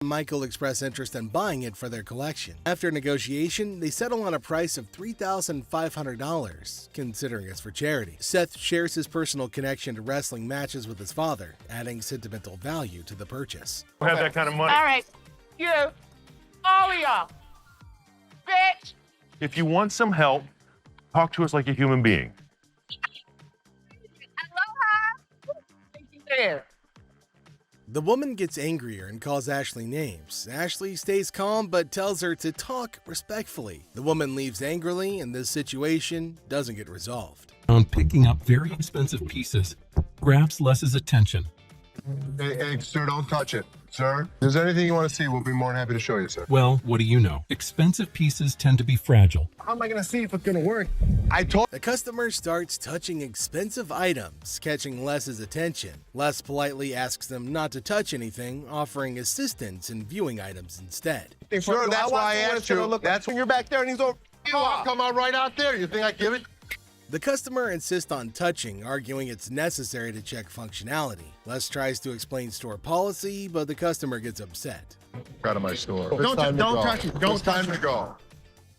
Michael expressed interest in buying it for their collection. After negotiation, they settle on a price of $3,500, considering it's for charity. Seth shares his personal connection to wrestling matches with his father, adding sentimental value to the purchase. I have that kind of money. All right, you, all of y'all, bitch. If you want some help, talk to us like a human being. Aloha. Thank you there. The woman gets angrier and calls Ashley names. Ashley stays calm but tells her to talk respectfully. The woman leaves angrily and this situation doesn't get resolved. On picking up very expensive pieces, grabs Les's attention. Hey, sir, don't touch it. Sir, if there's anything you want to see, we'll be more than happy to show you, sir. Well, what do you know? Expensive pieces tend to be fragile. How am I going to see if it's going to work? I told The customer starts touching expensive items, catching Les's attention. Les politely asks them not to touch anything, offering assistance in viewing items instead. Sir, that's why I asked you. That's when you're back there and he's over. I'll come out right out there. You think I give it? The customer insists on touching, arguing it's necessary to check functionality. Les tries to explain store policy, but the customer gets upset. Out of my store. Don't touch it. Don't time to go.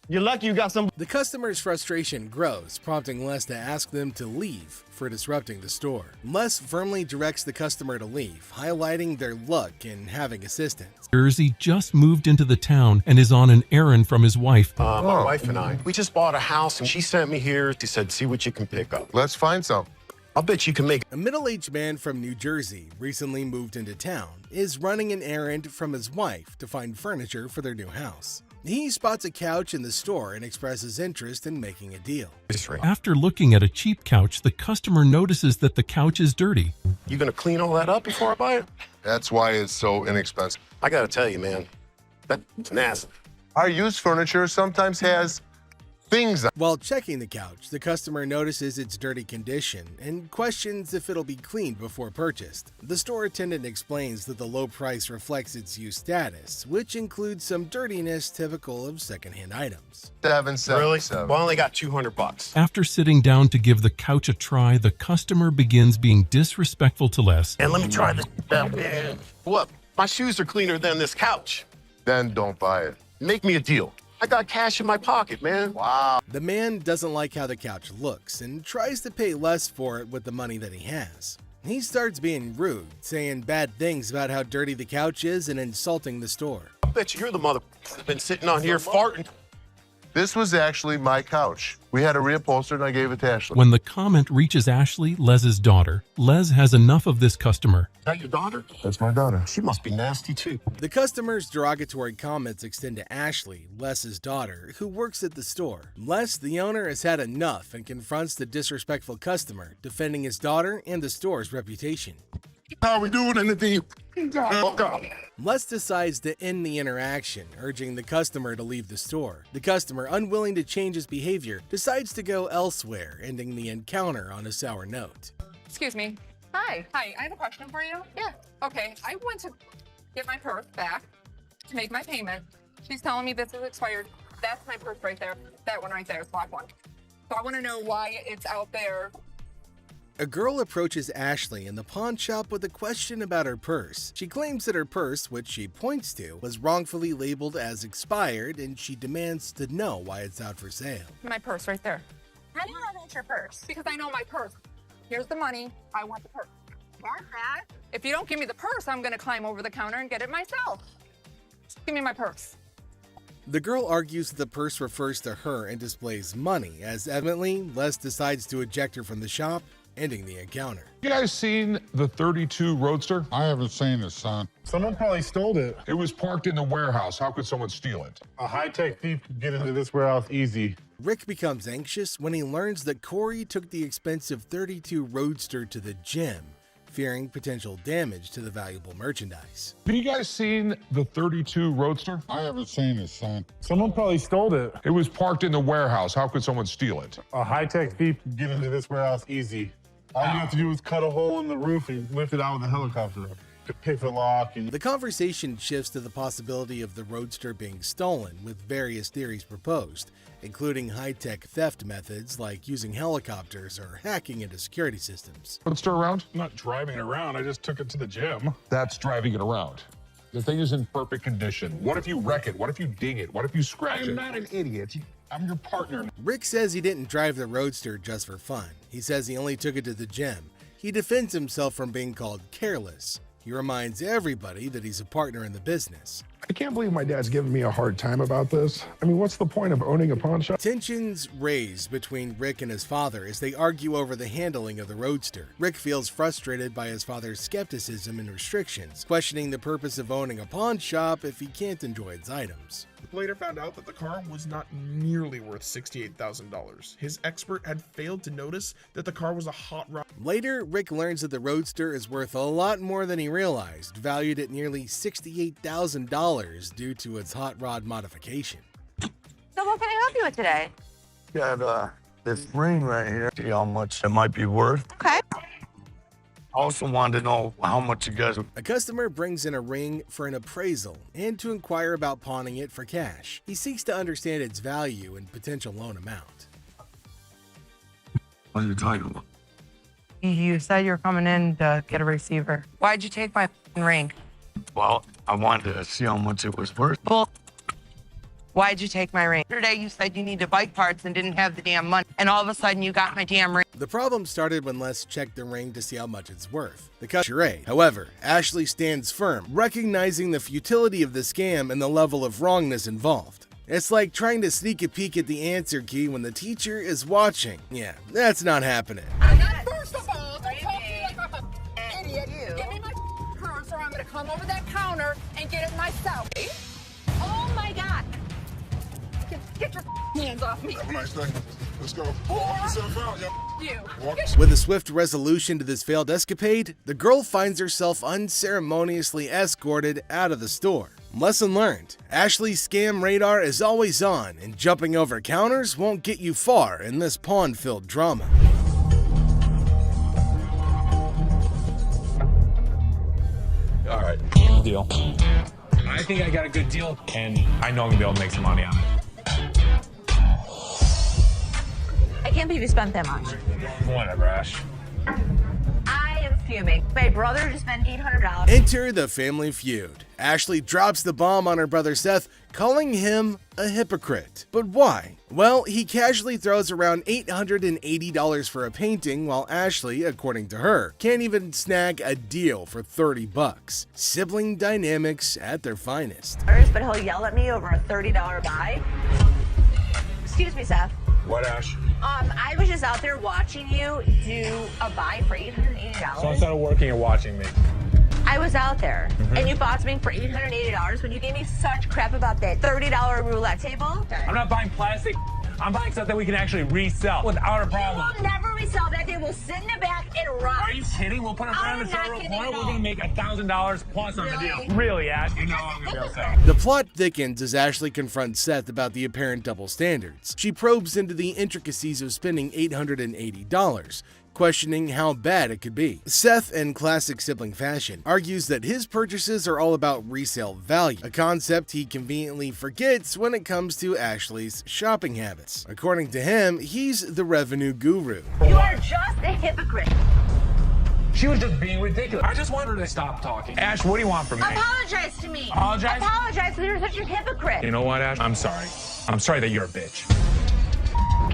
You're lucky you got some. The customer's frustration grows, prompting Les to ask them to leave for disrupting the store. Les firmly directs the customer to leave, highlighting their luck in having assistance. Jersey just moved into the town and is on an errand from his wife. My wife and I, we just bought a house and she sent me here. She said, see what you can pick up. Let's find some. I'll bet you can make A middle-aged man from New Jersey, recently moved into town, is running an errand from his wife to find furniture for their new house. He spots a couch in the store and expresses interest in making a deal. After looking at a cheap couch, the customer notices that the couch is dirty. You gonna clean all that up before I buy it? That's why it's so inexpensive. I gotta tell you, man, that's nasty. Our used furniture sometimes has things on. While checking the couch, the customer notices its dirty condition and questions if it'll be cleaned before purchased. The store attendant explains that the low price reflects its used status, which includes some dirtiness typical of secondhand items. Really? 777. Well, I only got $200. After sitting down to give the couch a try, the customer begins being disrespectful to Les. And let me try this. What? My shoes are cleaner than this couch. Then don't buy it. Make me a deal. I got cash in my pocket, man. Wow. The man doesn't like how the couch looks and tries to pay less for it with the money that he has. He starts being rude, saying bad things about how dirty the couch is and insulting the store. I bet you're the mother that's been sitting on here farting. This was actually my couch. We had a reupholster and I gave it to Ashley. When the comment reaches Ashley, Les's daughter, Les has enough of this customer. Is that your daughter? That's my daughter. She must be nasty too. The customer's derogatory comments extend to Ashley, Les's daughter, who works at the store. Les, the owner, has had enough and confronts the disrespectful customer, defending his daughter and the store's reputation. How are we doing anything? Les decides to end the interaction, urging the customer to leave the store. The customer, unwilling to change his behavior, decides to go elsewhere, ending the encounter on a sour note. Excuse me. Hi. Hi, I have a question for you. Yeah. Okay, I went to get my purse back to make my payment. She's telling me this is expired. That's my purse right there. That one right there is black one. So I want to know why it's out there. A girl approaches Ashley in the pawn shop with a question about her purse. She claims that her purse, which she points to, was wrongfully labeled as expired, and she demands to know why it's out for sale. My purse right there. How do you know that's your purse? Because I know my purse. Here's the money. I want the purse. Want that? If you don't give me the purse, I'm going to climb over the counter and get it myself. Just give me my purse. The girl argues that the purse refers to her and displays money, as evidently, Les decides to eject her from the shop, ending the encounter. You guys seen the 32 Roadster? I haven't seen it, son. Someone probably stole it. It was parked in the warehouse. How could someone steal it? A high-tech thief could get into this warehouse easy. Rick becomes anxious when he learns that Corey took the expensive 32 Roadster to the gym, fearing potential damage to the valuable merchandise. Have you guys seen the 32 Roadster? I haven't seen it, son. Someone probably stole it. It was parked in the warehouse. How could someone steal it? A high-tech thief could get into this warehouse easy. All you have to do is cut a hole in the roof and lift it out with a helicopter. To pick the lock and... The conversation shifts to the possibility of the Roadster being stolen, with various theories proposed, including high-tech theft methods like using helicopters or hacking into security systems. Roadster around? I'm not driving it around, I just took it to the gym. That's driving it around. The thing is in perfect condition. What if you wreck it? What if you ding it? What if you scratch it? I'm not an idiot. I'm your partner. Rick says he didn't drive the Roadster just for fun. He says he only took it to the gym. He defends himself from being called careless. He reminds everybody that he's a partner in the business. I can't believe my dad's giving me a hard time about this. I mean, what's the point of owning a pawn shop? Tensions raise between Rick and his father as they argue over the handling of the Roadster. Rick feels frustrated by his father's skepticism and restrictions, questioning the purpose of owning a pawn shop if he can't enjoy its items. Later found out that the car was not nearly worth $68,000. His expert had failed to notice that the car was a hot rod. Later, Rick learns that the Roadster is worth a lot more than he realized, valued at nearly $68,000 due to its hot rod modification. So what can I help you with today? Got this ring right here. See how much it might be worth. Okay. I also wanted to know how much you guys... A customer brings in a ring for an appraisal and to inquire about pawning it for cash. He seeks to understand its value and potential loan amount. What are you talking about? You said you were coming in to get a receiver. Why'd you take my ring? Well, I wanted to see how much it was worth. Well, why'd you take my ring? Yesterday you said you needed bike parts and didn't have the damn money. And all of a sudden you got my damn ring. The problem started when Les checked the ring to see how much it's worth. The customer. However, Ashley stands firm, recognizing the futility of the scam and the level of wrongness involved. It's like trying to sneak a peek at the answer key when the teacher is watching. Yeah, that's not happening. First of all, don't talk to me like I'm an idiot. Give me my purse or I'm going to come over that counter and get it myself. Oh my God. Get your hands off me. Have a nice day. Let's go. Walk yourself out, yo. With a swift resolution to this failed escapade, the girl finds herself unceremoniously escorted out of the store. Lesson learned. Ashley's scam radar is always on, and jumping over counters won't get you far in this pawn-filled drama. All right, deal. I think I got a good deal, and I know I'm gonna be able to make some money on it. I can't believe you spent that much. Whatever, Ash. I am fuming. My brother just spent $800. Enter the family feud. Ashley drops the bomb on her brother Seth, calling him a hypocrite. But why? Well, he casually throws around $880 for a painting, while Ashley, according to her, can't even snag a deal for $30. Sibling dynamics at their finest. But he'll yell at me over a $30 buy. Excuse me, Seth. What, Ash? I was just out there watching you do a buy for $880. So instead of working, you're watching me. I was out there, and you bought something for $880 when you gave me such crap about that $30 roulette table. I'm not buying plastic. I'm buying stuff that we can actually resell without a problem. We will never resell that. They will sit in the back and rot. Are you kidding? We'll put it around the third corner. We're gonna make $1,000 plus on the deal. Really, Ash? You know I'm gonna be upset. The plot thickens as Ashley confronts Seth about the apparent double standards. She probes into the intricacies of spending $880, questioning how bad it could be. Seth, in classic sibling fashion, argues that his purchases are all about resale value, a concept he conveniently forgets when it comes to Ashley's shopping habits. According to him, he's the revenue guru. You are just a hypocrite. She was just being ridiculous. I just want her to stop talking. Ash, what do you want from me? Apologize to me. Apologize? Apologize because you're such a hypocrite. You know what, Ash? I'm sorry. I'm sorry that you're a bitch.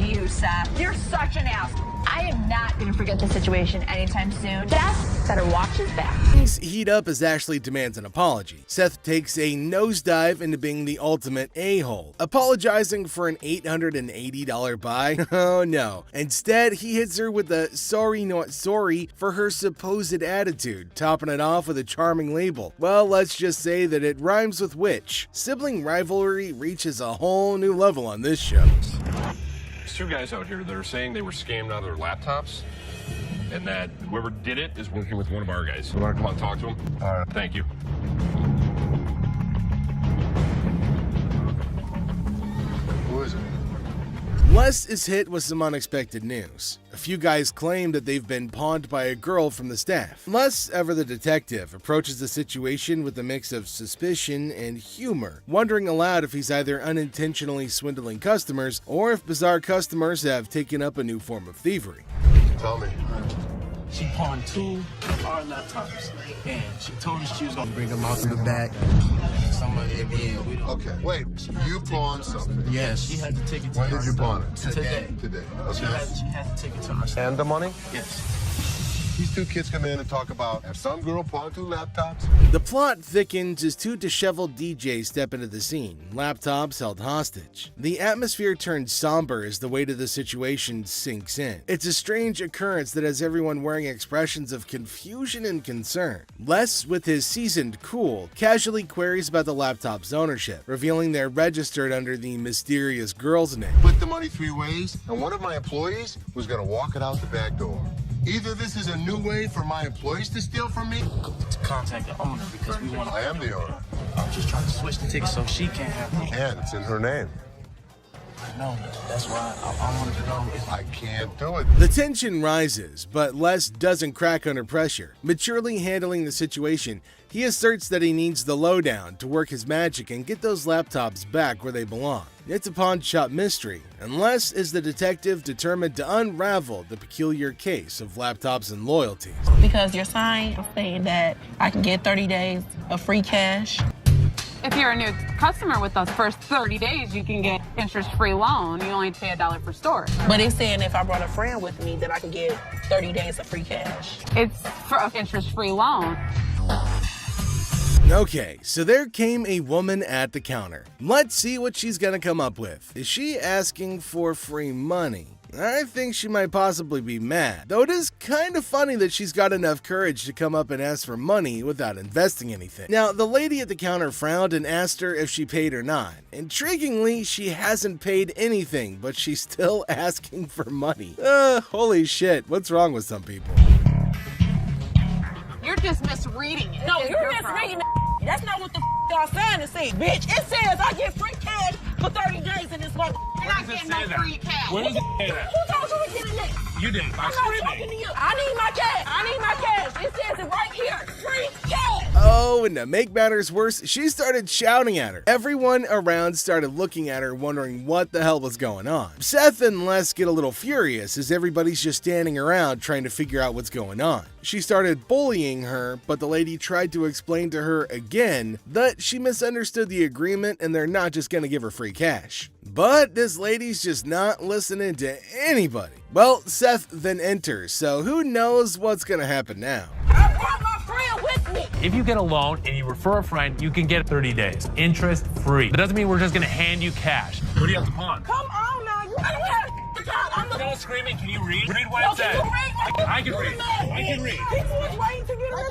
You, Seth. You're such an ass. I am not going to forget the situation anytime soon. Seth better watch his back. Things heat up as Ashley demands an apology. Seth takes a nosedive into being the ultimate a-hole, apologizing for an $880 buy. Oh no. Instead, he hits her with a sorry not sorry for her supposed attitude, topping it off with a charming label. Well, let's just say that it rhymes with witch. Sibling rivalry reaches a whole new level on this show. Two guys out here that are saying they were scammed out of their laptops and that whoever did it is working with one of our guys. You want to come out and talk to him? All right. Thank you. Who is it? Les is hit with some unexpected news. A few guys claim that they've been pawned by a girl from the staff. Les, ever the detective, approaches the situation with a mix of suspicion and humor, wondering aloud if he's either unintentionally swindling customers or if bizarre customers have taken up a new form of thievery. Tell me. She pawned 2 of our laptops, and she told us she was gonna bring them out to the back. Some of it did. We don't. Okay, wait. You pawned something? Yes, she had to take it to When our did you pawn it? Today. Today. She Okay. had to take it to our store. And the money? Yes. These 2 kids come in and talk about have some girl pawned 2 laptops. The plot thickens as 2 disheveled DJs step into the scene, laptops held hostage. The atmosphere turns somber as the weight of the situation sinks in. It's a strange occurrence that has everyone wearing expressions of confusion and concern. Les, with his seasoned cool, casually queries about the laptop's ownership, revealing they're registered under the mysterious girl's name. Split the money 3 ways, and one of my employees was gonna walk it out the back door. Either this is a new way for my employees to steal from me. To contact the owner because we want. I am the owner. I'm just trying to switch the ticket so she can't have them. And it's in her name. No, that's why I wanted to know if I can't do it. The tension rises, but Les doesn't crack under pressure. Maturely handling the situation, he asserts that he needs the lowdown to work his magic and get those laptops back where they belong. It's a pawn shop mystery, and Les is the detective determined to unravel the peculiar case of laptops and loyalties. Because your sign is saying that I can get 30 days of free cash. If you're a new customer with those first 30 days, you can get interest-free loan. You only pay $1 per store. But it's saying if I brought a friend with me that I could get 30 days of free cash. It's for an interest-free loan. Okay, so there came a woman at the counter. Let's see what she's gonna come up with. Is she asking for free money? I think she might possibly be mad, though it is kind of funny that she's got enough courage to come up and ask for money without investing anything. Now, the lady at the counter frowned and asked her if she paid or not. Intriguingly, she hasn't paid anything, but she's still asking for money. Holy shit, what's wrong with some people? You're just misreading it. No, you're misreading it. That's not what the y'all sign is saying, bitch. It says I get free cash for 30 days in this month. You're not getting no free cash. Where does it say that? Who told you to get in there? You did. I'm not talking to you. I need my cash. I need my cash. It says it right here. Free cash. Oh, and to make matters worse, she started shouting at her. Everyone around started looking at her, wondering what the hell was going on. Seth and Les get a little furious as everybody's just standing around trying to figure out what's going on. She started bullying her, but the lady tried to explain to her again that she misunderstood the agreement and they're not just gonna give her free cash. But this lady's just not listening to anybody. Well, Seth then enters, so who knows what's gonna happen now. I brought my friend with me. If you get a loan and you refer a friend, you can get 30 days, interest free. That doesn't mean we're just gonna hand you cash. What do you have to pawn? Come on now. You gotta have I'm the Don't screaming. Can you read? Read what it says. I can read. I can read. People waiting to get her.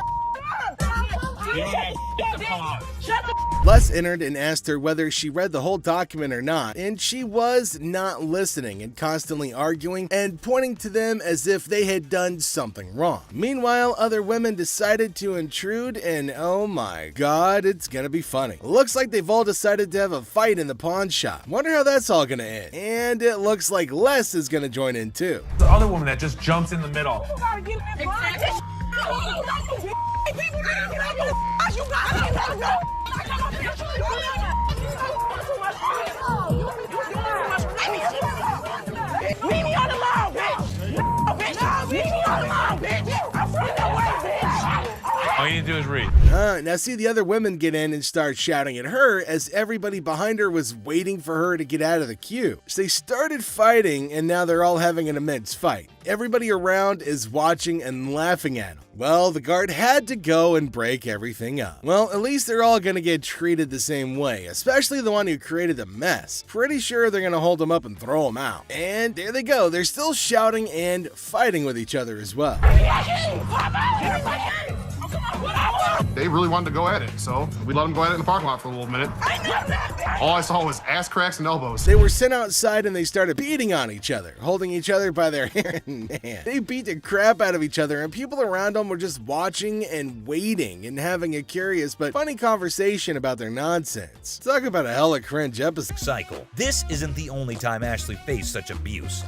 You don't have shit to pawn. Shut up. Les entered and asked her whether she read the whole document or not, and she was not listening and constantly arguing and pointing to them as if they had done something wrong. Meanwhile, other women decided to intrude, and oh my god, it's gonna be funny. Looks like they've all decided to have a fight in the pawn shop. Wonder how that's all gonna end. And it looks like Les is gonna join in too. The other woman that just jumps in the middle. You gotta get in that you gotta go. Leave me on the lawn, bitch! No, bitch! Leave me on the lawn, bitch! I'm from the way, bitch! All you need to do is read. Now see the other women get in and start shouting at her as everybody behind her was waiting for her to get out of the queue. So they started fighting and now they're all having an immense fight. Everybody around is watching and laughing at them. Well, the guard had to go and break everything up. Well, at least they're all gonna get treated the same way, especially the one who created the mess. Pretty sure they're gonna hold him up and throw him out. And there they go, they're still shouting and fighting with each other as well. They really wanted to go at it, so we let them go at it in the parking lot for a little minute. All I saw was ass cracks and elbows. They were sent outside and they started beating on each other, holding each other by their hair and hand. They beat the crap out of each other and people around them were just watching and waiting and having a curious but funny conversation about their nonsense. Talk about a hella cringe episode. Cycle. This isn't the only time Ashley faced such abuse.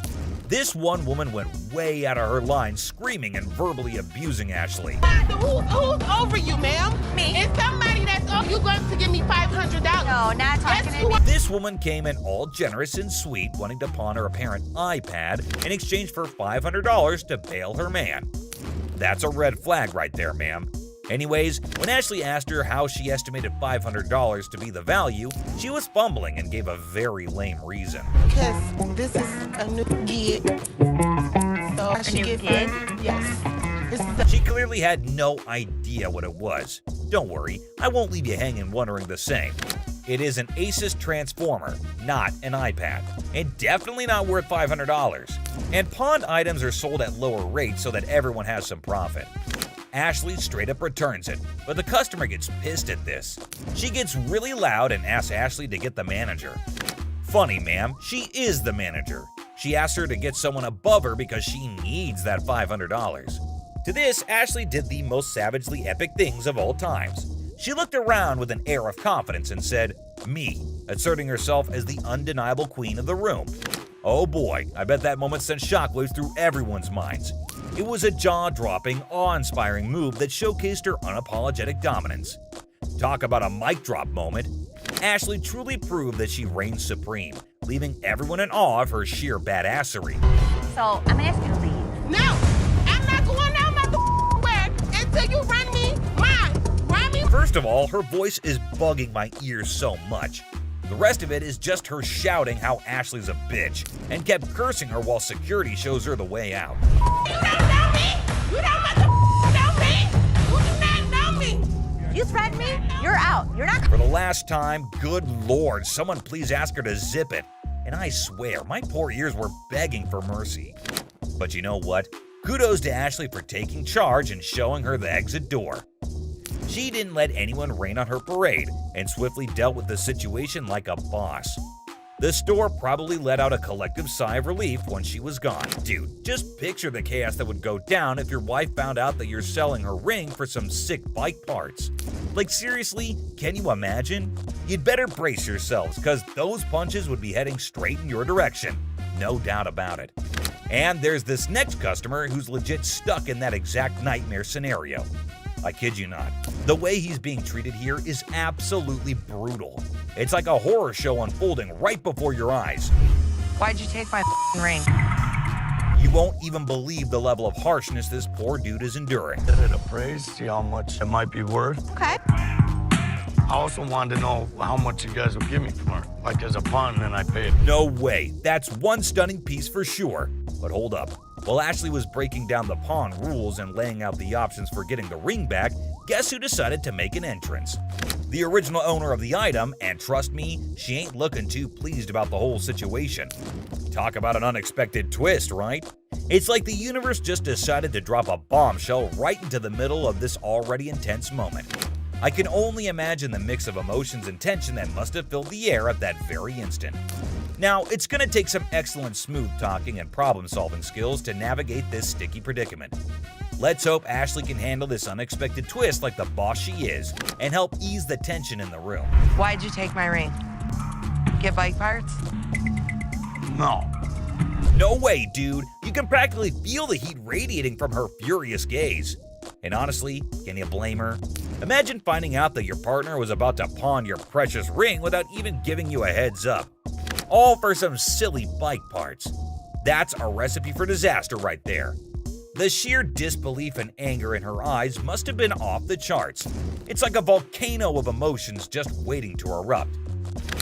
This one woman went way out of her line, screaming and verbally abusing Ashley. Who's over you, ma'am? Me. It's somebody that's over you going to give me $500. No, not talking to me. This woman came in all generous and sweet, wanting to pawn her apparent iPad in exchange for $500 to bail her man. That's a red flag right there, ma'am. Anyways, when Ashley asked her how she estimated $500 to be the value, she was fumbling and gave a very lame reason. Because this is a new gig. So I should give her, yes. She clearly had no idea what it was. Don't worry, I won't leave you hanging wondering the same. It is an Asus Transformer, not an iPad, and definitely not worth $500. And pawned items are sold at lower rates so that everyone has some profit. Ashley straight up returns it, but the customer gets pissed at this. She gets really loud and asks Ashley to get the manager. Funny, ma'am, she is the manager. She asks her to get someone above her because she needs that $500. To this, Ashley did the most savagely epic things of all times. She looked around with an air of confidence and said, "Me," asserting herself as the undeniable queen of the room. Oh boy, I bet that moment sent shockwaves through everyone's minds. It was a jaw-dropping, awe-inspiring move that showcased her unapologetic dominance. Talk about a mic drop moment. Ashley truly proved that she reigns supreme, leaving everyone in awe of her sheer badassery. So, I'm gonna ask you to leave. No! I'm not going out my way until you run me mine! Run me! First of all, her voice is bugging my ears so much. The rest of it is just her shouting how Ashley's a bitch, and kept cursing her while security shows her the way out. You don't know me! You don't know me! You do not know me! You threaten me? You're out. You're not. For the last time, good lord, someone please ask her to zip it. And I swear, my poor ears were begging for mercy. But you know what? Kudos to Ashley for taking charge and showing her the exit door. She didn't let anyone rain on her parade and swiftly dealt with the situation like a boss. The store probably let out a collective sigh of relief when she was gone. Dude, just picture the chaos that would go down if your wife found out that you're selling her ring for some sick bike parts. Like seriously, can you imagine? You'd better brace yourselves, cause those punches would be heading straight in your direction. No doubt about it. And there's this next customer who's legit stuck in that exact nightmare scenario. I kid you not. The way he's being treated here is absolutely brutal. It's like a horror show unfolding right before your eyes. Why'd you take my ring? You won't even believe the level of harshness this poor dude is enduring. Did it appraise, see how much it might be worth. Okay. I also wanted to know how much you guys would give me for it. Like as a pawn, and I paid. No way. That's one stunning piece for sure. But hold up. While Ashley was breaking down the pawn rules and laying out the options for getting the ring back, guess who decided to make an entrance? The original owner of the item, and trust me, she ain't looking too pleased about the whole situation. Talk about an unexpected twist, right? It's like the universe just decided to drop a bombshell right into the middle of this already intense moment. I can only imagine the mix of emotions and tension that must have filled the air at that very instant. Now, it's going to take some excellent smooth talking and problem-solving skills to navigate this sticky predicament. Let's hope Ashley can handle this unexpected twist like the boss she is and help ease the tension in the room. Why'd you take my ring? Get bike parts? No. No way, dude. You can practically feel the heat radiating from her furious gaze. And honestly, can you blame her? Imagine finding out that your partner was about to pawn your precious ring without even giving you a heads up. All for some silly bike parts. That's a recipe for disaster right there. The sheer disbelief and anger in her eyes must have been off the charts. It's like a volcano of emotions just waiting to erupt.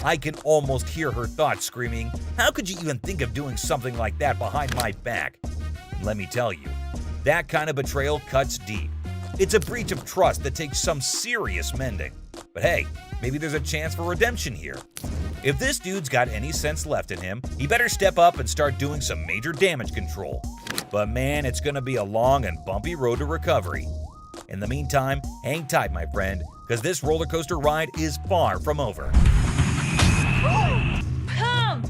I can almost hear her thoughts screaming, "How could you even think of doing something like that behind my back?" And let me tell you, that kind of betrayal cuts deep. It's a breach of trust that takes some serious mending. But hey, maybe there's a chance for redemption here. If this dude's got any sense left in him, he better step up and start doing some major damage control. But man, it's gonna be a long and bumpy road to recovery. In the meantime, hang tight, my friend, because this roller coaster ride is far from over. Boom!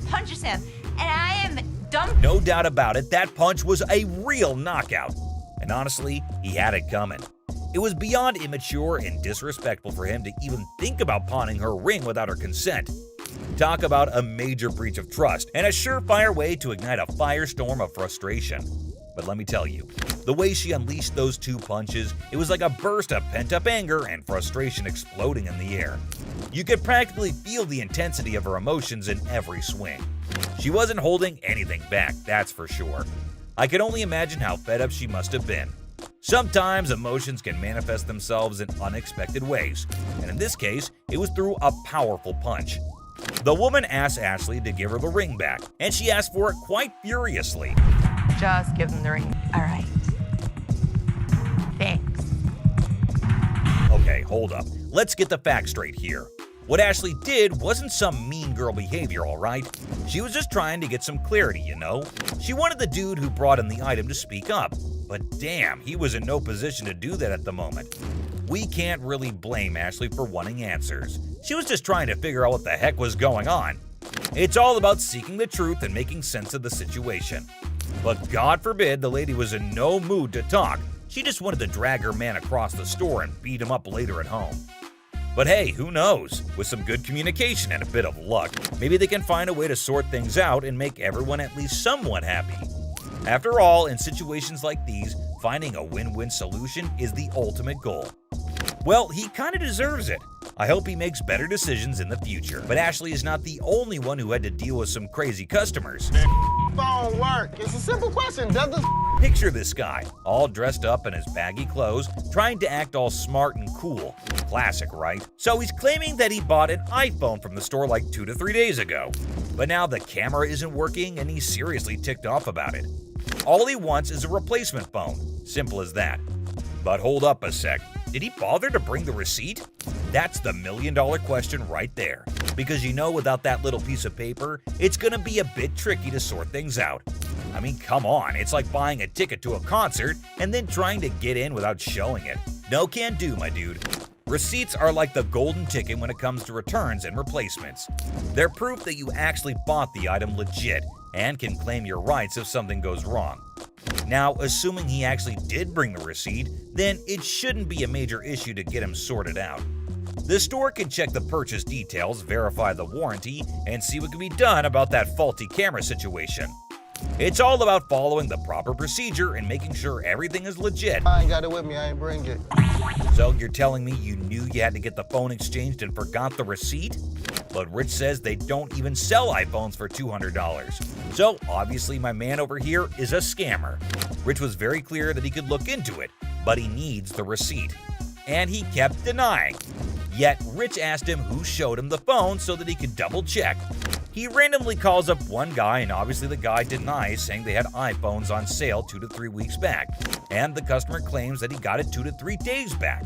Punches him, and I am dumb. No doubt about it, that punch was a real knockout. And honestly, he had it coming. It was beyond immature and disrespectful for him to even think about pawning her ring without her consent. Talk about a major breach of trust and a surefire way to ignite a firestorm of frustration. But let me tell you, the way she unleashed those two punches, it was like a burst of pent-up anger and frustration exploding in the air. You could practically feel the intensity of her emotions in every swing. She wasn't holding anything back, that's for sure. I can only imagine how fed up she must have been. Sometimes emotions can manifest themselves in unexpected ways, and in this case, it was through a powerful punch. The woman asked Ashley to give her the ring back, and she asked for it quite furiously. Just give them the ring. All right. Thanks. Okay, hold up. Let's get the facts straight here. What Ashley did wasn't some mean girl behavior, alright? She was just trying to get some clarity, you know? She wanted the dude who brought in the item to speak up, but damn, he was in no position to do that at the moment. We can't really blame Ashley for wanting answers. She was just trying to figure out what the heck was going on. It's all about seeking the truth and making sense of the situation. But God forbid the lady was in no mood to talk. She just wanted to drag her man across the store and beat him up later at home. But hey, who knows? With some good communication and a bit of luck, maybe they can find a way to sort things out and make everyone at least somewhat happy. After all, in situations like these, finding a win-win solution is the ultimate goal. Well, he kinda deserves it. I hope he makes better decisions in the future. But Ashley is not the only one who had to deal with some crazy customers. Phone work. It's a simple question, does Picture this guy, all dressed up in his baggy clothes, trying to act all smart and cool. Classic, right? So he's claiming that he bought an iPhone from the store like 2 to 3 days ago. But now the camera isn't working and he's seriously ticked off about it. All he wants is a replacement phone. Simple as that. But hold up a sec. Did he bother to bring the receipt? That's the million-dollar question right there. Because you know, without that little piece of paper, it's gonna be a bit tricky to sort things out. I mean, come on, it's like buying a ticket to a concert and then trying to get in without showing it. No can do, my dude. Receipts are like the golden ticket when it comes to returns and replacements. They're proof that you actually bought the item legit and can claim your rights if something goes wrong. Now, assuming he actually did bring the receipt, then it shouldn't be a major issue to get him sorted out. The store can check the purchase details, verify the warranty, and see what can be done about that faulty camera situation. It's all about following the proper procedure and making sure everything is legit. I ain't got it with me, I ain't bring it. So you're telling me you knew you had to get the phone exchanged and forgot the receipt? But Rich says they don't even sell iPhones for $200. So obviously my man over here is a scammer. Rich was very clear that he could look into it, but he needs the receipt. And he kept denying. Yet Rich asked him who showed him the phone so that he could double check. He randomly calls up one guy and obviously the guy denies, saying they had iPhones on sale 2 to 3 weeks back. And the customer claims that he got it 2 to 3 days back.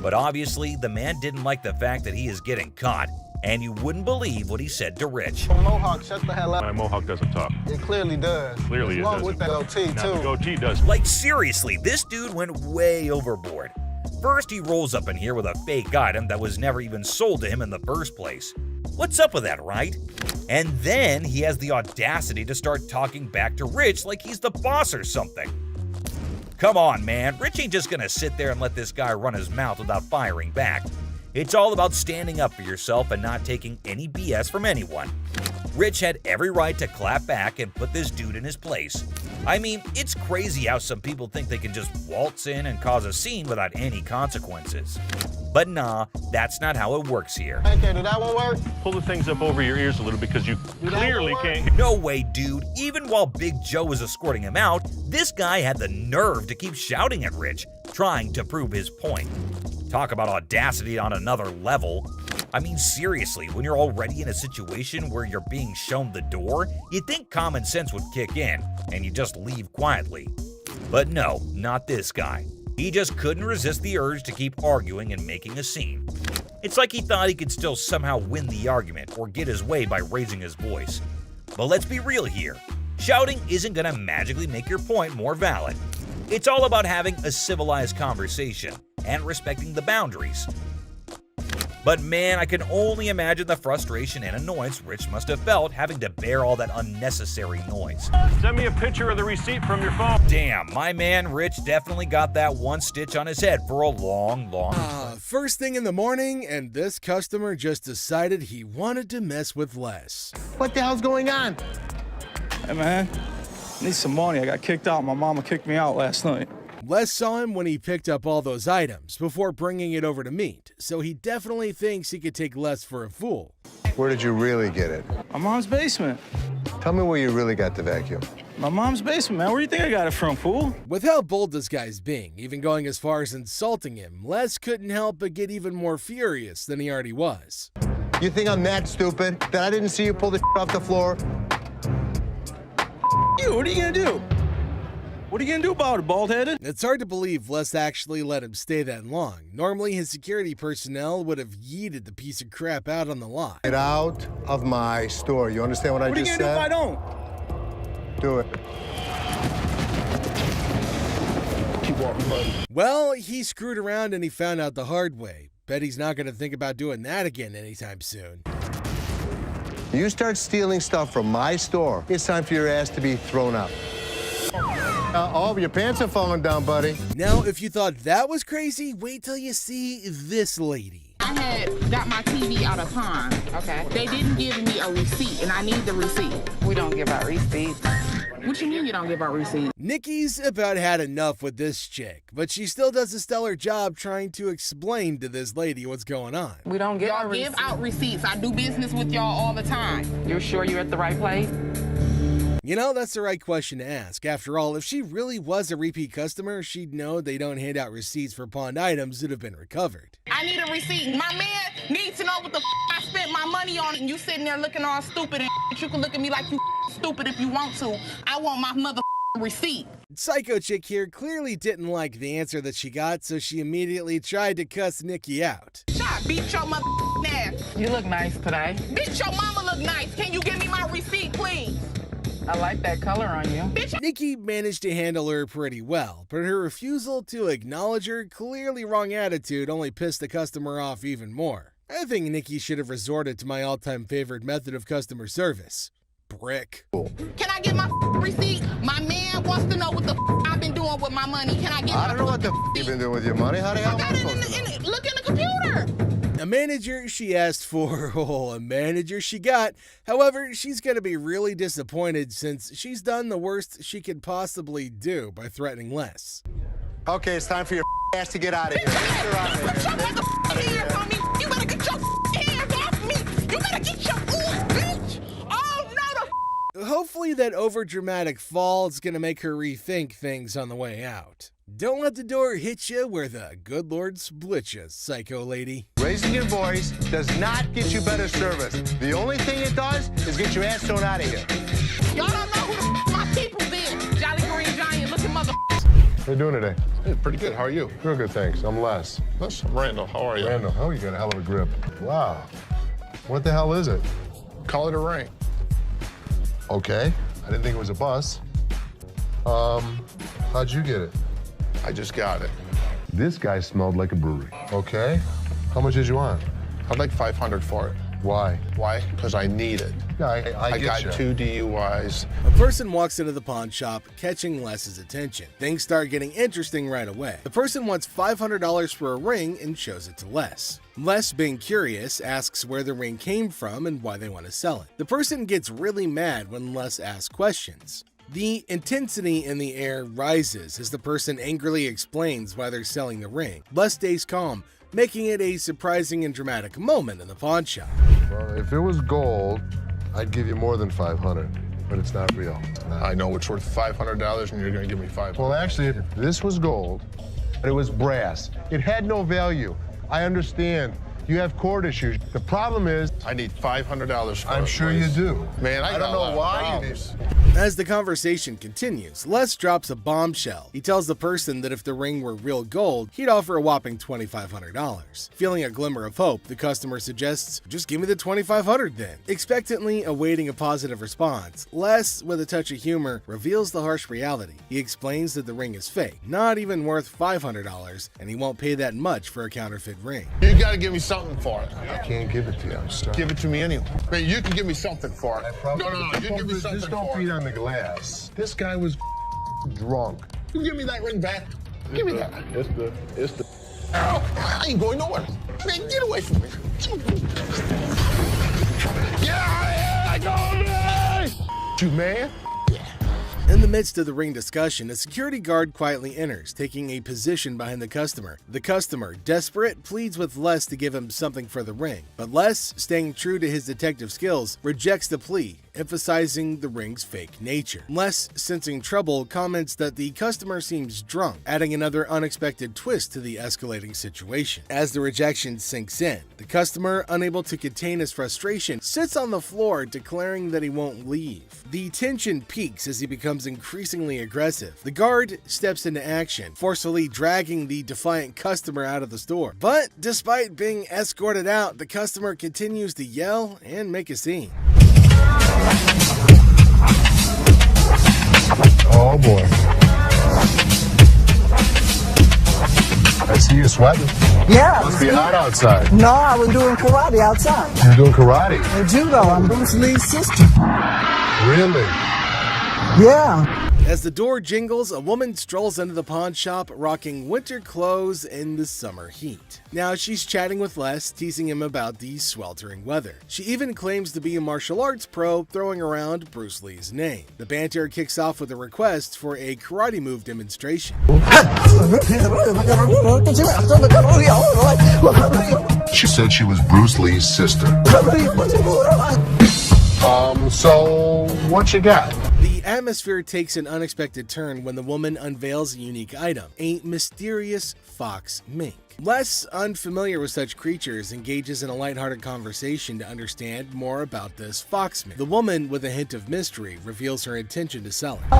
But obviously the man didn't like the fact that he is getting caught. And you wouldn't believe what he said to Rich. Mohawk, shut the hell up. My mohawk doesn't talk. It clearly does. Clearly it doesn't. With that goatee, Now, too. the goatee does. Like seriously, this dude went way overboard. First, he rolls up in here with a fake item that was never even sold to him in the first place. What's up with that, right? And then he has the audacity to start talking back to Rich like he's the boss or something. Come on, man. Rich ain't just gonna sit there and let this guy run his mouth without firing back. It's all about standing up for yourself and not taking any BS from anyone. Rich had every right to clap back and put this dude in his place. I mean, it's crazy how some people think they can just waltz in and cause a scene without any consequences. But nah, that's not how it works here. Okay, did that one work? Pull the things up over your ears a little because you clearly can't. No way, dude. Even while Big Joe was escorting him out, this guy had the nerve to keep shouting at Rich, trying to prove his point. Talk about audacity on another level. I mean, seriously, when you're already in a situation where you're being shown the door, you'd think common sense would kick in, and you just leave quietly. But no, not this guy. He just couldn't resist the urge to keep arguing and making a scene. It's like he thought he could still somehow win the argument or get his way by raising his voice. But let's be real here. Shouting isn't gonna magically make your point more valid. It's all about having a civilized conversation and respecting the boundaries. But man, I can only imagine the frustration and annoyance Rich must have felt having to bear all that unnecessary noise. Send me a picture of the receipt from your phone. Damn, my man Rich definitely got that one stitch on his head for a long time. First thing in the morning, and this customer just decided he wanted to mess with Les. What the hell's going on? Hey, man. I need some money. I got kicked out. My mama kicked me out last night. Les saw him when he picked up all those items before bringing it over to meet, so he definitely thinks he could take Les for a fool. Where did you really get it? My mom's basement. Tell me where you really got the vacuum. My mom's basement, man. Where do you think I got it from, fool? With how bold this guy's being, even going as far as insulting him, Les couldn't help but get even more furious than he already was. You think I'm that stupid that I didn't see you pull the off the floor? You, what are you gonna do? What are you gonna do about it, bald-headed? It's hard to believe Les actually let him stay that long. Normally, his security personnel would have yeeted the piece of crap out on the lot. Get out of my store. You understand what I just said? What are you gonna do if I don't? Do it. Keep walking, buddy. Well, he screwed around and he found out the hard way. Bet he's not gonna think about doing that again anytime soon. You start stealing stuff from my store, it's time for your ass to be thrown out. Oh, your pants are falling down, buddy. Now, if you thought that was crazy, wait till you see this lady. I had got my TV out of pawn. Okay. They didn't give me a receipt, and I need the receipt. We don't give out receipts. What you mean you don't give out receipts? Nikki's about had enough with this chick, but she still does a stellar job trying to explain to this lady what's going on. We don't give out receipts. Y'all give out receipts. I do business with y'all all the time. You're sure you're at the right place? You know, that's the right question to ask. After all, if she really was a repeat customer, she'd know they don't hand out receipts for pawned items that have been recovered. I need a receipt. My man needs to know what the I spent my money on, and you sitting there looking all stupid and you can look at me like you stupid if you want to. I want my mother receipt. Psycho chick here clearly didn't like the answer that she got, so she immediately tried to cuss Nikki out. Shot, beat your mother ass. You look nice today. Bitch, your mama look nice. Can you give me my receipt, please? I like that color on you. Bitch. Nikki managed to handle her pretty well, but her refusal to acknowledge her clearly wrong attitude only pissed the customer off even more. I think Nikki should have resorted to my all-time favorite method of customer service. Brick. Can I get my receipt? My man wants to know what the I've been doing with my money. Can I get I don't know what the you've been doing with your money. How the hell am I supposed to know? Look in the computer. A manager she asked for, a manager she got. However, she's going to be really disappointed since she's done the worst she could possibly do by threatening Les. Okay, it's time for your ass to get out of here. Get your hands off me. You better get your hands off me. You better get your bitch. Oh, no, the Hopefully that overdramatic fall is going to make her rethink things on the way out. Don't let the door hit you where the good Lord split you, psycho lady. Raising your voice does not get you better service. The only thing it does is get your ass thrown out of here. Y'all don't know who the my people's is. Jolly Green Giant looking mother. How you doing today? Hey, pretty good. How are you? Real good, thanks. I'm Les. Les, I'm Randall. How are you? Randall, oh, you got a hell of a grip. Wow. What the hell is it? Call it a ring. Okay. I didn't think it was a bus. How'd you get it? I just got it. This guy smelled like a brewery. Okay. How much did you want? I'd like $500 for it. Why? Why? Because I need it. Yeah, I got you. 2 DUIs. A person walks into the pawn shop, catching Les's attention. Things start getting interesting right away. The person wants $500 for a ring and shows it to Les. Les, being curious, asks where the ring came from and why they want to sell it. The person gets really mad when Les asks questions. The intensity in the air rises as the person angrily explains why they're selling the ring. Les stays calm, making it a surprising and dramatic moment in the pawn shop. Well, if it was gold, I'd give you more than $500, but it's not real. I know it's worth $500 and you're gonna give me $500. Well, actually, if this was gold, but it was brass, it had no value. I understand. You have court issues. The problem is, I need $500 for it. I'm sure you do. Man, I don't know why you need. As the conversation continues, Les drops a bombshell. He tells the person that if the ring were real gold, he'd offer a whopping $2,500. Feeling a glimmer of hope, the customer suggests, just give me the $2,500 then. Expectantly awaiting a positive response, Les, with a touch of humor, reveals the harsh reality. He explains that the ring is fake, not even worth $500, and he won't pay that much for a counterfeit ring. You gotta give me something for it. I can't give it to you, I'm sorry. Give it to me anyway. Man, you can give me something for it. No, you give me something just don't for beat it. on the glass. This guy was drunk. You give me that ring back. Give me that. It's the. I ain't going nowhere. Man, get away from me. Yeah, I go, man! You man? In the midst of the ring discussion, a security guard quietly enters, taking a position behind the customer. The customer, desperate, pleads with Les to give him something for the ring, but Les, staying true to his detective skills, rejects the plea, emphasizing the ring's fake nature. Les, sensing trouble, comments that the customer seems drunk, adding another unexpected twist to the escalating situation. As the rejection sinks in, the customer, unable to contain his frustration, sits on the floor, declaring that he won't leave. The tension peaks as he becomes increasingly aggressive. The guard steps into action, forcefully dragging the defiant customer out of the store. But despite being escorted out, the customer continues to yell and make a scene. Oh boy. I see you sweating. Yeah. Must be hot outside. No, I was doing karate outside. You're doing karate? And judo. I'm Bruce Lee's sister. Really? Yeah. As the door jingles, a woman strolls into the pawn shop rocking winter clothes in the summer heat. Now she's chatting with Les, teasing him about the sweltering weather. She even claims to be a martial arts pro, throwing around Bruce Lee's name. The banter kicks off with a request for a karate move demonstration. She said she was Bruce Lee's sister. So what you got? The atmosphere takes an unexpected turn when the woman unveils a unique item, a mysterious fox mink. Les, unfamiliar with such creatures, engages in a lighthearted conversation to understand more about this fox mink. The woman, with a hint of mystery, reveals her intention to sell it.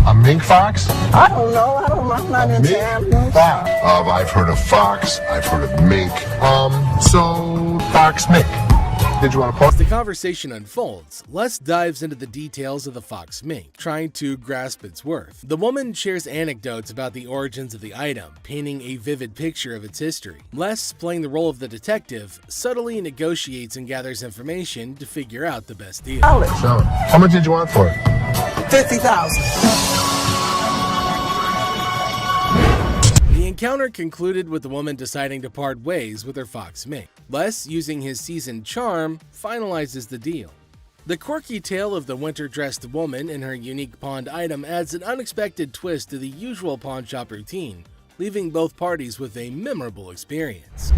A mink fox? I don't know. I'm not into animals. Fox. I've heard of fox. I've heard of mink. So fox mink. Did you want to pause? As the conversation unfolds, Les dives into the details of the fox mink, trying to grasp its worth. The woman shares anecdotes about the origins of the item, painting a vivid picture of its history. Les, playing the role of the detective, subtly negotiates and gathers information to figure out the best deal. Sell it. How much did you want for it? $50,000. The encounter concluded with the woman deciding to part ways with her fox mink. Les, using his seasoned charm, finalizes the deal. The quirky tale of the winter-dressed woman and her unique pawned item adds an unexpected twist to the usual pawn shop routine, leaving both parties with a memorable experience.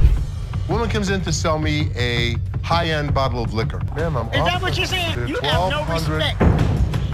Woman comes in to sell me a high-end bottle of liquor. Ma'am, I'm Is that what you're saying? You have no respect.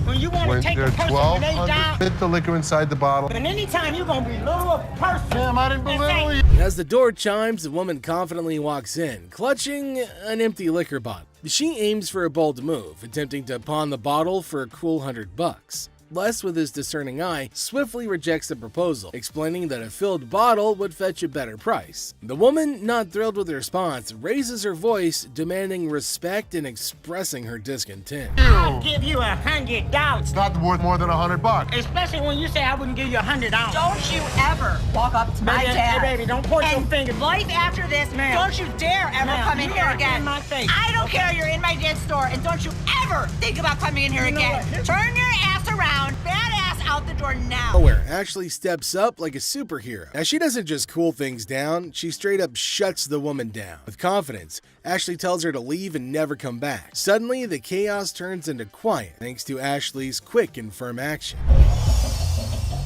When you want to take a person when they die, fit the liquor inside the bottle. and anytime you're going to belittle a person. Ma'am, I didn't belittle you. As the door chimes, the woman confidently walks in, clutching an empty liquor bottle. She aims for a bold move, attempting to pawn the bottle for a cool $100. Les, with his discerning eye, swiftly rejects the proposal, explaining that a filled bottle would fetch a better price. The woman, not thrilled with the response, raises her voice, demanding respect and expressing her discontent. I'll give you $100. It's not worth more than $100. Especially when you say I wouldn't give you $100. Don't you ever walk up to my Baby, dad. hey, baby, don't point your finger. Life after this, Ma'am. don't you dare ever Ma'am, come in you here are again. in my face. I don't care, you're in my dad's store, and don't you ever think about coming in here You know again. what? Turn your ass around, badass out the door now. Nowhere, Ashley steps up like a superhero. Now, she doesn't just cool things down, she straight up shuts the woman down. With confidence, Ashley tells her to leave and never come back. Suddenly, the chaos turns into quiet thanks to Ashley's quick and firm action.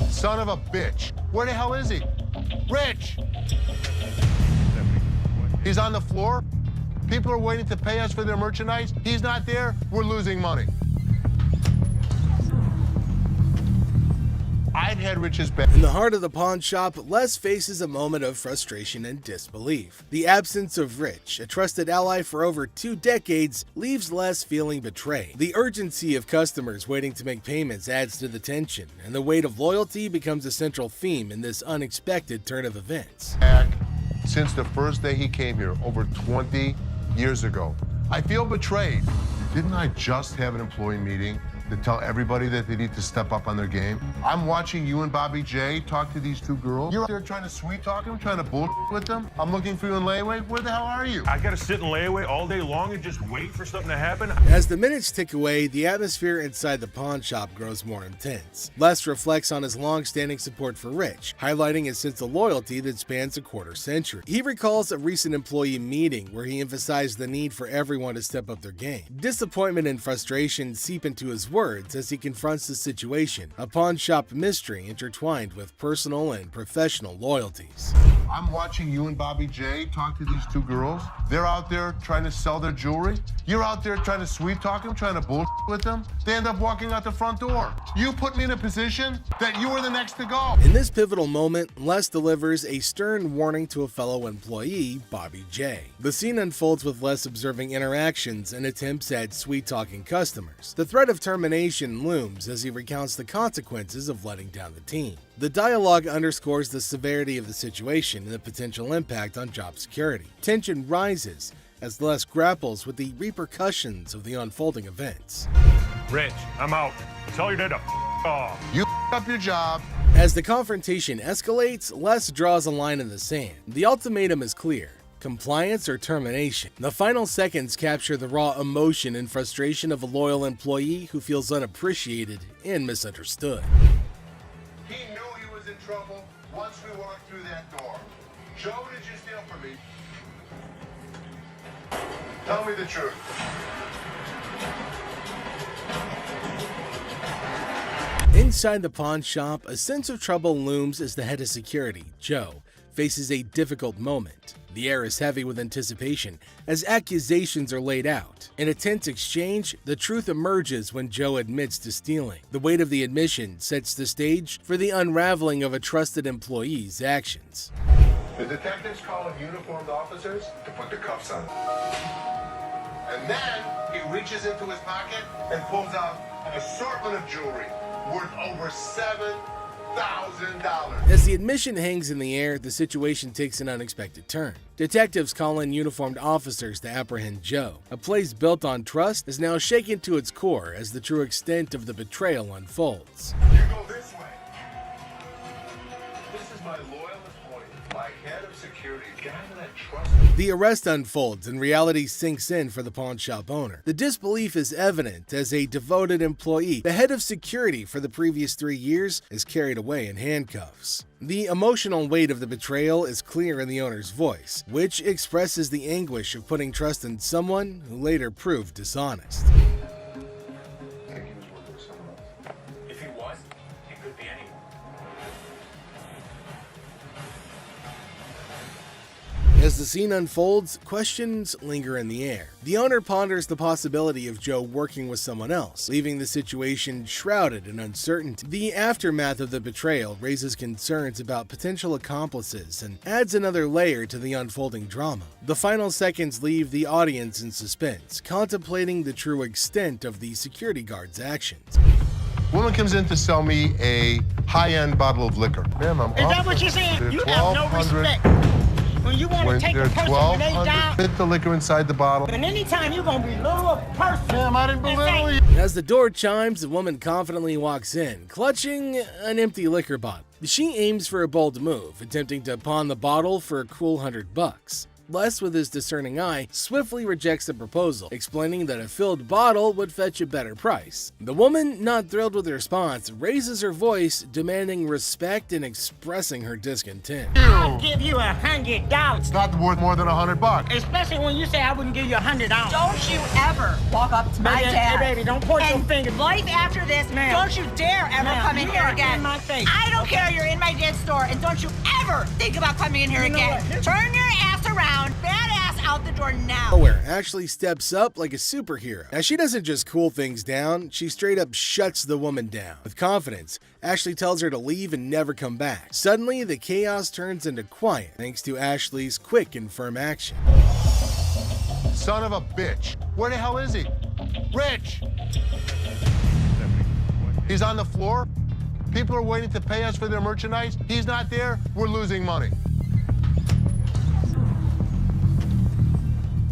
Son of a bitch. Where the hell is he? Rich! He's on the floor. People are waiting to pay us for their merchandise. He's not there. We're losing money. I've had Rich's back. In the heart of the pawn shop, Les faces a moment of frustration and disbelief. The absence of Rich, a trusted ally for over 2 decades, leaves Les feeling betrayed. The urgency of customers waiting to make payments adds to the tension, and the weight of loyalty becomes a central theme in this unexpected turn of events. Since the first day he came here, over 20 years ago. I feel betrayed. Didn't I just have an employee meeting to tell everybody that they need to step up on their game? I'm watching you and Bobby J talk to these 2 girls. You're out there trying to sweet talk them, trying to bull with them. I'm looking for you in layaway. Where the hell are you? I gotta sit in layaway all day long and just wait for something to happen. As the minutes tick away, the atmosphere inside the pawn shop grows more intense. Les reflects on his long-standing support for Rich, highlighting his sense of loyalty that spans a quarter-century. He recalls a recent employee meeting where he emphasized the need for everyone to step up their game. Disappointment and frustration seep into his words as he confronts the situation, a pawn shop mystery intertwined with personal and professional loyalties. I'm watching you and Bobby J talk to these two girls. They're out there trying to sell their jewelry. You're out there trying to sweet talk them, trying to bullshit with them. They end up walking out the front door. You put me in a position that you were the next to go. In this pivotal moment, Les delivers a stern warning to a fellow employee, Bobby J. The scene unfolds with Les observing interactions and attempts at sweet-talking customers. The threat of termination looms as he recounts the consequences of letting down the team. The dialogue underscores the severity of the situation and the potential impact on job security. Tension rises as Les grapples with the repercussions of the unfolding events. Rich, I'm out. Tell your dad to off. You up your job. As the confrontation escalates, Les draws a line in the sand. The ultimatum is clear: compliance or termination. The final seconds capture the raw emotion and frustration of a loyal employee who feels unappreciated and misunderstood. He knew he was in trouble once we walked through that door. Joe, what did you steal from me? Tell me the truth. Inside the pawn shop, a sense of trouble looms as the head of security, Joe, faces a difficult moment. The air is heavy with anticipation as accusations are laid out. In a tense exchange, the truth emerges when Joe admits to stealing. The weight of the admission sets the stage for the unraveling of a trusted employee's actions. The detectives call in uniformed officers to put the cuffs on. And then he reaches into his pocket and pulls out an assortment of jewelry worth over $7,000. As the admission hangs in the air, the situation takes an unexpected turn. Detectives call in uniformed officers to apprehend Joe. A place built on trust is now shaken to its core as the true extent of the betrayal unfolds. You go this way. This is my loyalist point, my head of security, guy that trusts me. The arrest unfolds and reality sinks in for the pawn shop owner. The disbelief is evident as a devoted employee, the head of security for the previous 3 years, is carried away in handcuffs. The emotional weight of the betrayal is clear in the owner's voice, which expresses the anguish of putting trust in someone who later proved dishonest. If he was, it could be anyone. As the scene unfolds, questions linger in the air. The owner ponders the possibility of Joe working with someone else, leaving the situation shrouded in uncertainty. The aftermath of the betrayal raises concerns about potential accomplices and adds another layer to the unfolding drama. The final seconds leave the audience in suspense, contemplating the true extent of the security guard's actions. Woman comes in to sell me a high-end bottle of liquor. Ma'am, I'm Is that what you're saying? You have no respect. When you want to take a person when they down, fit the liquor inside the bottle. and anytime you're going to belittle a person. Ma'am, I didn't belittle you. As the door chimes, the woman confidently walks in, clutching an empty liquor bottle. She aims for a bold move, attempting to pawn the bottle for a cool $100. Les, with his discerning eye, swiftly rejects the proposal, explaining that a filled bottle would fetch a better price. The woman, not thrilled with the response, raises her voice, demanding respect and expressing her discontent. I'll give you $100. It's not worth more than $100. Especially when you say I wouldn't give you $100. Don't you ever walk up to my dad. Hey, baby, don't point your and finger. life after this, don't you dare ever come in here again. In my face. I don't care, you're in my dad's store, and don't you ever think about coming in here again. Turn your ass around, badass out the door now. Nowhere, Ashley steps up like a superhero. Now, she doesn't just cool things down, she straight up shuts the woman down. With confidence, Ashley tells her to leave and never come back. Suddenly, the chaos turns into quiet thanks to Ashley's quick and firm action. Son of a bitch. Where the hell is he? Rich! He's on the floor. People are waiting to pay us for their merchandise. He's not there. We're losing money.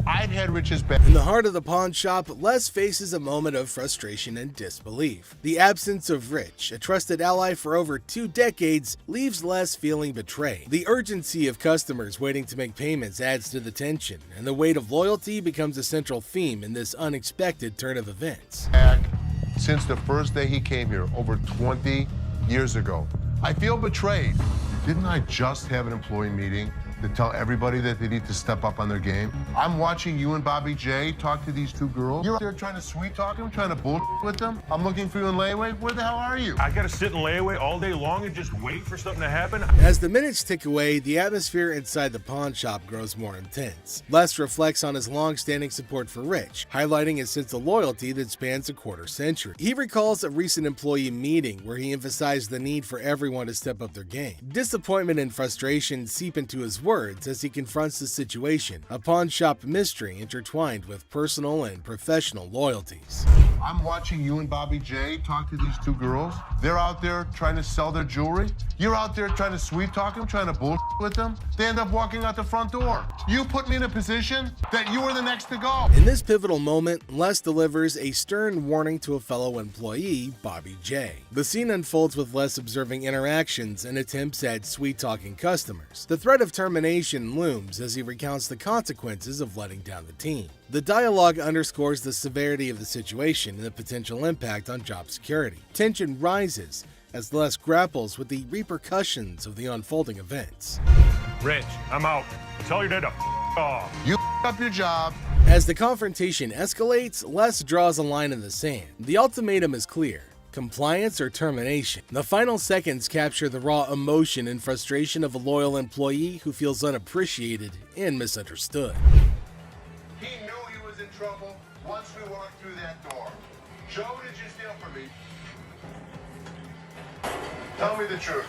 I'd had Rich's back. In the heart of the pawn shop, Les faces a moment of frustration and disbelief. The absence of Rich, a trusted ally for over 2 decades, leaves Les feeling betrayed. The urgency of customers waiting to make payments adds to the tension, and the weight of loyalty becomes a central theme in this unexpected turn of events. Since the first day he came here, over 20 years ago. I feel betrayed. Didn't I just have an employee meeting to tell everybody that they need to step up on their game. I'm watching you and Bobby J talk to these two girls. You're out there trying to sweet talk them, trying to bullshit with them. I'm looking for you in layaway. Where the hell are you? I gotta sit in layaway all day long and just wait for something to happen. As the minutes tick away, the atmosphere inside the pawn shop grows more intense. Les reflects on his long-standing support for Rich, highlighting his sense of loyalty that spans a quarter century. He recalls a recent employee meeting where he emphasized the need for everyone to step up their game. Disappointment and frustration seep into his words as he confronts the situation, a pawn shop mystery intertwined with personal and professional loyalties. I'm watching you and Bobby J talk to these two girls. They're out there trying to sell their jewelry. You're out there trying to sweet talk them, trying to bullshit with them. They end up walking out the front door. You put me in a position that you were the next to go. In this pivotal moment, Les delivers a stern warning to a fellow employee, Bobby J. The scene unfolds with Les observing interactions and attempts at sweet-talking customers. The threat of termination looms as he recounts the consequences of letting down the team. The dialogue underscores the severity of the situation and the potential impact on job security. Tension rises as Les grapples with the repercussions of the unfolding events. Rich, I'm out. Tell your dad to off. You up your job. As the confrontation escalates, Les draws a line in the sand. The ultimatum is clear: compliance or termination. The final seconds capture the raw emotion and frustration of a loyal employee who feels unappreciated and misunderstood. He knew he was in trouble once we walked through that door. Joe, did you steal from me? Tell me the truth.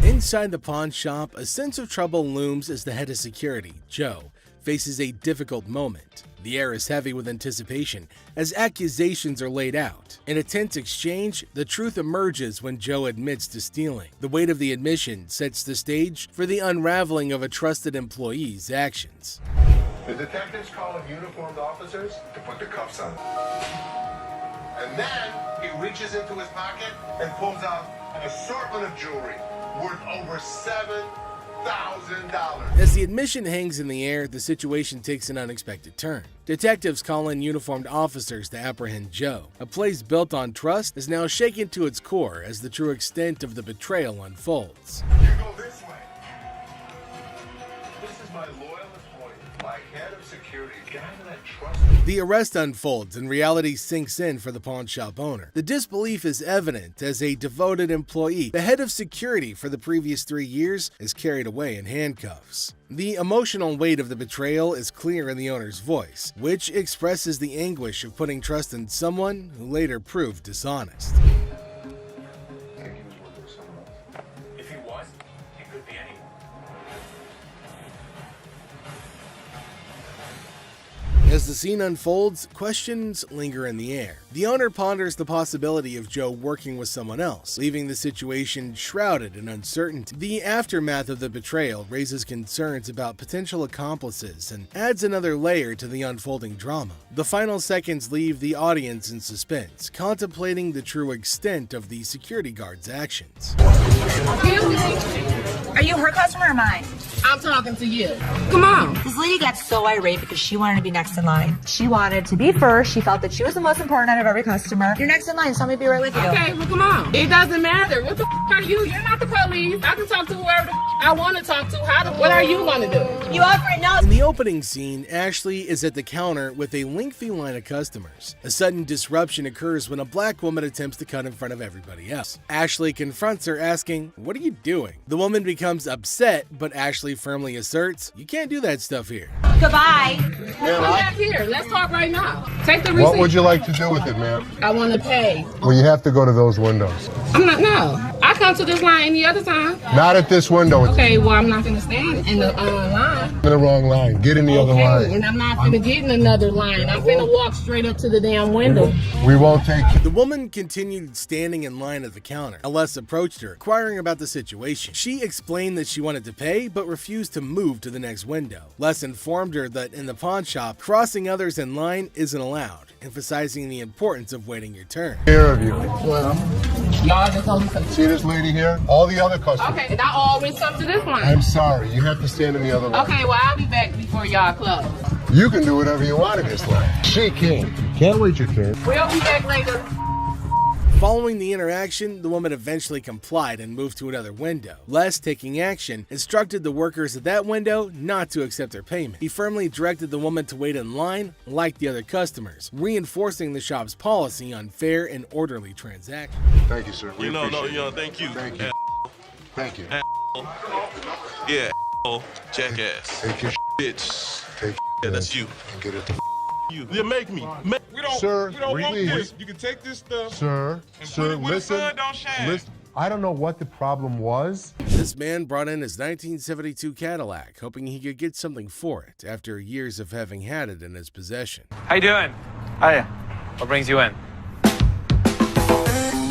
Inside the pawn shop, a sense of trouble looms as the head of security, Joe, faces a difficult moment. The air is heavy with anticipation as accusations are laid out. In a tense exchange, the truth emerges when Joe admits to stealing. The weight of the admission sets the stage for the unraveling of a trusted employee's actions. The detectives call in uniformed officers to put the cuffs on. And then he reaches into his pocket and pulls out an assortment of jewelry worth over $7,000. As the admission hangs in the air, the situation takes an unexpected turn. Detectives call in uniformed officers to apprehend Joe. A place built on trust is now shaken to its core as the true extent of the betrayal unfolds. You go this way. This is my loyal employee, my head of security, a guy that I trust. The arrest unfolds and reality sinks in for the pawn shop owner. The disbelief is evident as a devoted employee, the head of security for the previous 3 years, is carried away in handcuffs. The emotional weight of the betrayal is clear in the owner's voice, which expresses the anguish of putting trust in someone who later proved dishonest. If he was, he could be anyone. As the scene unfolds, questions linger in the air. The owner ponders the possibility of Joe working with someone else, leaving the situation shrouded in uncertainty. The aftermath of the betrayal raises concerns about potential accomplices and adds another layer to the unfolding drama. The final seconds leave the audience in suspense, contemplating the true extent of the security guard's actions. Are you her customer or mine? I'm talking to you. Come on. This lady got so irate because she wanted to be next in line. She wanted to be first. She felt that she was the most important out of every customer. You're next in line, so let me be right with you. Okay, well, come on. It doesn't matter. What the are you? You're not the police. I can talk to whoever I want to talk to. What are you going to do? You offer it now. In the opening scene, Ashley is at the counter with a lengthy line of customers. A sudden disruption occurs when a black woman attempts to cut in front of everybody else. Ashley confronts her, asking, "What are you doing?" The woman becomes upset, but Ashley firmly asserts, "You can't do that stuff here." Goodbye. Come back here. Let's talk right now. Take the receipt. What would you like to do with it, ma'am? I want to pay. Well, you have to go to those windows. I'm not, no. I come to this line any other time. Not at this window. Okay, well, I'm not going to stand in the line. In the wrong line. Get in the other line. And I'm not going to get in another line. I'm going to walk straight up to the damn window. We won't take you. The woman continued standing in line at the counter. Les approached her, inquiring about the situation. She explained that she wanted to pay, but refused to move to the next window. Les informed her that in the pawn shop, crossing others in line isn't allowed, emphasizing the importance of waiting your turn. Here of you. Well, y'all just told me something. See this lady here? All the other customers. Okay, and I always come to this line. I'm sorry. You have to stand in the other line. Okay, well, I'll be back before y'all close. You can do whatever you want in this line. She can't. Can't wait your turn. We'll be back later. Following the interaction, the woman eventually complied and moved to another window. Les, taking action, instructed the workers at that window not to accept their payment. He firmly directed the woman to wait in line like the other customers, reinforcing the shop's policy on fair and orderly transactions. Thank you, sir. Thank you. Thank you. Thank you. Yeah, jackass. Take your bitch. Take yeah, that's you. And get it. You. You make me. We don't, Sir, we don't want please. this. You can take this stuff. Sir, listen. Listen. I don't know what the problem was. This man brought in his 1972 Cadillac, hoping he could get something for it after years of having had it in his possession. How you doing? Hiya. What brings you in?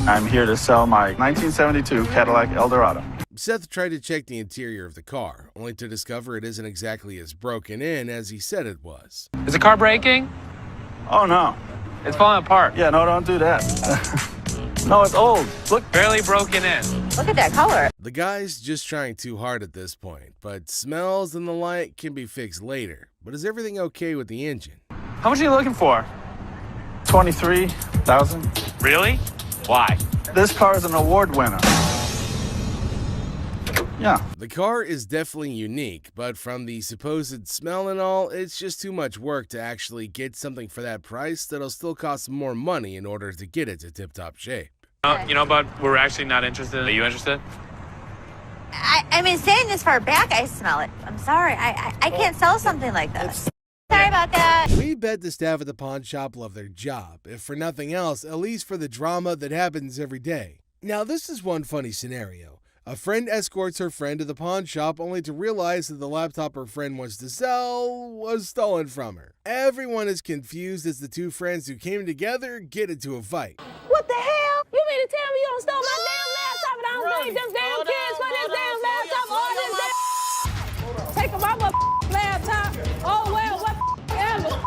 I'm here to sell my 1972 Cadillac Eldorado. Seth tried to check the interior of the car, only to discover it isn't exactly as broken in as he said it was. Is the car breaking? Oh, no. It's falling apart. Yeah, no, don't do that. No, it's old. Look. Barely broken in. Look at that color. The guy's just trying too hard at this point, but smells and the like can be fixed later. But is everything okay with the engine? How much are you looking for? $23,000. Really? Why? This car is an award winner. Yeah. The car is definitely unique, but from the supposed smell and all, it's just too much work to actually get something for that price that'll still cost more money in order to get it to tip-top shape. You know, bud, we're actually not interested. Are you interested? I mean, standing this far back, I smell it. I'm sorry. I can't sell something like this. Sorry about that. We bet the staff at the pawn shop love their job, if for nothing else, at least for the drama that happens every day. Now, this is one funny scenario. A friend escorts her friend to the pawn shop only to realize that the laptop her friend wants to sell was stolen from her. Everyone is confused as the two friends who came together get into a fight. What the hell? You mean to tell me you don't stole my damn laptop and I don't blame them damn kids for this damn laptop? All this damn... Take my laptop. Oh, well, whatever.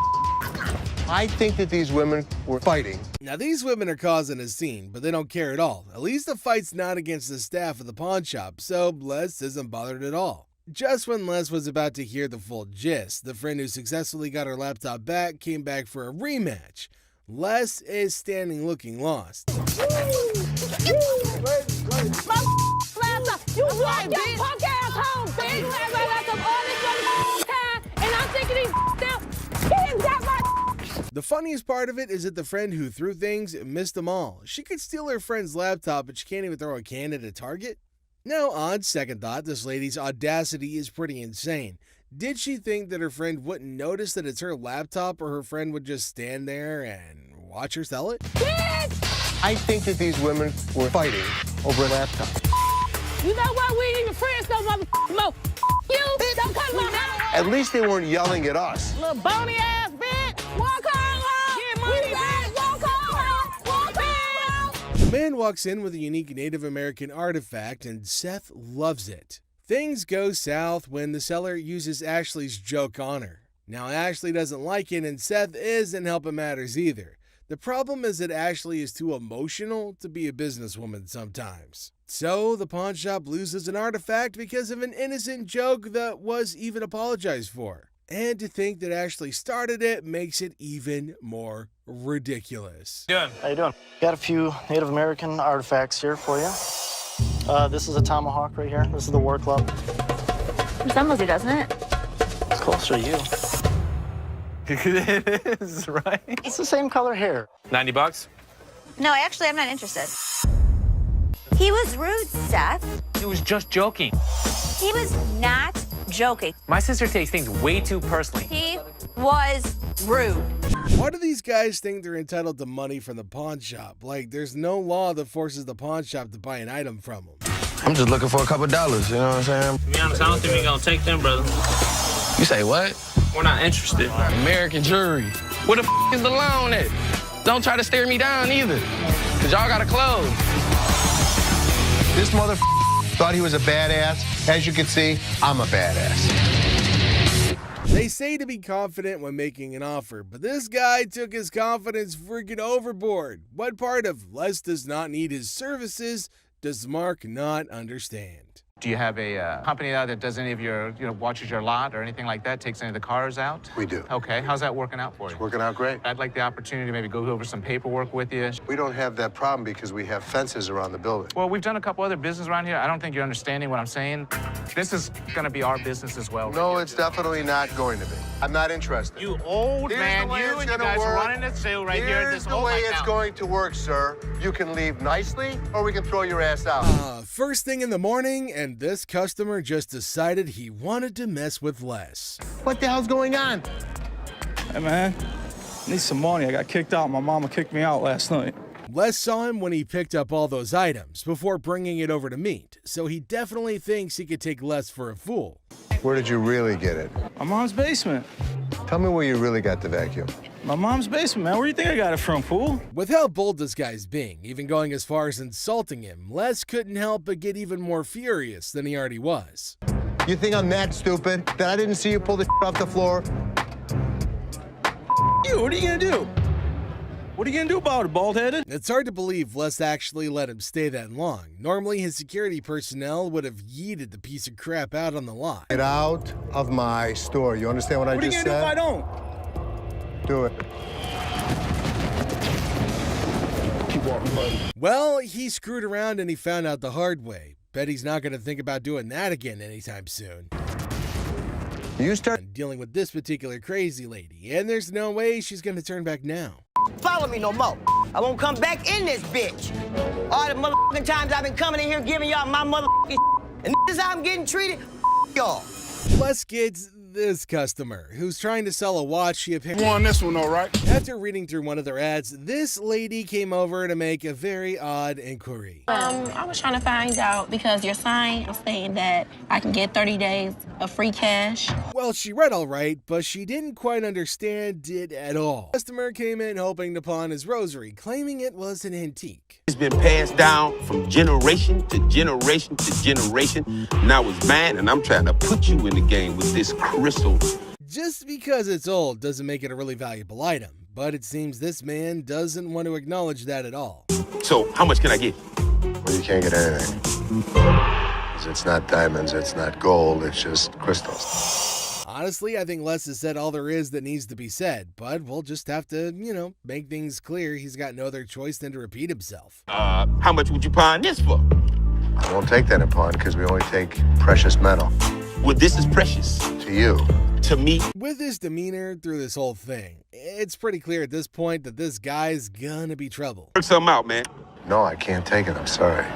I think that these women were fighting. Now, these women are causing a scene, but they don't care at all. At least the fight's not against the staff of the pawn shop, so Les isn't bothered at all. Just when Les was about to hear the full gist, the friend who successfully got her laptop back came back for a rematch. Les is standing looking lost. My laptop. You walk your punk ass home, bitch. You have my laptop all this motherfucking time, and I'm thinking these down. He got my... The funniest part of it is that the friend who threw things missed them all. She could steal her friend's laptop, but she can't even throw a can at a target? Now, on second thought, this lady's audacity is pretty insane. Did she think that her friend wouldn't notice that it's her laptop, or her friend would just stand there and watch her sell it? I think that these women were fighting over a laptop. You know what? We ain't even friends no motherfucking more. You don't come to my house. At least they weren't yelling at us. Little bony ass bitch. Walk home. Get money, bitch. Walk home. Walk home. The man walks in with a unique Native American artifact, and Seth loves it. Things go south when the seller uses Ashley's joke on her. Now, Ashley doesn't like it, and Seth isn't helping matters either. The problem is that Ashley is too emotional to be a businesswoman sometimes. So, the pawn shop loses an artifact because of an innocent joke that was even apologized for. And to think that Ashley started it makes it even more ridiculous. Good. How you doing? Got a few Native American artifacts here for you. This is a tomahawk right here. This is the war club. Resembles you, doesn't it? It's closer to you. It is, right? It's the same color hair. $90? No, actually, I'm not interested. He was rude, Seth. He was just joking. He was not joking. My sister takes things way too personally. He was rude. Why do these guys think they're entitled to money from the pawn shop? Like, there's no law that forces the pawn shop to buy an item from them. I'm just looking for a couple dollars, you know what I'm saying? To be honest, I don't think we're gonna take them, brother. You say what? We're not interested. American jury. Where the is the loan at? Don't try to stare me down either, cause y'all gotta close. This mother thought he was a badass. As you can see, I'm a badass. They say to be confident when making an offer, but this guy took his confidence freaking overboard. What part of Les does not need his services does Mark not understand? Do you have a company out that does any of your, watches your lot or anything like that, takes any of the cars out? We do. Okay, how's that working out for you? It's working out great. I'd like the opportunity to maybe go over some paperwork with you. We don't have that problem because we have fences around the building. Well, we've done a couple other business around here. I don't think you're understanding what I'm saying. This is gonna be our business as well. No, it's definitely not going to be. I'm not interested. You old Here's man, the way you it's and you gonna guys work. running this zoo right here. Here's the way it's going to work, sir. You can leave nicely, or we can throw your ass out. First thing in the morning, and this customer just decided he wanted to mess with Les. What the hell's going on? Hey, man, I need some money. I got kicked out. My mama kicked me out last night. Les saw him when he picked up all those items before bringing it over to meet, so he definitely thinks he could take Les for a fool. Where did you really get it? My mom's basement. Tell me where you really got the vacuum. My mom's basement, man. Where do you think I got it from, fool? With how bold this guy's being, even going as far as insulting him, Les couldn't help but get even more furious than he already was. You think I'm that stupid that I didn't see you pull the off the floor? You, what are you gonna do? What are you gonna do about it, bald-headed? It's hard to believe Les actually let him stay that long. Normally, his security personnel would have yeeted the piece of crap out on the lot. Get out of my store. You understand what I just said? What are you gonna do if I don't? Do it. Keep walking, buddy. Well, he screwed around and he found out the hard way. Bet he's not going to think about doing that again anytime soon. You start dealing with this particular crazy lady, and there's no way she's going to turn back now. Follow me no more. I won't come back in this bitch. All the motherfucking times I've been coming in here giving y'all my motherfucking and this is how I'm getting treated, y'all. Les gets this customer who's trying to sell a watch she apparently won this one, all right? After reading through one of their ads, this lady came over to make a very odd inquiry. I was trying to find out because your sign is saying that I can get 30 days of free cash. Well, she read all right, but she didn't quite understand it at all. The customer came in hoping to pawn his rosary, claiming it was an antique. It's been passed down from generation to generation to generation. Now it's mine, and I'm trying to put you in the game with this crystal. Just because it's old doesn't make it a really valuable item, but it seems this man doesn't want to acknowledge that at all. So, how much can I get? Well, you can't get anything. 'Cause it's not diamonds, it's not gold, it's just crystals. Honestly, I think Les has said all there is that needs to be said, but we'll just have to, make things clear. He's got no other choice than to repeat himself. How much would you pawn this for? I won't take that in pawn because we only take precious metal. Well, this is precious. To you. To me. With his demeanor through this whole thing, it's pretty clear at this point that this guy's gonna be trouble. Work something out, man. No, I can't take it, I'm sorry.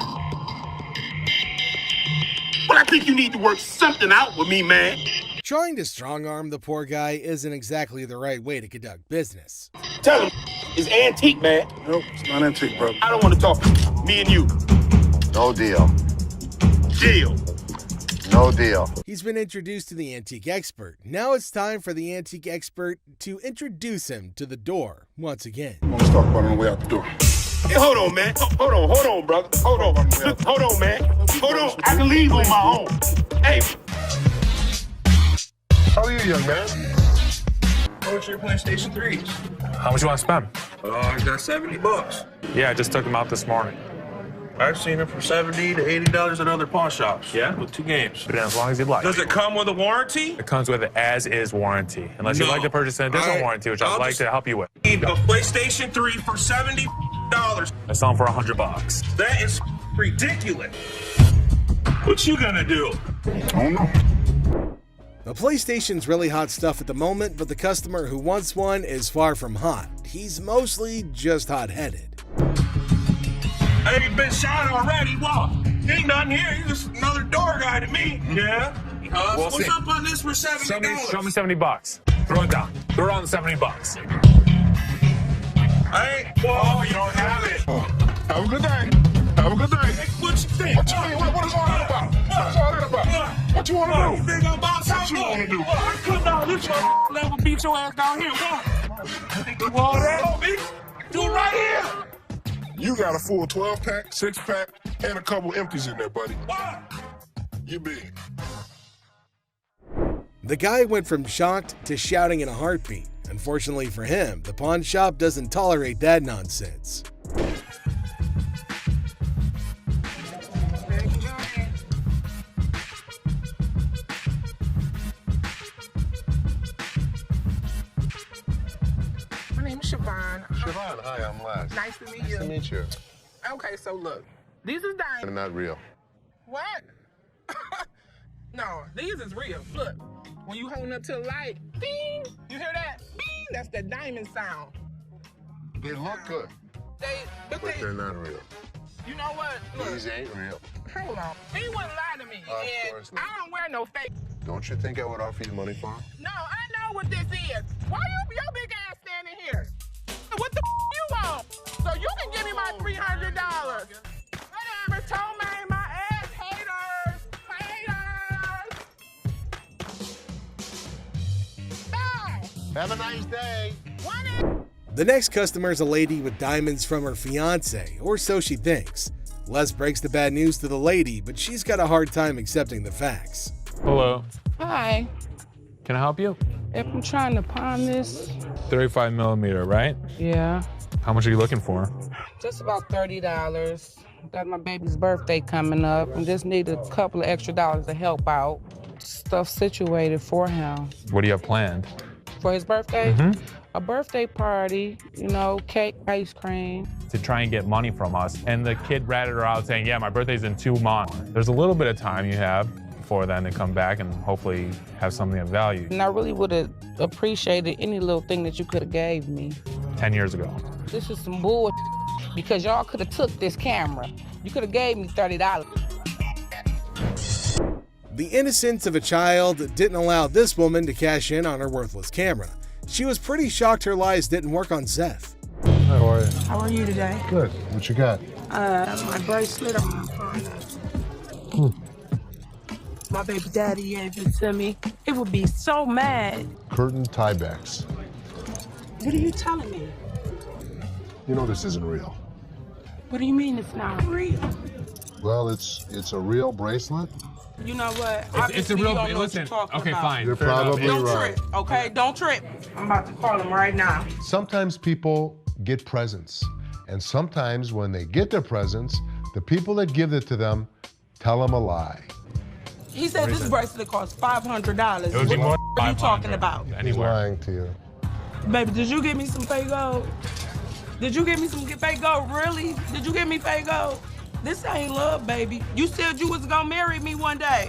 Well, I think you need to work something out with me, man. Trying to strong-arm the poor guy isn't exactly the right way to conduct business. Tell him it's antique, man. Nope, it's not antique, bro. I don't want to talk. Me and you. No deal. Deal. No deal. He's been introduced to the antique expert. Now it's time for the antique expert to introduce him to the door once again. Let's talk about it on the way out the door. Hey, hold on, man. Hold on, brother. Hold on, man. Hold on. I can leave on my own. Hey. How are you, young man? How much are your PlayStation 3s? How much you want to spend? I got $70. Yeah, I just took them out this morning. I've seen them for $70 to $80 at other pawn shops. Yeah? With 2 games. But as long as you'd like. Does it come with a warranty? It comes with an as-is warranty. Unless you'd like to purchase an additional warranty, which I'd like to help you with. I need a PlayStation 3 for $70. I sell them for $100. That is ridiculous. What you gonna do? I don't know. The PlayStation's really hot stuff at the moment, but the customer who wants one is far from hot. He's mostly just hot-headed. I ain't been shot already. What? Ain't nothing here. You're just another door guy to me. Yeah? What's up on this for $70? Show me $70. Throw it down. Throw down the $70. I ain't. Oh, you don't have it. Have a good day. Have a good day. Hey, what you think? What is all that about? What's all that about? What you want to do? You think I'm about What you want to do? I come down this way. Let me beat your ass down here. What? You all that on me? Do it right here. You got a full 12-pack, 6-pack, and a couple empties in there, buddy. What? You big. The guy went from shocked to shouting in a heartbeat. Unfortunately for him, the pawn shop doesn't tolerate that nonsense. fine. Siobhan, hi, I'm Les. Nice to meet Nice you. to meet you. Okay, so look, these is diamonds. They're not real. What? No, these is real. Look, when you holding up to the light, ding, you hear that? Ding, that's the diamond sound. They look good, But they're not real. you know what? Look, These ain't real. hold on. He wouldn't lie to me. Of And course not. I don't wear no fake. Don't you think I would offer you money for them? No, I know what this is. Why your big ass standing here? What the you want? So you can give me my $300. Whatever, told me my ass haters. Haters. Bye. Have a nice day. The next customer is a lady with diamonds from her fiance, or so she thinks. Les breaks the bad news to the lady, but she's got a hard time accepting the facts. Hello. Hi. Can I help you? If I'm trying to pawn this, 35 millimeter, right? yeah, How much are you looking for? just about $30. Got my baby's birthday coming up and just need a couple of extra dollars to help out. Stuff situated for him. What do you have planned? For his birthday? Mm-hmm. A birthday party, you know, cake, ice cream. To try and get money from us. And the kid ratted her out saying, yeah, my birthday's in 2 months. There's a little bit of time you have before then to come back and hopefully have something of value. And I really would have appreciated any little thing that you could have gave me. 10 years ago. This is some bull because y'all could have took this camera. You could have gave me $30. The innocence of a child didn't allow this woman to cash in on her worthless camera. She was pretty shocked her lies didn't work on Seth. How are you? How are you today? Good. What you got? My bracelet on my phone. My baby daddy gave it to me. It would be so mad. Curtain tiebacks. What are you telling me? You know this isn't real. What do you mean it's not real? Well, it's a real bracelet. You know what? It's a real, listen, okay, fine. You're fair enough. probably Don't right. trip, okay? Don't trip. I'm about to call him right now. Sometimes people get presents, and sometimes when they get their presents, the people that give it to them tell them a lie. He said this bracelet costs $500. It would be more What are you talking about? He's Anywhere. lying to you. Baby, did you give me some fake gold? Did you give me some fake gold? Really? Did you give me fake gold? This ain't love, baby. You said you was gonna marry me one day.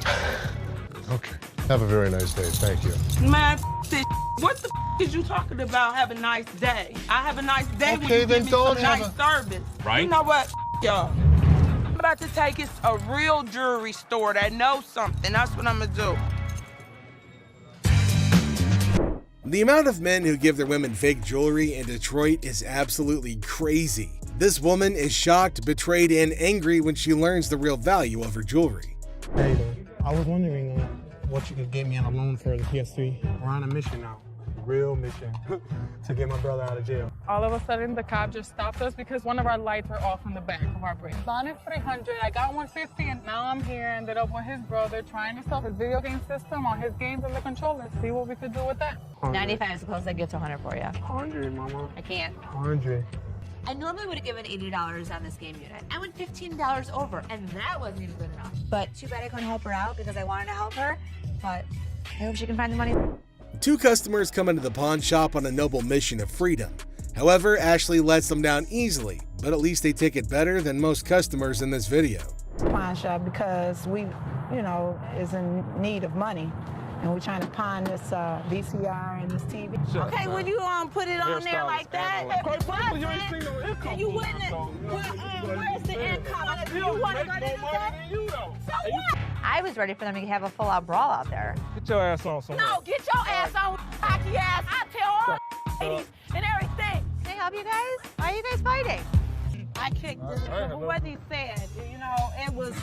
Okay. Have a very nice day. Thank you. Man, this. What the is you talking about? Have a nice day. I have a nice day when Okay, you then give me don't some have nice service. Right? You know what, y'all? I'm about to take it to a real jewelry store that knows something. That's what I'm gonna do. The amount of men who give their women fake jewelry in Detroit is absolutely crazy. This woman is shocked, betrayed, and angry when she learns the real value of her jewelry. Hey, I was wondering what you could get me on a loan for the PS3. We're on a mission now, a real mission, to get my brother out of jail. All of a sudden, the cop just stopped us because one of our lights were off in the back of our brake. Bond is $300. I got $150, and now I'm here. Ended up with his brother trying to sell his video game system on his games and the controller. See what we could do with that. 95 is close. I get to 100 for you. 100, mama. I can't. 100. I normally would have given $80 on this game unit. I went $15 over, and that wasn't even good enough. But too bad I couldn't help her out because I wanted to help her. But I hope she can find the money. Two customers come into the pawn shop on a noble mission of freedom. However, Ashley lets them down easily, but at least they take it better than most customers in this video. Pawn shop because we, is in need of money. And we're trying to pawn this VCR and this TV. Okay, would you put it on there like that? You wouldn't. Where's the income? You want to go to the So what? I was ready for them to have a full-out brawl out there. Get your ass on somewhere. No, get your ass on, cocky ass. I tell all ladies and everything. Can I help you guys? Why are you guys fighting? I kicked this. What he said, it was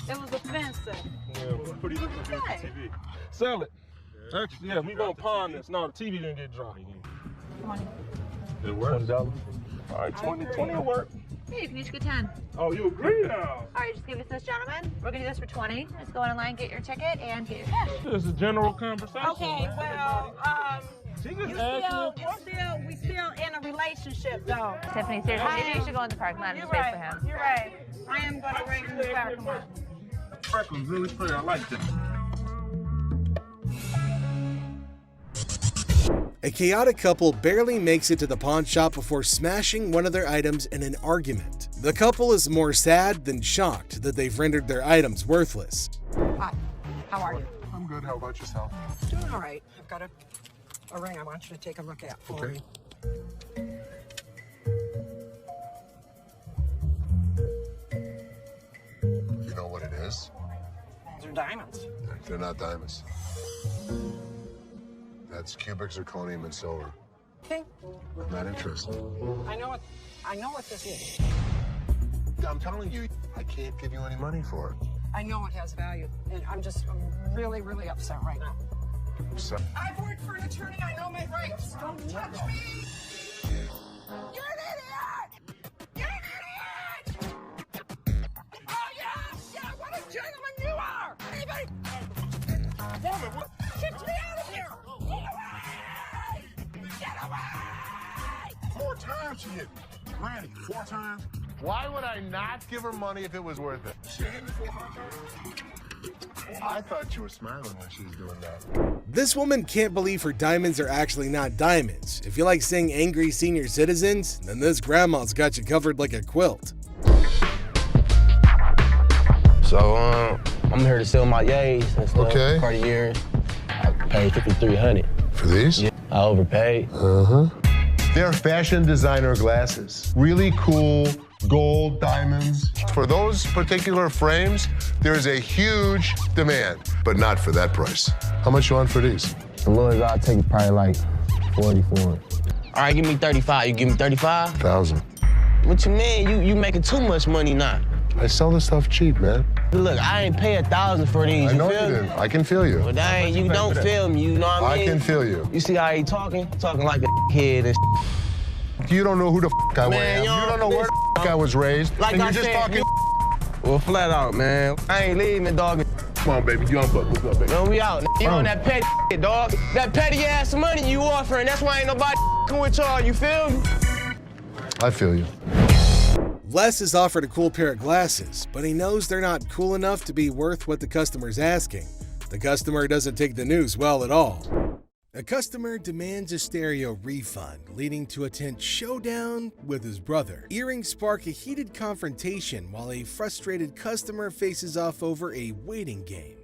offensive. Yeah, it was pretty good for TV. Sell it. Actually, yeah, we gonna pawn this. No, the TV didn't get dropped. It works. $20. All right, 20 will work. Hey, you can each get 10. Oh, you agree now? All right, just give it to this gentleman. We're gonna do this for 20. Just go online, get your ticket, and get your cash. This is a general conversation. Okay, well, we still in a relationship, though. Tiffany, seriously, maybe you should go in the parking lot and just wait for him. You're right. I am gonna wait in the parking lot. Parking's really fair. I like that. A chaotic couple barely makes it to the pawn shop before smashing one of their items in an argument. The couple is more sad than shocked that they've rendered their items worthless. Hi, how are you? I'm good. How about yourself? Doing all right. I've got a ring I want you to take a look at for me. You know what it is? They're diamonds. They're not diamonds. That's cubic zirconium and silver. Okay. I'm not interested. I know what this is. I'm telling you, I can't give you any money for it. I know it has value, and I'm really, really upset right now. So, I've worked for an attorney. I know my rights. Don't touch me. You're an idiot. You're an idiot. Oh yeah, what a gentleman you are. Anybody? Woman, what? Kick me out of here. Get away. Get away. 4 times she hit me. Randy, 4 times. Why would I not give her money if it was worth it? She hit me 4 times. I thought you were smiling when she was doing that. This woman can't believe her diamonds are actually not diamonds. If you like seeing angry senior citizens, then this grandma's got you covered like a quilt. So, I'm here to sell my yays and stuff. Okay. Cartier. I paid $5,300. For these? Yeah, I overpaid. Uh-huh. They're fashion designer glasses. Really cool gold diamonds. For those particular frames, there's a huge demand, but not for that price. How much you want for these? The lowest I'll take is probably like 40 for it. All right, give me 35. You give me 35? 1,000. What you mean? You making too much money now. I sell this stuff cheap, man. Look, I ain't pay 1,000 for these. I know feel you me? didn't. I can feel you. But that ain't, you don't feel me, you know what I mean? I can feel you. You see how he talking? Talking like a kid and You don't know who the f I am. Man, You don't know where the f I was raised. Like and I you're just said, talking. Well, flat out, man. I ain't leaving, dog. Come on, baby. Young buck. What's up, baby? No, we out. You on that petty shit, dog. That petty ass money you offering. That's why ain't nobody with y'all. You feel me? I feel you. Les is offered a cool pair of glasses, but he knows they're not cool enough to be worth what the customer's asking. The customer doesn't take the news well at all. A customer demands a stereo refund, leading to a tense showdown with his brother. Earrings spark a heated confrontation while a frustrated customer faces off over a waiting game.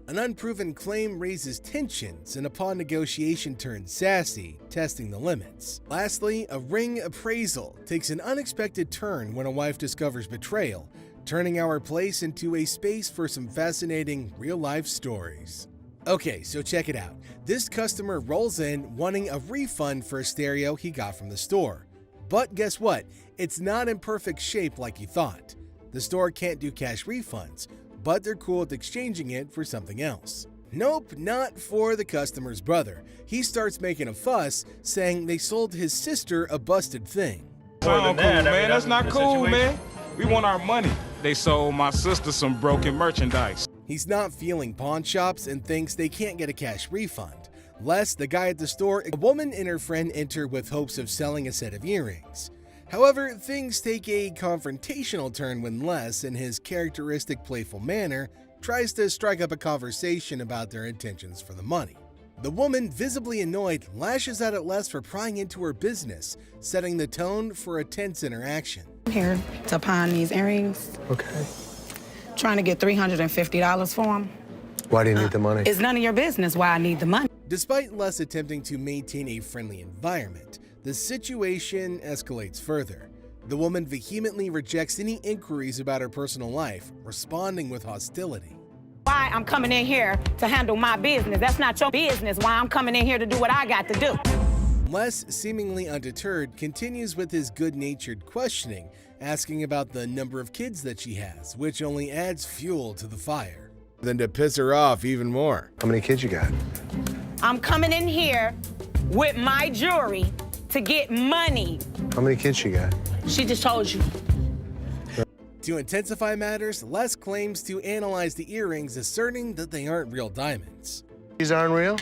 An unproven claim raises tensions and upon negotiation turns sassy, testing the limits. Lastly, a ring appraisal takes an unexpected turn when a wife discovers betrayal, turning our place into a space for some fascinating real-life stories. Okay, so check it out. This customer rolls in wanting a refund for a stereo he got from the store. But guess what? It's not in perfect shape like he thought. The store can't do cash refunds, but they're cool with exchanging it for something else. Nope, not for the customer's brother. He starts making a fuss, saying they sold his sister a busted thing. Sound cool, man. That's not cool, man. We want our money. They sold my sister some broken merchandise. He's not feeling pawn shops and thinks they can't get a cash refund. Les, the guy at the store, a woman and her friend enter with hopes of selling a set of earrings. However, things take a confrontational turn when Les, in his characteristic playful manner, tries to strike up a conversation about their intentions for the money. The woman, visibly annoyed, lashes out at Les for prying into her business, setting the tone for a tense interaction. I'm here to pawn these earrings. Okay. Trying to get $350 for them. Why do you need the money? It's none of your business why I need the money. Despite Les attempting to maintain a friendly environment, the situation escalates further. The woman vehemently rejects any inquiries about her personal life, responding with hostility. Why I'm coming in here to handle my business. That's not your business why I'm coming in here to do what I got to do. Les, seemingly undeterred, continues with his good-natured questioning, asking about the number of kids that she has, which only adds fuel to the fire. Then to piss her off even more. How many kids you got? I'm coming in here with my jewelry to get money. How many kids you got? She just told you. To intensify matters, Les claims to analyze the earrings, asserting that they aren't real diamonds. These aren't real?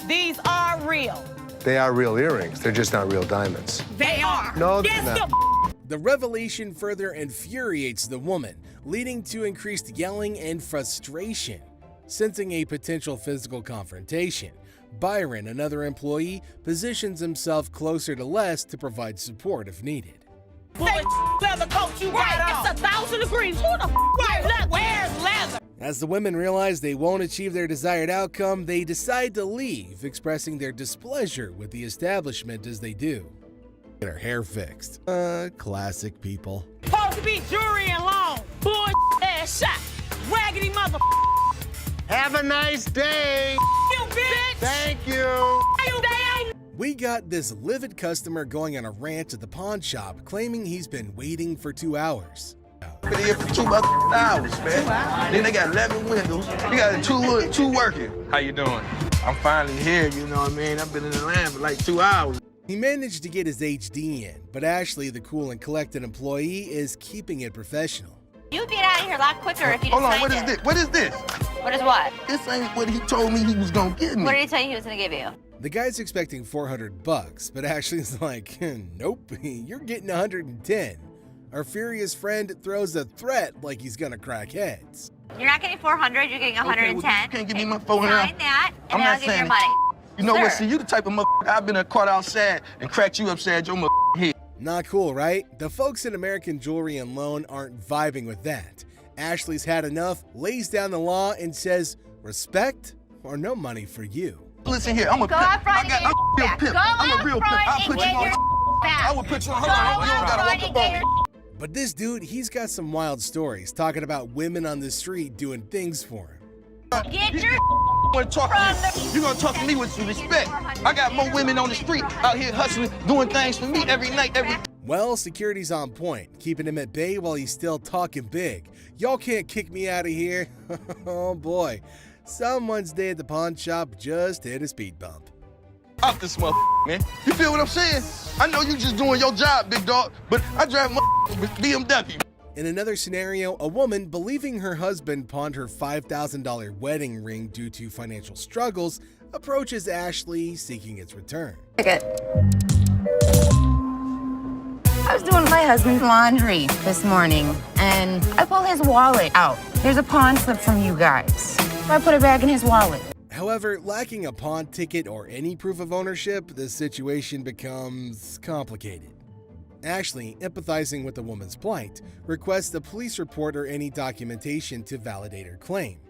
These are real. They are real earrings. They're just not real diamonds. They are. No, they're Yes, not. The revelation further infuriates the woman, leading to increased yelling and frustration. Sensing a potential physical confrontation, Byron, another employee, positions himself closer to Les to provide support if needed. Leather coat you got on. It's 1,000 degrees. Who the wears leather? As the women realize they won't achieve their desired outcome, they decide to leave, expressing their displeasure with the establishment as they do. Get her hair fixed. Classic people. Supposed to be jury and long. Boy ass shot. Raggedy mother. Have a nice day. You bitch. Thank you. We got this livid customer going on a rant at the pawn shop, claiming he's been waiting for 2 hours. Been here for 2 hours, man. Then they got 11 windows. You got two working. How you doing? I'm finally here, you know what I mean? I've been in the line for like 2 hours. He managed to get his HD in, but Ashley, the cool and collected employee, is keeping it professional. You'd be out of here a lot quicker if you Hold on, signed what is this? What is this? What is what? This ain't what he told me he was gonna give me. What did he tell you he was gonna give you? The guy's expecting $400, but Ashley's like, nope, you're getting 110. Our furious friend throws a threat like he's gonna crack heads. You're not getting 400, you're getting 110. Okay, well, you can't give me my 400. Sign that, and I'm then I'll not give you saying your money. You know what? Sir. See, you the type of motherfucker I've been caught outside and cracked you upside your head. Not cool, right? The folks at American Jewelry and Loan aren't vibing with that. Ashley's had enough, lays down the law, and says, respect or no money for you. Listen here, I'm a Go pimp. out front and get your I'm a real pimp. Go I'm out a real front pimp. I'll and put get you on. your back. I will put you on. Go Hold on. You out don't gotta front walk and up get on your me. But this dude, he's got some wild stories talking about women on the street doing things for him. Get your Want to talk to you? You're gonna talk to me with some respect. I got more women on the street out here hustling, doing things for me every night, every. Well, security's on point, keeping him at bay while he's still talking big. Y'all can't kick me out of here. Oh boy, someone's day at the pawn shop just hit a speed bump. Off this motherfucker, man. You feel what I'm saying? I know you just doing your job, big dog, but I drive with BMW. In another scenario, a woman, believing her husband pawned her $5,000 wedding ring due to financial struggles, approaches Ashley seeking its return. I was doing my husband's laundry this morning, and I pull his wallet out. There's a pawn slip from you guys. So I put it back in his wallet. However, lacking a pawn ticket or any proof of ownership, the situation becomes complicated. Ashley, empathizing with the woman's plight, requests a police report or any documentation to validate her claim.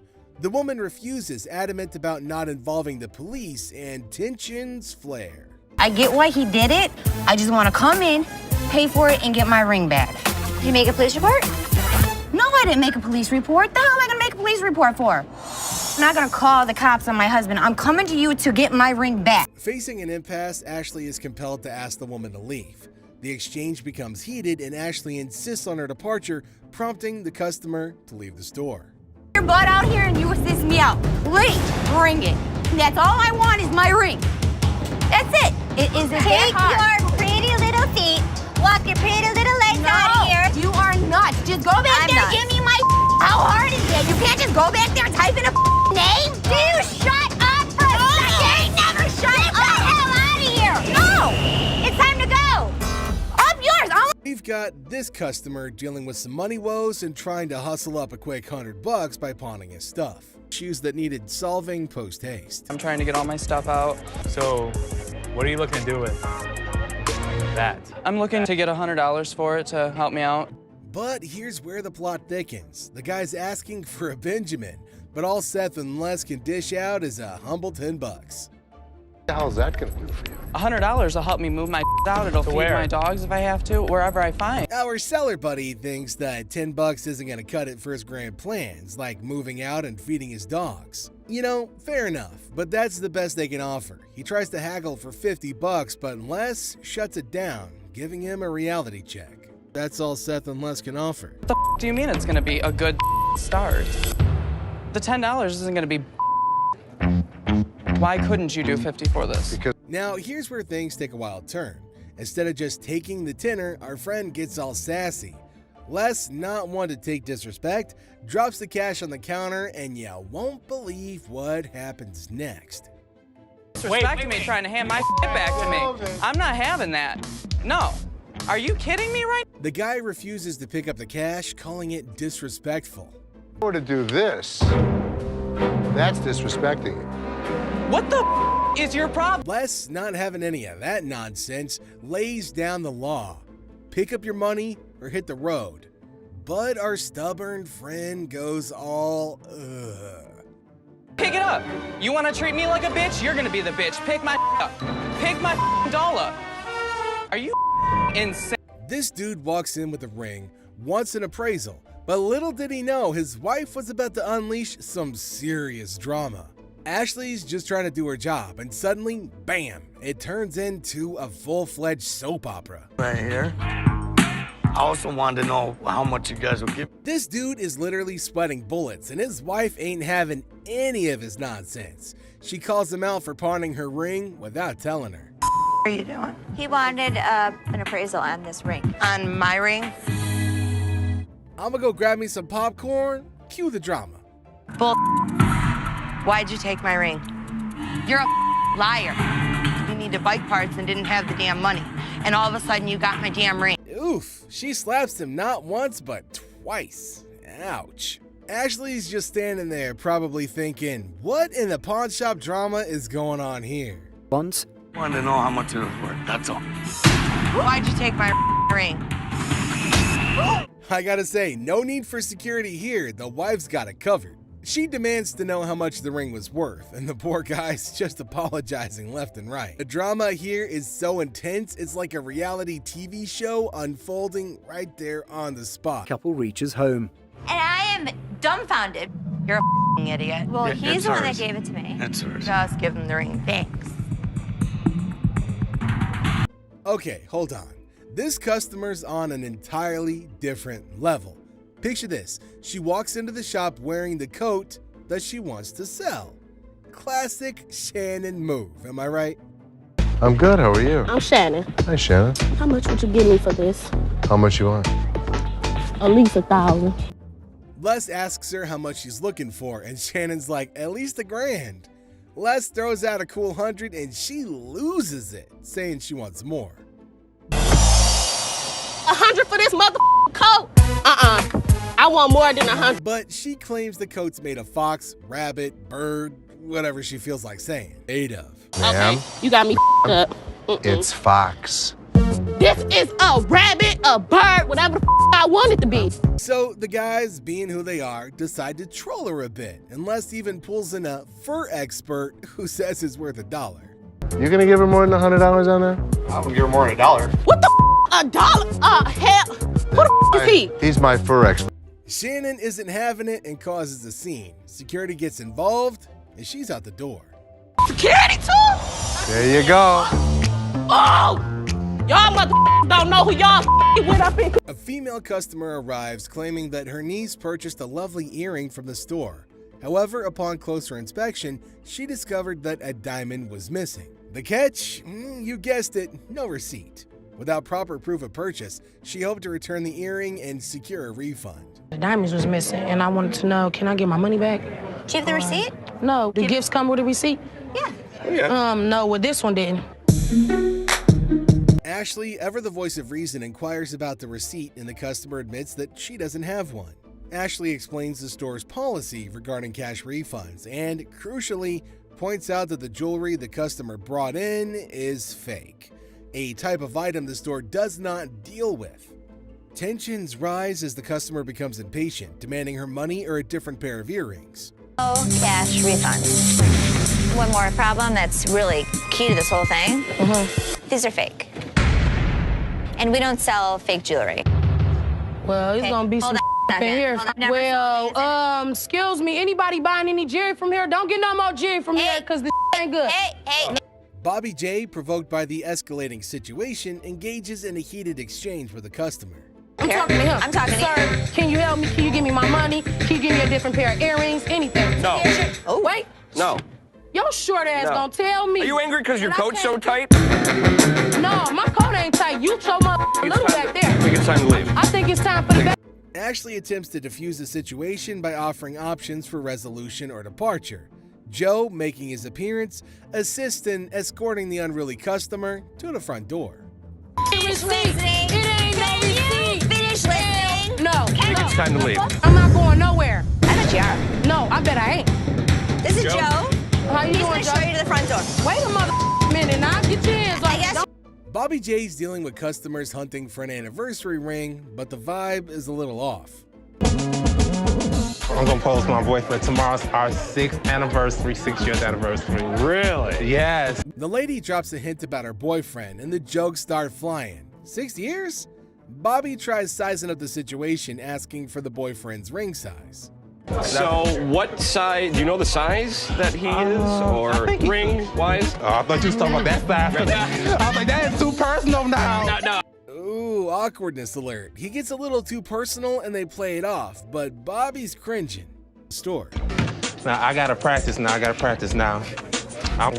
The woman refuses, adamant about not involving the police, and tensions flare. I get why he did it. I just want to come in, pay for it, and get my ring back. Did you make a police report? No, I didn't make a police report. The hell am I going to make a police report for? I'm not going to call the cops on my husband. I'm coming to you to get my ring back. Facing an impasse, Ashley is compelled to ask the woman to leave. The exchange becomes heated, and Ashley insists on her departure, prompting the customer to leave the store. Your butt out here and you assist me out. Please, bring it. That's all I want is my ring. That's it. It is a Take hard. your pretty little feet, walk your pretty little legs out of here. You are nuts. Just go back there and give me my. How hard is it? You can't just go back there and type in a name. Do you shut up for a second? Never shut Get up. the hell out of here. No. It's time to go. Up yours. We've got this customer dealing with some money woes and trying to hustle up a quick $100 by pawning his stuff. Issues that needed solving post-haste. I'm trying to get all my stuff out. So, what are you looking to do with that? I'm looking to get $100 for it to help me out. But here's where the plot thickens. The guy's asking for a Benjamin, but all Seth and Les can dish out is a humble $10. What the hell is that gonna do for you? $100 will help me move my out. It'll feed my dogs if I have to, wherever I find. Our seller buddy thinks that $10 isn't gonna cut it for his grand plans, like moving out and feeding his dogs. You know, fair enough, but that's the best they can offer. He tries to haggle for $50, but Les shuts it down, giving him a reality check. That's all Seth and Les can offer. What the do you mean it's gonna be a good start? The $10 isn't gonna be. Why couldn't you do 50 for this? Now, here's where things take a wild turn. Instead of just taking the tenner, our friend gets all sassy. Les, not one to take disrespect, drops the cash on the counter, and you won't believe what happens next. Disrespecting me, trying to hand my back to me. I'm not having that. No. Are you kidding me right now? The guy refuses to pick up the cash, calling it disrespectful. Or to do this, that's disrespecting you. What the is your problem? Les, not having any of that nonsense, lays down the law. Pick up your money or hit the road. But our stubborn friend goes all, Pick it up. You want to treat me like a bitch? You're gonna be the bitch. Pick my up. Pick my doll up. Are you insane? This dude walks in with a ring, wants an appraisal, but little did he know his wife was about to unleash some serious drama. Ashley's just trying to do her job, and suddenly, bam, it turns into a full-fledged soap opera. Right here. I also wanted to know how much you guys will give. This dude is literally sweating bullets, and his wife ain't having any of his nonsense. She calls him out for pawning her ring without telling her. What are you doing? He wanted an appraisal on this ring. On my ring? I'ma go grab me some popcorn, cue the drama. Bull. Why'd you take my ring? You're a liar. You needed bike parts and didn't have the damn money. And all of a sudden you got my damn ring. Oof, she slaps him not once, but twice. Ouch. Ashley's just standing there probably thinking, what in the pawn shop drama is going on here? Once? Wanted to know how much it was worth, that's all. Why'd you take my ring? I gotta say, no need for security here, the wife's got it covered. She demands to know how much the ring was worth, and the poor guy's just apologizing left and right. The drama here is so intense, it's like a reality TV show unfolding right there on the spot. Couple reaches home. And I am dumbfounded. You're a idiot. Well, Yeah, he's it's the one that hers. gave it to me. That's hers. Just give him the ring. Thanks. Okay, hold on. This customer's on an entirely different level. Picture this, she walks into the shop wearing the coat that she wants to sell. Classic Shannon move, am I right? I'm good, how are you? I'm Shannon. Hi, Shannon. How much would you give me for this? How much you want? At least 1,000. Les asks her how much she's looking for, and Shannon's like, at least $1,000. Les throws out a cool 100 and she loses it, saying she wants more. 100 for this motherfucking coat? I want more than 100. But she claims the coat's made of fox, rabbit, bird, whatever she feels like saying. Made of. Ma'am, You got me up. it's Fox. This is a rabbit, a bird, whatever the I want it to be. So the guys, being who they are, decide to troll her a bit, and Les even pulls in a fur expert who says it's worth $1. You gonna give her more than $100 on that? I would give her more than $1. What the $1? Hell. Who the is he? He's my fur expert. Shannon isn't having it and causes a scene. Security gets involved, and she's out the door. Security too? There you go. Oh! Y'all motherfuckers don't know who y'all went up in. A female customer arrives claiming that her niece purchased a lovely earring from the store. However, upon closer inspection, she discovered that a diamond was missing. The catch? You guessed it, no receipt. Without proper proof of purchase, she hoped to return the earring and secure a refund. The diamonds was missing, and I wanted to know, can I get my money back? Do you have the receipt? No. Do gifts come with a receipt? Yeah. No, well, this one didn't. Ashley, ever the voice of reason, inquires about the receipt, and the customer admits that she doesn't have one. Ashley explains the store's policy regarding cash refunds and, crucially, points out that the jewelry the customer brought in is fake, a type of item the store does not deal with. Tensions rise as the customer becomes impatient, demanding her money or a different pair of earrings. Oh, cash refunds. One more problem that's really key to this whole thing. These are fake. And we don't sell fake jewelry. Well, it's gonna be some in here. Well, excuse me, anybody buying any jewelry from here? Don't get no more jewelry from here, because the ain't good. Hey. Bobby J, provoked by the escalating situation, engages in a heated exchange with the customer. I'm talking to him. I'm talking to Sir, can you help me? Can you give me my money? Can you give me a different pair of earrings? Anything. No. Oh, wait. No. Your short ass gonna tell me. Are you angry because your coat's so tight? No, my coat ain't tight. You so little back there. I think it's time to leave. I think it's time for the back. Ashley attempts to defuse the situation by offering options for resolution or departure. Joe, making his appearance, assists in escorting the unruly customer to the front door. Receipt. It ain't no receipt. Finish listening. No. It's time to leave. I'm not going nowhere. I bet you are. No, I bet I ain't. This is Joe. How you doing, He's gonna show you to the front door. Wait a mother minute now. Get your hands off. I guess. Bobby J's dealing with customers hunting for an anniversary ring, but the vibe is a little off. I'm gonna pose my boyfriend. Tomorrow's our 6th anniversary, 6 years anniversary. Really? Yes. The lady drops a hint about her boyfriend, and the jokes start flying. 6 years? Bobby tries sizing up the situation, asking for the boyfriend's ring size. So, what size? Do you know the size that he is, or ring-wise? I thought you was talking about that size. I was like, that is too personal now. No. Ooh, awkwardness alert. He gets a little too personal and they play it off, but Bobby's cringing. Store. Now, I gotta practice now. I'm gonna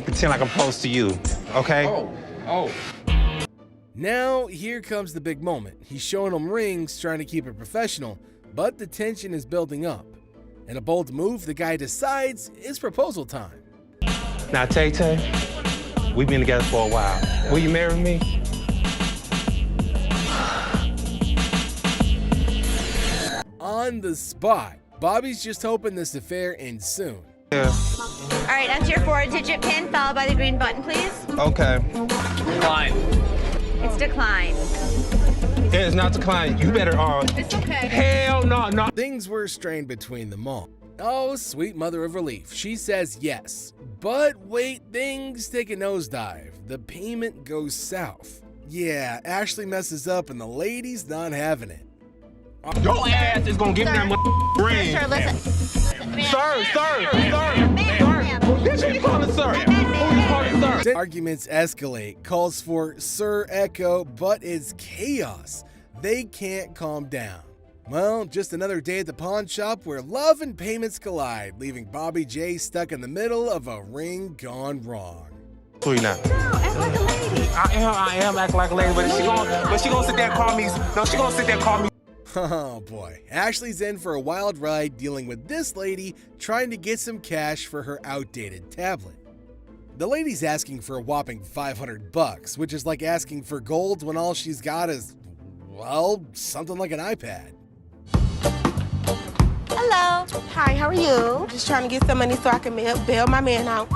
pretend like I'm close to you, okay? Oh. Now, here comes the big moment. He's showing him rings, trying to keep it professional, but the tension is building up. In a bold move, the guy decides it's proposal time. Now, Tay-Tay, we've been together for a while. Will you marry me? On the spot. Bobby's just hoping this affair ends soon. Yeah. All right, enter your 4-digit PIN followed by the green button, please. Okay. Decline. It's declined. It is not declined. You better, It's okay. Hell no. Things were strained between them all. Oh, sweet mother of relief. She says yes. But wait, things take a nosedive. The payment goes south. Yeah, Ashley messes up and the lady's not having it. Your ass is gonna give me that ring. Sir, listen. Sir. Who you calling sir? Arguments escalate, calls for Sir Echo, but it's chaos. They can't calm down. Well, just another day at the pawn shop where love and payments collide, leaving Bobby J stuck in the middle of a ring gone wrong. Who you not? No, act like a lady. I am acting like a lady, but she gonna sit there and call me. No, she gonna sit there and call me. Oh boy, Ashley's in for a wild ride dealing with this lady trying to get some cash for her outdated tablet. The lady's asking for a whopping $500, which is like asking for gold when all she's got is, well, something like an iPad. Hello. Hi, how are you? Just trying to get some money so I can bail my man out.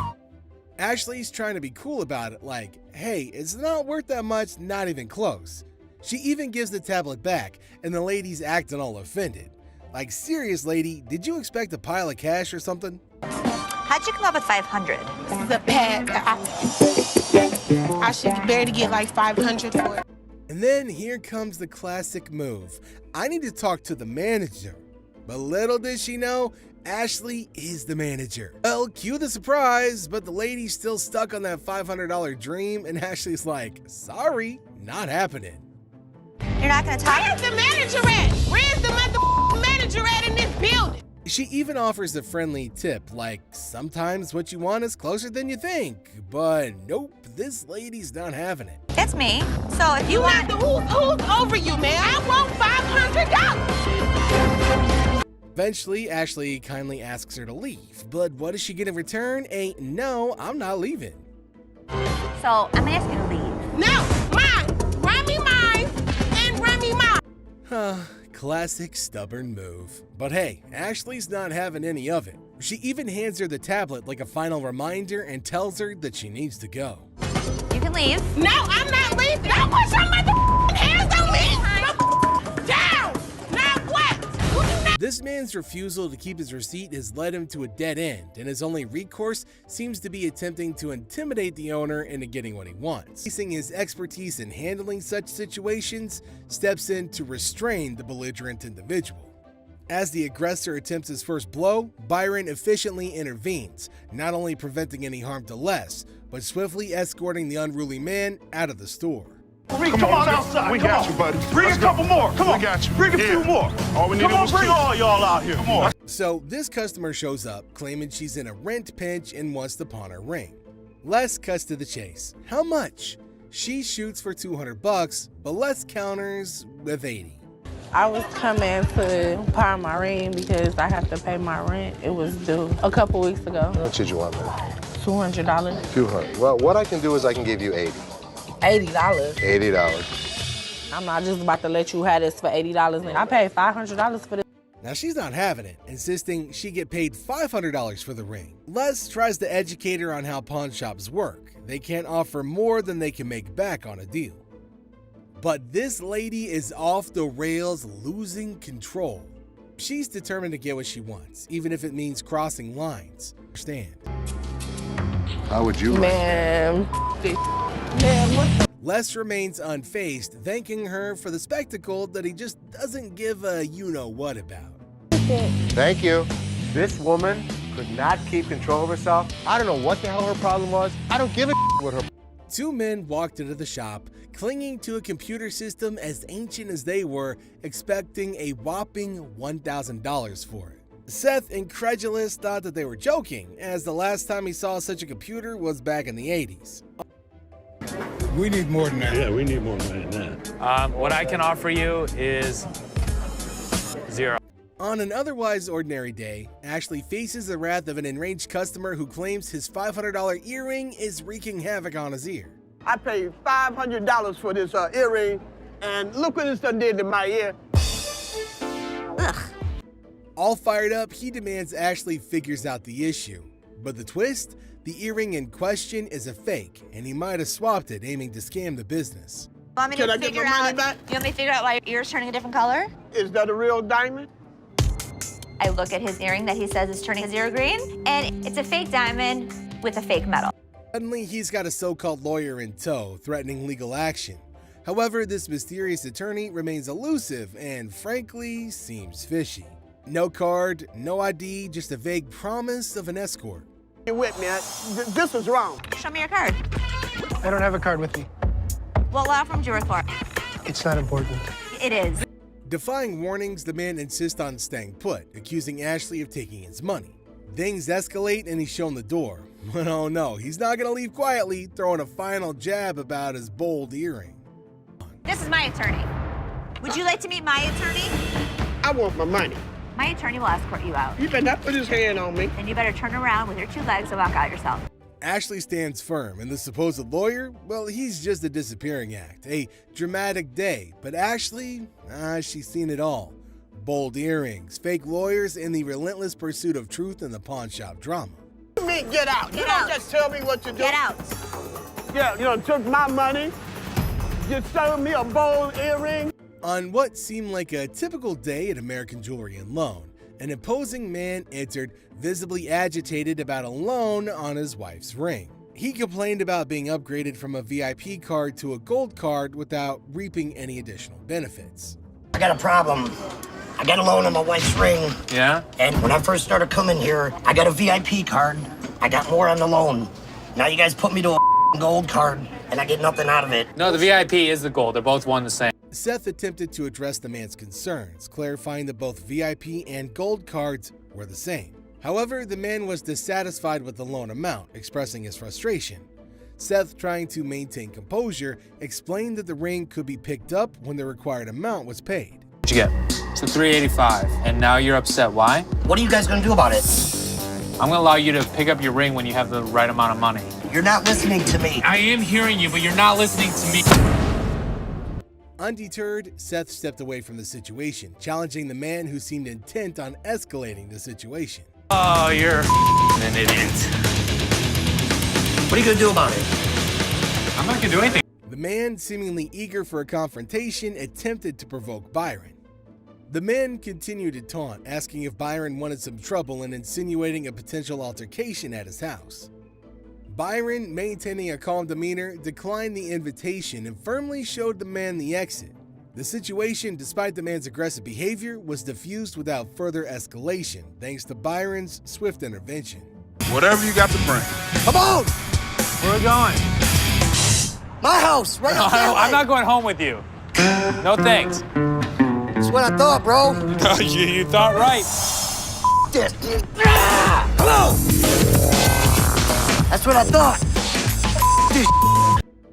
Ashley's trying to be cool about it, like, hey, it's not worth that much, not even close. She even gives the tablet back, and the lady's acting all offended. Like, serious lady, did you expect a pile of cash or something? How'd you come up with 500? This is a pad. I should barely get like 500 for it. And then here comes the classic move. I need to talk to the manager. But little did she know, Ashley is the manager. Well, cue the surprise, but the lady's still stuck on that $500 dream, and Ashley's like, sorry, not happening. You're not gonna talk? Where's the manager at? Where's the manager at in this building? She even offers a friendly tip, like, sometimes what you want is closer than you think. But nope, this lady's not having it. That's me. So if you want... Who's over you, man? I want $500. Eventually, Ashley kindly asks her to leave. But what does she get in return? A no, I'm not leaving. So I'm gonna ask you to leave. No, mine. Run me mine and run me mine. Classic stubborn move. But hey, Ashley's not having any of it. She even hands her the tablet like a final reminder and tells her that she needs to go. You can leave. No, I'm not leaving. Don't put your hands on me. No, down. Now what? This man's refusal to keep his receipt has led him to a dead end, and his only recourse seems to be attempting to intimidate the owner into getting what he wants. Using his expertise in handling such situations, steps in to restrain the belligerent individual. As the aggressor attempts his first blow, Byron efficiently intervenes, not only preventing any harm to Les, but swiftly escorting the unruly man out of the store. Come on outside. We got you, buddy. Bring a couple more. Come on. We got you. Bring a few more. All we need Come on, was bring two. all y'all out here. Come on. So this customer shows up, claiming she's in a rent pinch and wants to pawn her ring. Les cuts to the chase. How much? She shoots for $200, but Les counters with 80. I was coming to pawn my ring because I have to pay my rent. It was due a couple weeks ago. How much did you want, man? $200. 200. Well, what I can do is I can give you 80. $80. $80. I'm not just about to let you have this for $80. I paid $500 for this. Now she's not having it, insisting she get paid $500 for the ring. Les tries to educate her on how pawn shops work. They can't offer more than they can make back on a deal. But this lady is off the rails, losing control. She's determined to get what she wants, even if it means crossing lines. Understand? How would you Man, what the? Les remains unfazed, thanking her for the spectacle that he just doesn't give a you-know-what about. Thank you. This woman could not keep control of herself. I don't know what the hell her problem was. I don't give a what her. Two men walked into the shop, clinging to a computer system as ancient as they were, expecting a whopping $1,000 for it. Seth, incredulous, thought that they were joking, as the last time he saw such a computer was back in the 80s. We need more than that. Yeah, we need more money than that. What I can offer you is 0. On an otherwise ordinary day, Ashley faces the wrath of an enraged customer who claims his $500 earring is wreaking havoc on his ear. I paid $500 for this earring, and look what this done did to my ear. Ugh. All fired up, he demands Ashley figures out the issue. But the twist? The earring in question is a fake, and he might have swapped it, aiming to scam the business. Can I get my money back? You want me to figure out why your ear's turning a different color? Is that a real diamond? I look at his earring that he says is turning his ear green, and it's a fake diamond with a fake metal. Suddenly, he's got a so-called lawyer in tow, threatening legal action. However, this mysterious attorney remains elusive and, frankly, seems fishy. No card, no ID, just a vague promise of an escort. You're with me. This is wrong. Show me your card. I don't have a card with me. What law firm do you work for? It's not important. It is. Defying warnings, the man insists on staying put, accusing Ashley of taking his money. Things escalate and he's shown the door. But oh no, he's not gonna leave quietly, throwing a final jab about his bold earring. This is my attorney. Would you like to meet my attorney? I want my money. My attorney will escort you out. You better not put his hand on me. Then you better turn around with your 2 legs and walk out yourself. Ashley stands firm, and the supposed lawyer, well, he's just a disappearing act. A dramatic day, but Ashley, she's seen it all. Bold earrings, fake lawyers, and the relentless pursuit of truth in the pawn shop drama. You mean get out? Get you out. don't just tell me what to do. Get out. Yeah, you done took my money. You sold me a bold earring. On what seemed like a typical day at American Jewelry and Loan, an imposing man entered, visibly agitated about a loan on his wife's ring. He complained about being upgraded from a VIP card to a gold card without reaping any additional benefits. I got a problem. I got a loan on my wife's ring. Yeah? And when I first started coming here, I got a VIP card. I got more on the loan. Now you guys put me to a gold card, and I get nothing out of it. No, the VIP is the gold. They're both one the same. Seth attempted to address the man's concerns, clarifying that both VIP and gold cards were the same. However, the man was dissatisfied with the loan amount, expressing his frustration. Seth, trying to maintain composure, explained that the ring could be picked up when the required amount was paid. What'd you get? It's a $385, and now you're upset. Why? What are you guys gonna do about it? I'm gonna allow you to pick up your ring when you have the right amount of money. You're not listening to me. I am hearing you, but you're not listening to me. Undeterred, Seth stepped away from the situation, challenging the man who seemed intent on escalating the situation. Oh, you're an idiot. What are you gonna do about it? I'm not gonna do anything. The man, seemingly eager for a confrontation, attempted to provoke Byron. The man continued to taunt, asking if Byron wanted some trouble and insinuating a potential altercation at his house. Byron, maintaining a calm demeanor, declined the invitation and firmly showed the man the exit. The situation, despite the man's aggressive behavior, was diffused without further escalation, thanks to Byron's swift intervention. Whatever you got to bring. Come on! Where are we going? My house, right up there. I'm not going home with you. No thanks. That's what I thought, bro. you thought right. This. Hello! That's what I thought.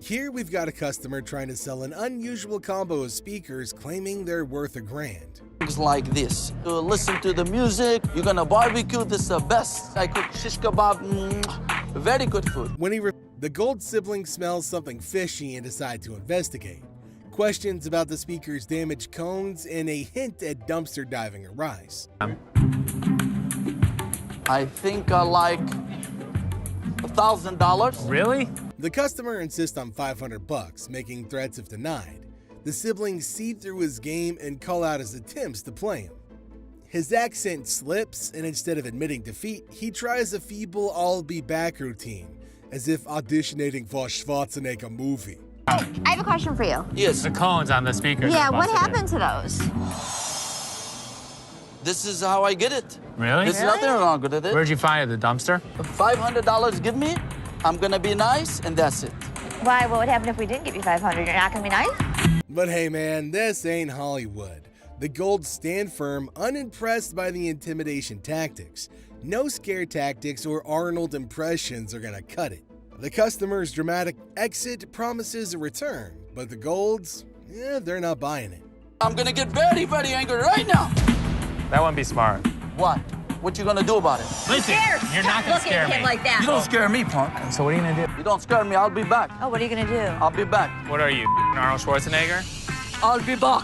Here we've got a customer trying to sell an unusual combo of speakers, claiming they're worth $1,000. Things like this. To listen to the music, you're gonna barbecue. This is the best. I cook shish kebab. Very good food. When the gold sibling smells something fishy and decides to investigate. Questions about the speaker's damaged cones and a hint at dumpster diving arise. I think I like $1,000. Really? The customer insists on $500, making threats if denied. The siblings see through his game and call out his attempts to play him. His accent slips, and instead of admitting defeat, he tries a feeble "I'll be back" routine, as if auditioning for a Schwarzenegger movie. I have a question for you. Yes. The cones on the speaker. Yeah, what happened to those? This is how I get it. Really? There's nothing wrong with it. Where'd you find it? The dumpster? $500 give me, I'm gonna be nice, and that's it. Why? What would happen if we didn't give you 500? You're not gonna be nice? But hey man, this ain't Hollywood. The Golds stand firm, unimpressed by the intimidation tactics. No scare tactics or Arnold impressions are gonna cut it. The customer's dramatic exit promises a return, but the Golds, they're not buying it. I'm gonna get very, very angry right now. That wouldn't be smart. What? What you gonna do about it? Listen, you're not gonna scare me. Like that. You don't scare me, punk. So what are you gonna do? You don't scare me, I'll be back. Oh, what are you gonna do? I'll be back. What are you, Arnold Schwarzenegger? I'll be back.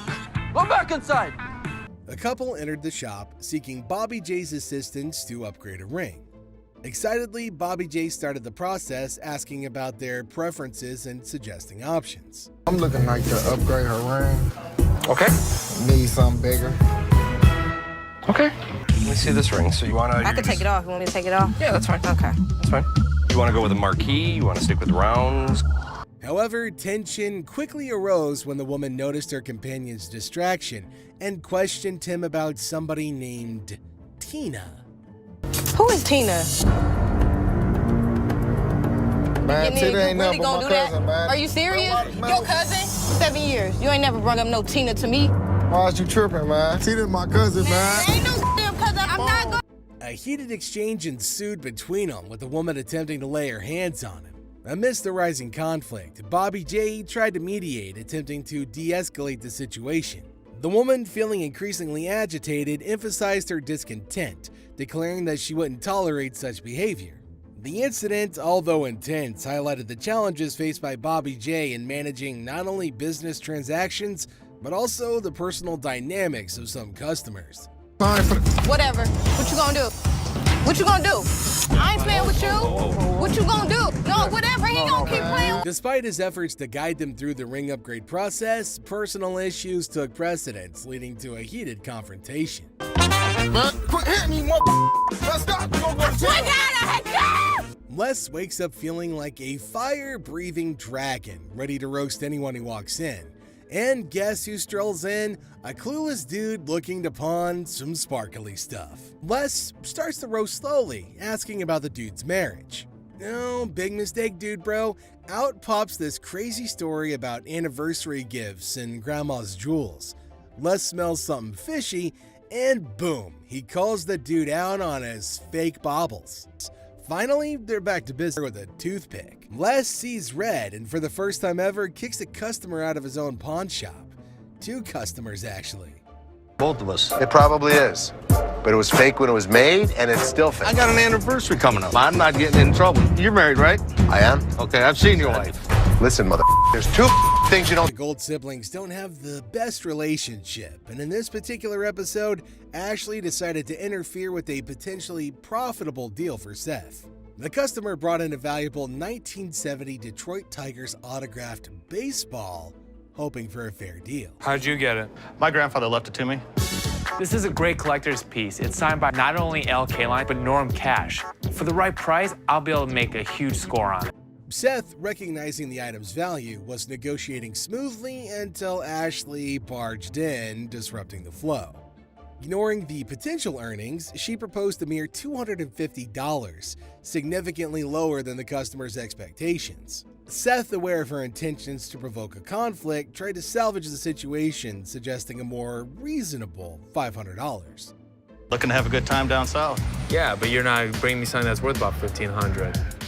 Go back inside. The couple entered the shop, seeking Bobby J's assistance to upgrade a ring. Excitedly, Bobby J started the process, asking about their preferences and suggesting options. I'm looking like to upgrade her ring. Okay. Need something bigger. Okay. Let me see this ring. So you want to I could take it off. You want me to take it off? Yeah, that's fine. Okay. That's fine. You want to go with a marquee? You want to stick with rounds? However, tension quickly arose when the woman noticed her companion's distraction and questioned him about somebody named Tina. Who is Tina? Man, Tina ain't really nothing but gonna my do cousin, that? man. Are you serious? Man, Your cousin? 7 years. You ain't never brought up no Tina to me. Why is you tripping, man? Tina's my cousin, man. Ain't no damn cousin. I'm not going. A heated exchange ensued between them, with the woman attempting to lay her hands on him. Amidst the rising conflict, Bobby J tried to mediate, attempting to de-escalate the situation. The woman, feeling increasingly agitated, emphasized her discontent, declaring that she wouldn't tolerate such behavior. The incident, although intense, highlighted the challenges faced by Bobby J in managing not only business transactions, but also the personal dynamics of some customers. Whatever. What you gonna do? What you gonna do? I ain't playing with you. What you gonna do? No, whatever. He gonna keep playing. Despite his efforts to guide them through the ring upgrade process, personal issues took precedence, leading to a heated confrontation. Man, quit hitting me, let's stop. Les wakes up feeling like a fire-breathing dragon, ready to roast anyone who walks in. And guess who strolls in? A clueless dude looking to pawn some sparkly stuff. Les starts the roast slowly, asking about the dude's marriage. No, big mistake, dude, bro. Out pops this crazy story about anniversary gifts and grandma's jewels. Les smells something fishy, and boom, he calls the dude out on his fake baubles. Finally, they're back to business with a toothpick. Les sees red and for the first time ever kicks a customer out of his own pawn shop. 2 customers, actually. Both of us. It probably is. But it was fake when it was made, and it's still fake. I got an anniversary coming up. I'm not getting in trouble. You're married, right? I am? Okay, I've seen your wife. Listen, mother, there's 2 things you don't. The Gold siblings don't have the best relationship, and in this particular episode, Ashley decided to interfere with a potentially profitable deal for Seth. The customer brought in a valuable 1970 Detroit Tigers autographed baseball, hoping for a fair deal. How'd you get it? My grandfather left it to me. This is a great collector's piece. It's signed by not only L. Kaline, but Norm Cash. For the right price, I'll be able to make a huge score on it. Seth, recognizing the item's value, was negotiating smoothly until Ashley barged in, disrupting the flow. Ignoring the potential earnings, she proposed a mere $250, significantly lower than the customer's expectations. Seth, aware of her intentions to provoke a conflict, tried to salvage the situation, suggesting a more reasonable $500. Looking to have a good time down south. Yeah, but you're not bringing me something that's worth about $1,500.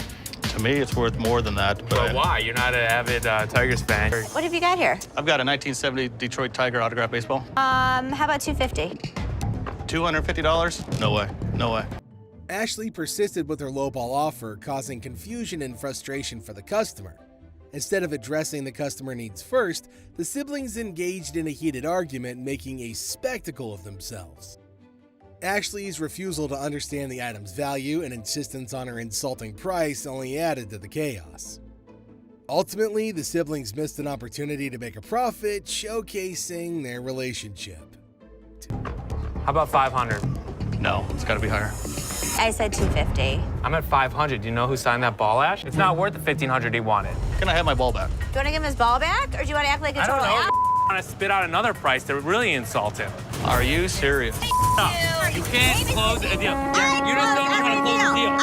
To me, it's worth more than that. But why? You're not an avid Tigers fan. What have you got here? I've got a 1970 Detroit Tiger autograph baseball. How about $250? $250? No way. No way. Ashley persisted with her lowball offer, causing confusion and frustration for the customer. Instead of addressing the customer needs first, the siblings engaged in a heated argument, making a spectacle of themselves. Ashley's refusal to understand the item's value and insistence on her insulting price only added to the chaos. Ultimately, the siblings missed an opportunity to make a profit, showcasing their relationship. How about 500? No, it's got to be higher. I said 250. I'm at 500. Do you know who signed that ball, Ash? It's not worth the 1,500 he wanted. Can I have my ball back? Do you want to give him his ball back, or do you want to act like a I don't total know. ass? I want to spit out another price to really insult him. Are you serious? No, you can't close a deal. You just don't know how to close a deal.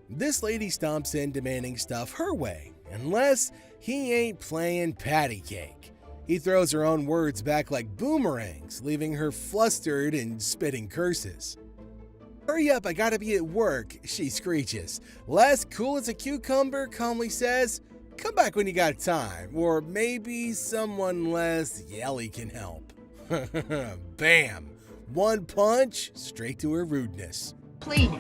This lady stomps in demanding stuff her way, unless he ain't playing patty cake. He throws her own words back like boomerangs, leaving her flustered and spitting curses. "Hurry up, I gotta be at work," she screeches. Les, cool as a cucumber, calmly says, "Come back when you got time, or maybe someone less yelly can help." Bam! One punch, straight to her rudeness. Please.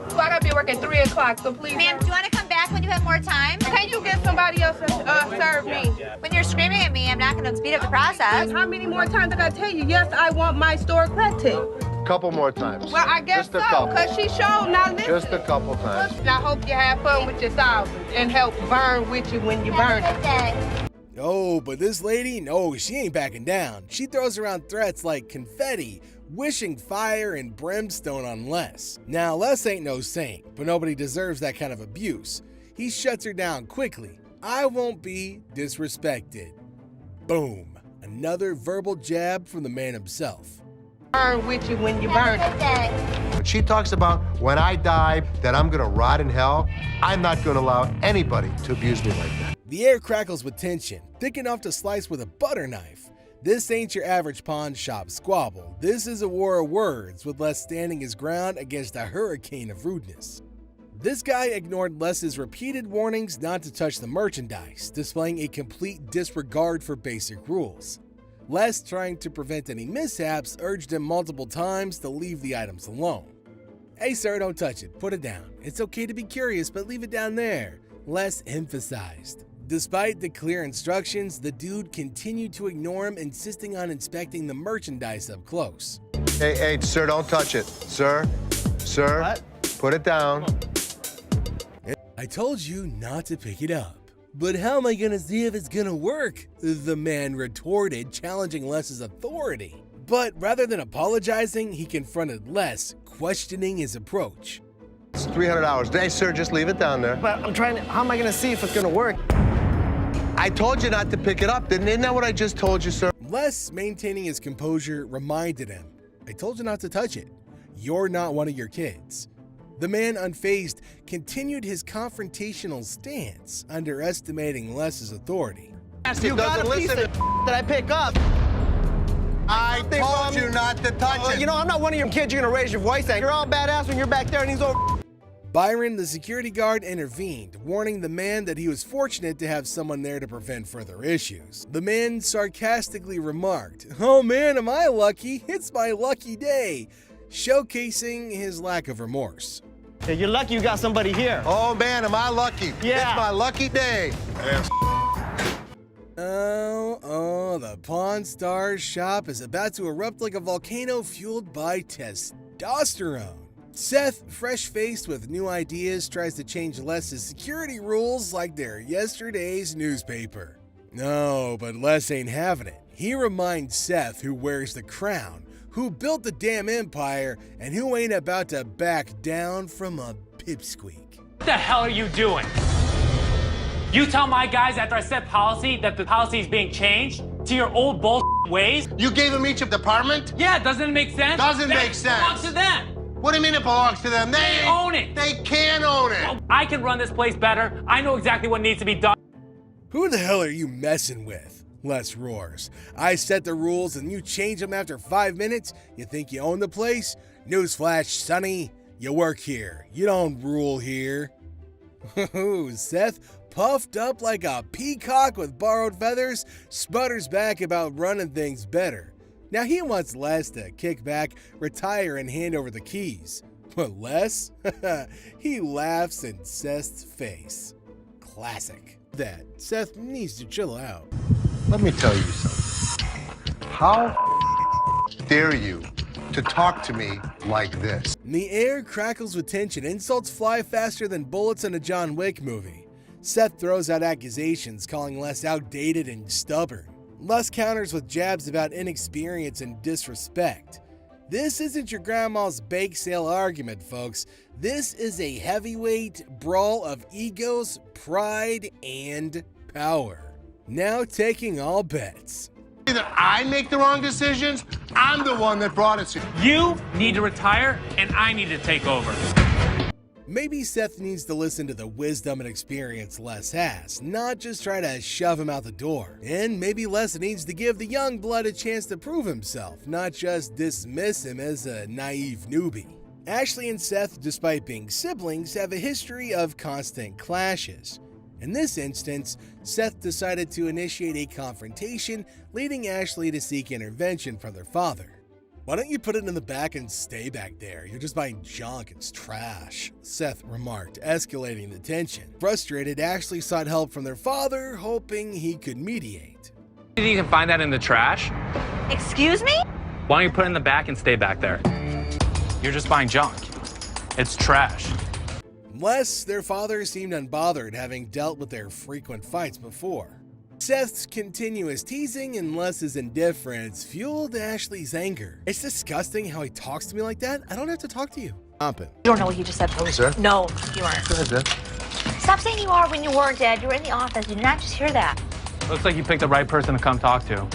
So I gotta be working 3 o'clock, so please. Ma'am, do you want to come back when you have more time? Can you get somebody else to serve me? When you're screaming at me, I'm not going to speed up the process. How many more times I gotta tell you, yes, I want my store corrected? Couple more times. Well, I guess Just a so, couple. because she showed not listening. Just a couple times. And I hope you have fun with your thousands and help burn with you when you burn it. Oh, but this lady, no, she ain't backing down. She throws around threats like confetti, wishing fire and brimstone on Les. Now, Les ain't no saint, but nobody deserves that kind of abuse. He shuts her down quickly. "I won't be disrespected." Boom. Another verbal jab from the man himself. Burn with you when you burn it. When she talks about when I die that I'm gonna rot in hell, I'm not gonna allow anybody to abuse me like that. The air crackles with tension, thick enough to slice with a butter knife. This ain't your average pawn shop squabble. This is a war of words, with Les standing his ground against a hurricane of rudeness. This guy ignored Les's repeated warnings not to touch the merchandise, displaying a complete disregard for basic rules. Les, trying to prevent any mishaps, urged him multiple times to leave the items alone. "Hey sir, don't touch it, put it down. It's okay to be curious, but leave it down there," Les emphasized. Despite the clear instructions, the dude continued to ignore him, insisting on inspecting the merchandise up close. Hey, sir, don't touch it. Sir, what? Put it down. "I told you not to pick it up." "But how am I gonna see if it's gonna work?" the man retorted, challenging Les's authority. But rather than apologizing, he confronted Les, questioning his approach. It's $300. Hey, sir, just leave it down there. But I'm trying to, how am I gonna see if it's gonna work? I told you not to pick it up. Isn't that what I just told you, sir? Les, maintaining his composure, reminded him, "I told you not to touch it. You're not one of your kids." The man, unfazed, continued his confrontational stance, underestimating Les's authority. You got a piece of that I pick up. I told you not to touch it. You know, I'm not one of your kids you're gonna raise your voice at. You're all badass when you're back there and he's over. Byron, the security guard, intervened, warning the man that he was fortunate to have someone there to prevent further issues. The man sarcastically remarked, "Oh man, am I lucky? It's my lucky day," showcasing his lack of remorse. Yeah, you're lucky you got somebody here. Oh man, am I lucky? Yeah. It's my lucky day. Oh, the Pawn Stars shop is about to erupt like a volcano fueled by testosterone. Seth, fresh-faced with new ideas, tries to change Les's security rules like they're yesterday's newspaper. No, but Les ain't having it. He reminds Seth, who wears the crown, who built the damn empire, and who ain't about to back down from a pipsqueak. What the hell are you doing? You tell my guys after I set policy that the policy is being changed to your old bull ways? You gave them each a department? Yeah, doesn't it make sense? Doesn't make sense. It belongs to them. What do you mean it belongs to them? They own it. They can own it. Well, I can run this place better. I know exactly what needs to be done. Who the hell are you messing with? Les roars. I set the rules and you change them after 5 minutes? You think you own the place? Newsflash, Sonny. You work here. You don't rule here. Seth, puffed up like a peacock with borrowed feathers, sputters back about running things better. Now he wants Les to kick back, retire, and hand over the keys. But Les? He laughs in Seth's face. Classic. That Seth needs to chill out. Let me tell you something. How dare you to talk to me like this? The air crackles with tension. Insults fly faster than bullets in a John Wick movie. Seth throws out accusations, calling Les outdated and stubborn. Les counters with jabs about inexperience and disrespect. This isn't your grandma's bake sale argument, folks. This is a heavyweight brawl of egos, pride, and power. Now taking all bets. Either I make the wrong decisions, I'm the one that brought it to you. You need to retire, and I need to take over. Maybe Seth needs to listen to the wisdom and experience Les has, not just try to shove him out the door. And maybe Les needs to give the young blood a chance to prove himself, not just dismiss him as a naive newbie. Ashley and Seth, despite being siblings, have a history of constant clashes. In this instance, Seth decided to initiate a confrontation, leading Ashley to seek intervention from their father. "Why don't you put it in the back and stay back there? You're just buying junk, it's trash," Seth remarked, escalating the tension. Frustrated, Ashley sought help from their father, hoping he could mediate. You can find that in the trash. Excuse me? Why don't you put it in the back and stay back there? You're just buying junk. It's trash. Les, their father, seemed unbothered, having dealt with their frequent fights before. Seth's continuous teasing and Les's indifference fueled Ashley's anger. "It's disgusting how he talks to me like that. I don't have to talk to you." You don't know what he just said. Hello, sir. No, you aren't. Go ahead, Dad. Stop saying you are when you weren't, Dad. You were in the office. You did not just hear that. Looks like you picked the right person to come talk to.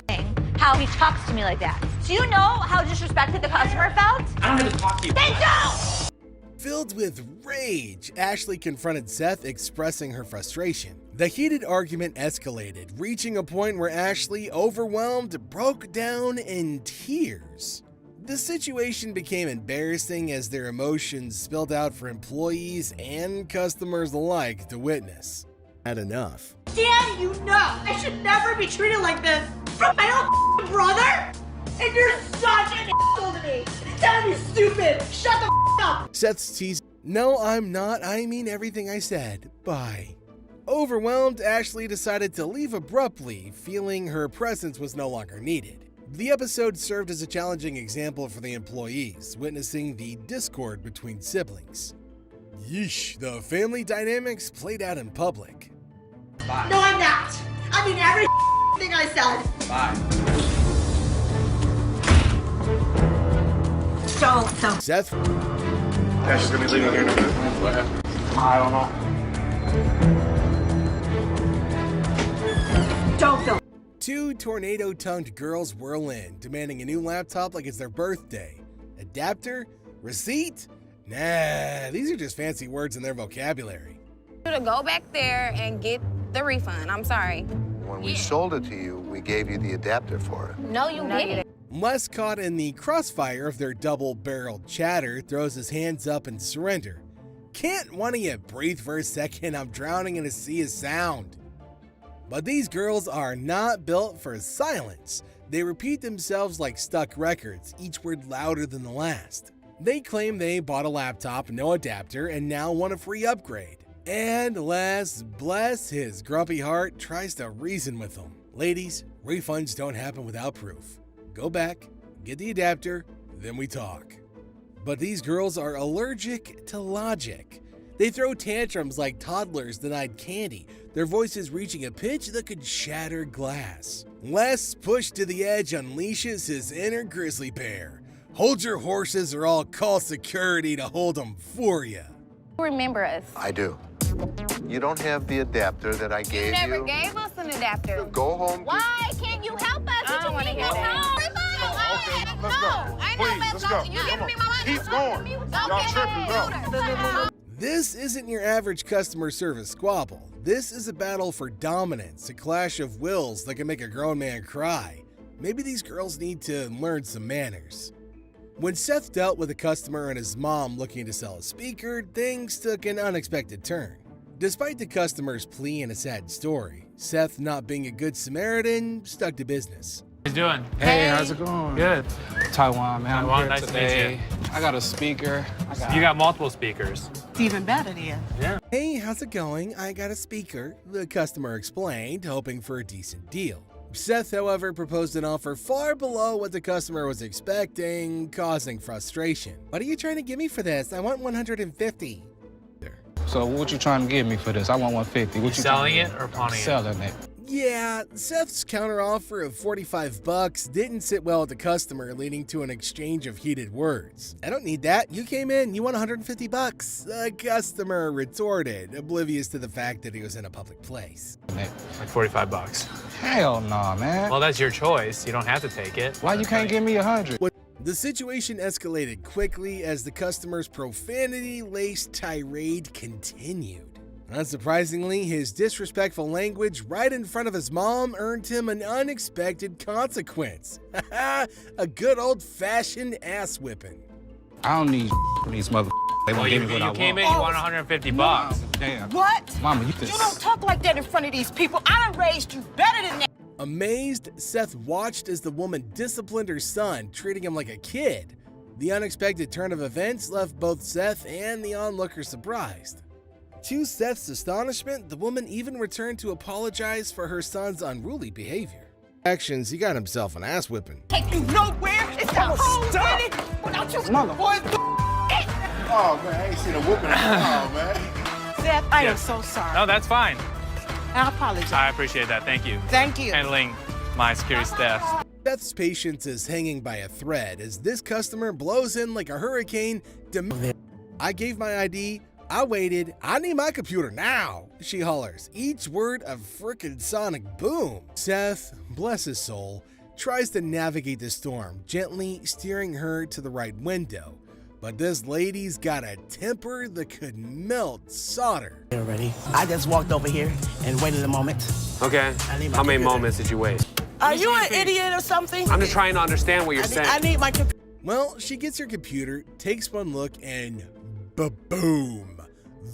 How he talks to me like that. Do you know how disrespected the customer felt? I don't have to talk to you. Then don't! Filled with rage, Ashley confronted Seth, expressing her frustration. The heated argument escalated, reaching a point where Ashley, overwhelmed, broke down in tears. The situation became embarrassing as their emotions spilled out for employees and customers alike to witness. Had enough. Dad, you know I should never be treated like this from my own brother. And you're such an asshole to me. Dad, you're stupid. Shut the up. Seth's tease. "No, I'm not. I mean everything I said. Bye." Overwhelmed, Ashley decided to leave abruptly, feeling her presence was no longer needed. The episode served as a challenging example for the employees, witnessing the discord between siblings. Yeesh, the family dynamics played out in public. Bye. No, I'm not. I mean every thing I said. Bye. So. Seth. Ashley's gonna be leaving here in a minute. What happened? I don't know. Don't film. Two tornado-tongued girls whirl in, demanding a new laptop like it's their birthday. Adapter? Receipt? Nah, these are just fancy words in their vocabulary. To go back there and get the refund. I'm sorry. When we sold it to you, we gave you the adapter for it. No, you didn't. Les, caught in the crossfire of their double-barreled chatter, throws his hands up in surrender. "Can't one of you breathe for a second? I'm drowning in a sea of sound." But these girls are not built for silence. They repeat themselves like stuck records, each word louder than the last. They claim they bought a laptop, no adapter, and now want a free upgrade. And Les, bless his grumpy heart, tries to reason with them. "Ladies, refunds don't happen without proof. Go back, get the adapter, then we talk." But these girls are allergic to logic. They throw tantrums like toddlers denied candy, their voices reaching a pitch that could shatter glass. Les, pushed to the edge, unleashes his inner grizzly bear. "Hold your horses or I'll call security to hold them for you." Remember us. I do. You don't have the adapter that I gave you. You never gave us an adapter. Go home. Why can't you help us? I don't want to hear that. Let's go. You giving me my money? Keep going. Y'all tripping, go. This isn't your average customer service squabble. This is a battle for dominance, a clash of wills that can make a grown man cry. Maybe these girls need to learn some manners. When Seth dealt with a customer and his mom looking to sell a speaker, things took an unexpected turn. Despite the customer's plea and a sad story, Seth, not being a good Samaritan, stuck to business. you doing? Hey, how's it going? Good. Taiwan, man. Taiwan, I'm here nice to meet today. you. I got a speaker. You got multiple speakers. It's even better then. Yeah. Hey, how's it going? I got a speaker, the customer explained, hoping for a decent deal. Seth, however, proposed an offer far below what the customer was expecting, causing frustration. What are you trying to give me for this? I want $150. So what you trying to give me for this? I want 150. What you selling it or pawning it? Selling it. Yeah, Seth's counteroffer of $45 didn't sit well with the customer, leading to an exchange of heated words. I don't need that. You came in, you want $150. The customer retorted, oblivious to the fact that he was in a public place. Like $45. Hell no, man. Well, that's your choice. You don't have to take it. Why you can't give me 100? The situation escalated quickly as the customer's profanity-laced tirade continued. Unsurprisingly, his disrespectful language right in front of his mom earned him an unexpected consequence. A good old-fashioned ass whipping. I don't need these mother. They won't give me what I want. You came in, you want $150. Damn. What? Mama, you don't talk like that in front of these people. I done raised you better than that. Amazed, Seth watched as the woman disciplined her son, treating him like a kid. The unexpected turn of events left both Seth and the onlookers surprised. To Seth's astonishment, the woman even returned to apologize for her son's unruly behavior. Actions, he got himself an ass whipping. Take you nowhere. It's the whole minute without you. Boy, Oh, man, I ain't seen a whooping. Oh, man. Seth, I am so sorry. No, that's fine. I apologize. I appreciate that. Thank you. Thank you. Handling my security staff. Seth's patience is hanging by a thread as this customer blows in like a hurricane. I gave my ID. I waited. I need my computer now, she hollers, each word a frickin' sonic boom. Seth, bless his soul, tries to navigate the storm, gently steering her to the right window. But this lady's got a temper that could melt solder. Ready? I just walked over here and waited a moment. Okay. How many moments did you wait? Are you an idiot or something? I'm just trying to understand what you're saying. I need my computer. Well, she gets her computer, takes one look, and ba-boom.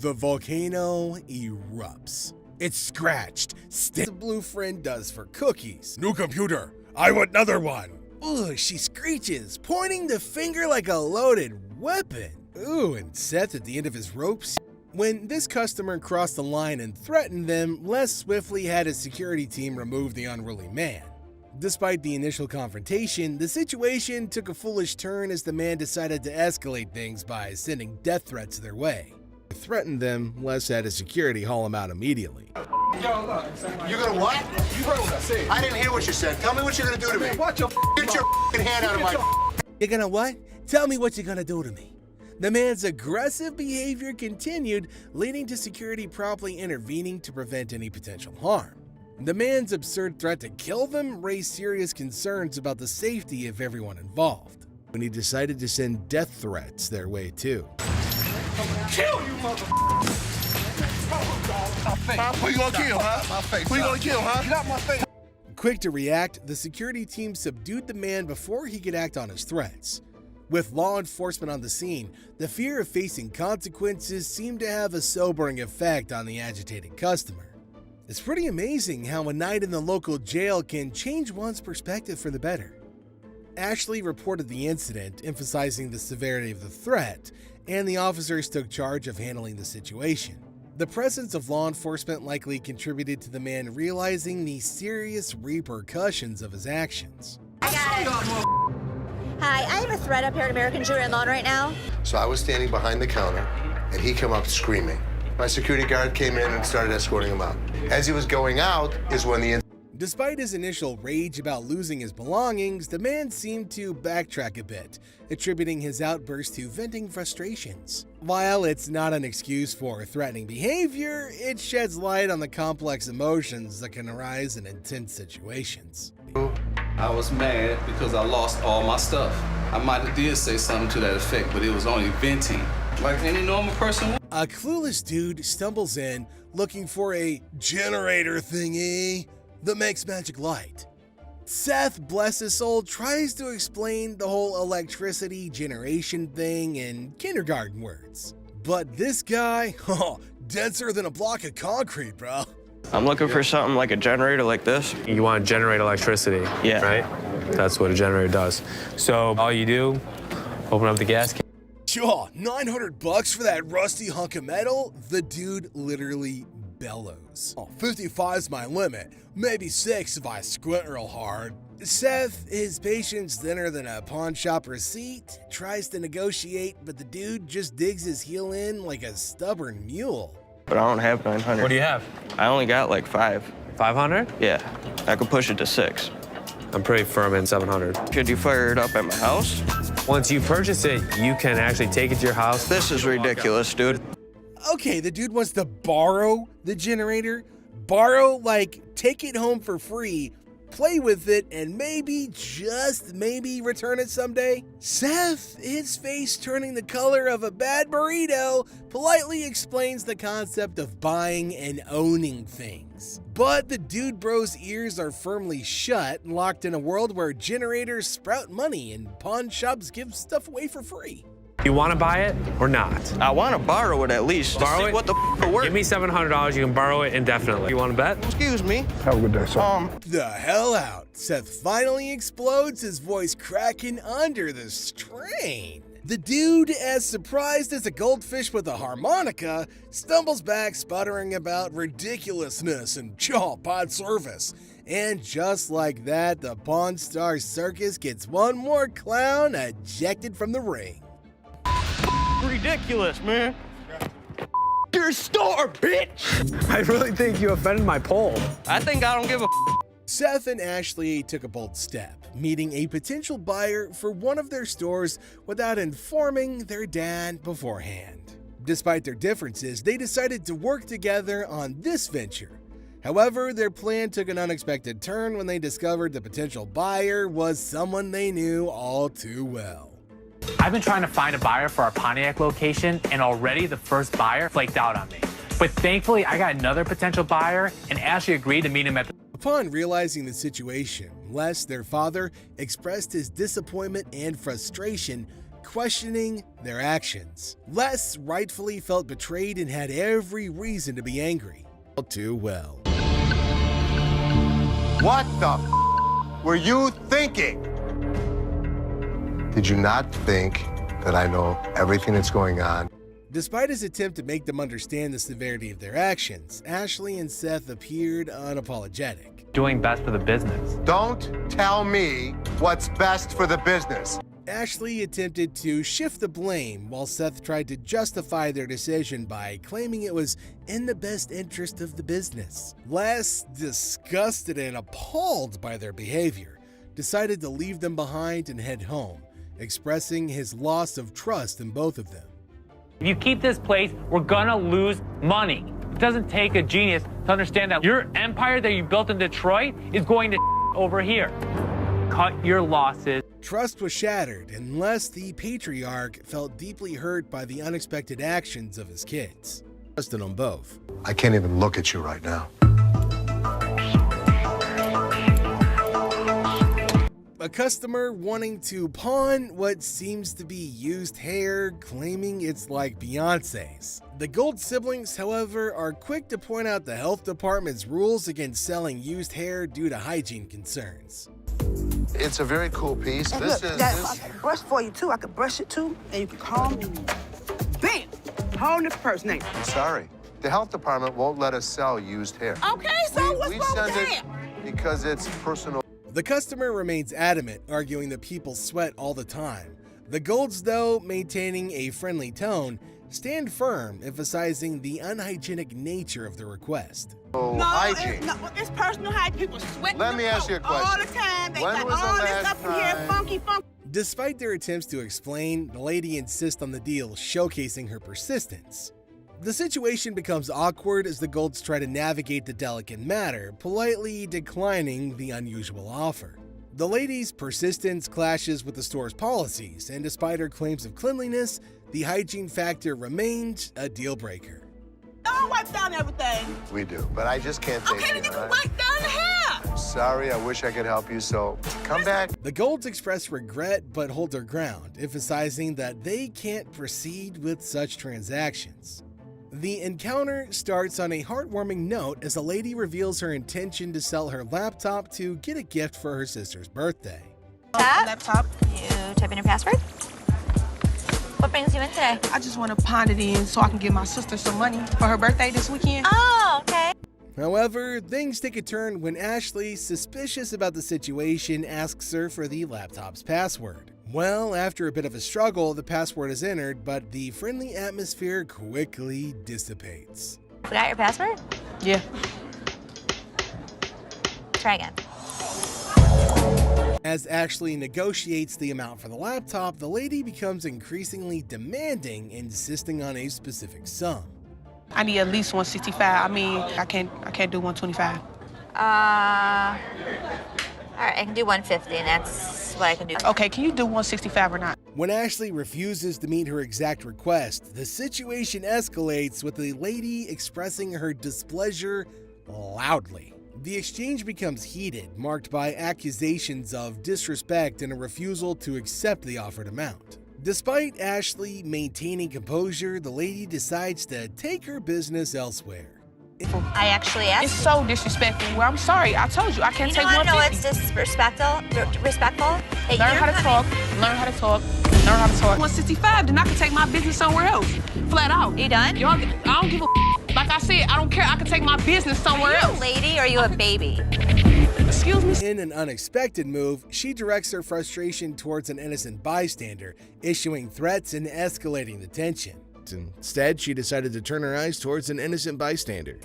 The volcano erupts. It's scratched. The blue friend does for cookies. New computer. I want another one. Ugh, she screeches, pointing the finger like a loaded weapon. Ooh, and Seth at the end of his ropes. When this customer crossed the line and threatened them, Les swiftly had his security team remove the unruly man. Despite the initial confrontation, the situation took a foolish turn as the man decided to escalate things by sending death threats their way. To threaten them, Les had his security haul him out immediately. Yo, look. You gonna what? You heard what I said. I didn't hear what you said. Tell me what you're gonna do to me. Watch your Get your hand out of my. You're gonna what? Tell me what you're gonna do to me. The man's aggressive behavior continued, leading to security promptly intervening to prevent any potential harm. The man's absurd threat to kill them raised serious concerns about the safety of everyone involved, when he decided to send death threats their way too. Kill you, motherfucker! Who you gonna kill, huh? My face. Who you gonna kill, huh? Get out my face. Quick to react, the security team subdued the man before he could act on his threats. With law enforcement on the scene, the fear of facing consequences seemed to have a sobering effect on the agitated customer. It's pretty amazing how a night in the local jail can change one's perspective for the better. Ashley reported the incident, emphasizing the severity of the threat, and the officers took charge of handling the situation. The presence of law enforcement likely contributed to the man realizing the serious repercussions of his actions. Hi, I have a threat up here at American Jewelry and Lawn right now. So I was standing behind the counter, and he came up screaming. My security guard came in and started escorting him out. As he was going out is when the Despite his initial rage about losing his belongings, the man seemed to backtrack a bit, attributing his outburst to venting frustrations. While it's not an excuse for threatening behavior, it sheds light on the complex emotions that can arise in intense situations. I was mad because I lost all my stuff. I might have did say something to that effect, but it was only venting, like any normal person would. A clueless dude stumbles in, looking for a generator thingy that makes magic light. Seth, bless his soul, tries to explain the whole electricity generation thing in kindergarten words. But this guy, denser than a block of concrete, bro. I'm looking for something like a generator like this. You want to generate electricity, yeah, right? That's what a generator does. So all you do, open up the gas can. Sure, $900 for that rusty hunk of metal? The dude literally bellows. Oh, 55's my limit. Maybe 6 if I squint real hard. Seth, his patience thinner than a pawn shop receipt, tries to negotiate, but the dude just digs his heel in like a stubborn mule. But I don't have 900. What do you have? I only got like 5. 500? Yeah, I could push it to 6. I'm pretty firm in 700. Could you fire it up at my house? Once you purchase it, you can actually take it to your house. This is ridiculous, dude. Okay, the dude wants to borrow the generator. Borrow, like, take it home for free, play with it, and maybe, just maybe, return it someday? Seth, his face turning the color of a bad burrito, politely explains the concept of buying and owning things. But the dude bro's ears are firmly shut, locked in a world where generators sprout money and pawn shops give stuff away for free. You want to buy it or not? I want to borrow it at least. Borrow it? What the f it worth? Give me $700. You can borrow it indefinitely. You want to bet? Excuse me. Have a good day, sir. The hell out. Seth finally explodes, his voice cracking under the strain. The dude, as surprised as a goldfish with a harmonica, stumbles back, sputtering about ridiculousness and bad service. And just like that, the Pawn Star Circus gets one more clown ejected from the ring. Ridiculous, man. Your store, bitch! I really think you offended my poll. I think I don't give a Seth and Ashley took a bold step, meeting a potential buyer for one of their stores without informing their dad beforehand. Despite their differences, they decided to work together on this venture. However, their plan took an unexpected turn when they discovered the potential buyer was someone they knew all too well. I've been trying to find a buyer for our Pontiac location, and already the first buyer flaked out on me. But thankfully, I got another potential buyer, and Ashley agreed to meet him at the... Upon realizing the situation, Les, their father, expressed his disappointment and frustration, questioning their actions. Les rightfully felt betrayed and had every reason to be angry. All too well. What the were you thinking? Did you not think that I know everything that's going on? Despite his attempt to make them understand the severity of their actions, Ashley and Seth appeared unapologetic. Doing best for the business. Don't tell me what's best for the business. Ashley attempted to shift the blame while Seth tried to justify their decision by claiming it was in the best interest of the business. Les, disgusted and appalled by their behavior, decided to leave them behind and head home, expressing his loss of trust in both of them. If you keep this place, we're gonna lose money. It doesn't take a genius to understand that your empire that you built in Detroit is going to over here. Cut your losses. Trust was shattered unless the patriarch felt deeply hurt by the unexpected actions of his kids. Trusted on both. I can't even look at you right now. A customer wanting to pawn what seems to be used hair, claiming it's like Beyonce's. The Gold siblings, however, are quick to point out the health department's rules against selling used hair due to hygiene concerns. It's a very cool piece. And This look, is Dad, this. I can brush for you too. I can brush it too, and you can calm me. Bam! Hold this first name. I'm sorry. The health department won't let us sell used hair. Okay, so what's we wrong send with it that? because it's personal. The customer remains adamant, arguing that people sweat all the time. The Golds, though, maintaining a friendly tone, stand firm, emphasizing the unhygienic nature of the request. Oh, No, hygiene. it's personal hygiene. People sweat. Let me ask you a question. All the time. They When got was the all this last up in here, time- funky. Despite their attempts to explain, the lady insists on the deal, showcasing her persistence. The situation becomes awkward as the Golds try to navigate the delicate matter, politely declining the unusual offer. The lady's persistence clashes with the store's policies, and despite her claims of cleanliness, the hygiene factor remained a deal breaker. Don't wipe down everything. We do, but I just can't take Okay, you. then you all can right? wipe down the hair. Sorry, I wish I could help you, so come back. The Golds express regret but hold their ground, emphasizing that they can't proceed with such transactions. The encounter starts on a heartwarming note as a lady reveals her intention to sell her laptop to get a gift for her sister's birthday. Laptop. You type in your password? What brings you in today? I just want to pawn it in so I can give my sister some money for her birthday this weekend. Oh, okay. However, things take a turn when Ashley, suspicious about the situation, asks her for the laptop's password. Well, after a bit of a struggle, the password is entered, but the friendly atmosphere quickly dissipates. Forgot your password? Yeah. Try again. As Ashley negotiates the amount for the laptop, the lady becomes increasingly demanding, insisting on a specific sum. I need at least 165. I mean, I can't do 125. All right, I can do 150, and that's what I can do. Okay, can you do 165 or not? When Ashley refuses to meet her exact request, the situation escalates with the lady expressing her displeasure loudly. The exchange becomes heated, marked by accusations of disrespect and a refusal to accept the offered amount. Despite Ashley maintaining composure, the lady decides to take her business elsewhere. I actually asked. It's so disrespectful. Well, I'm sorry. I told you I can't take 150. You know what's disrespectful? Learn how to talk. Learn how to talk. Learn how to talk. 165, then I can take my business somewhere else. Flat out. You done? I don't give a. Like I said, I don't care. I can take my business somewhere else. Are you a lady or are you a baby? Excuse me? In an unexpected move, she directs her frustration towards an innocent bystander, issuing threats and escalating the tension. Instead, she decided to turn her eyes towards an innocent bystander.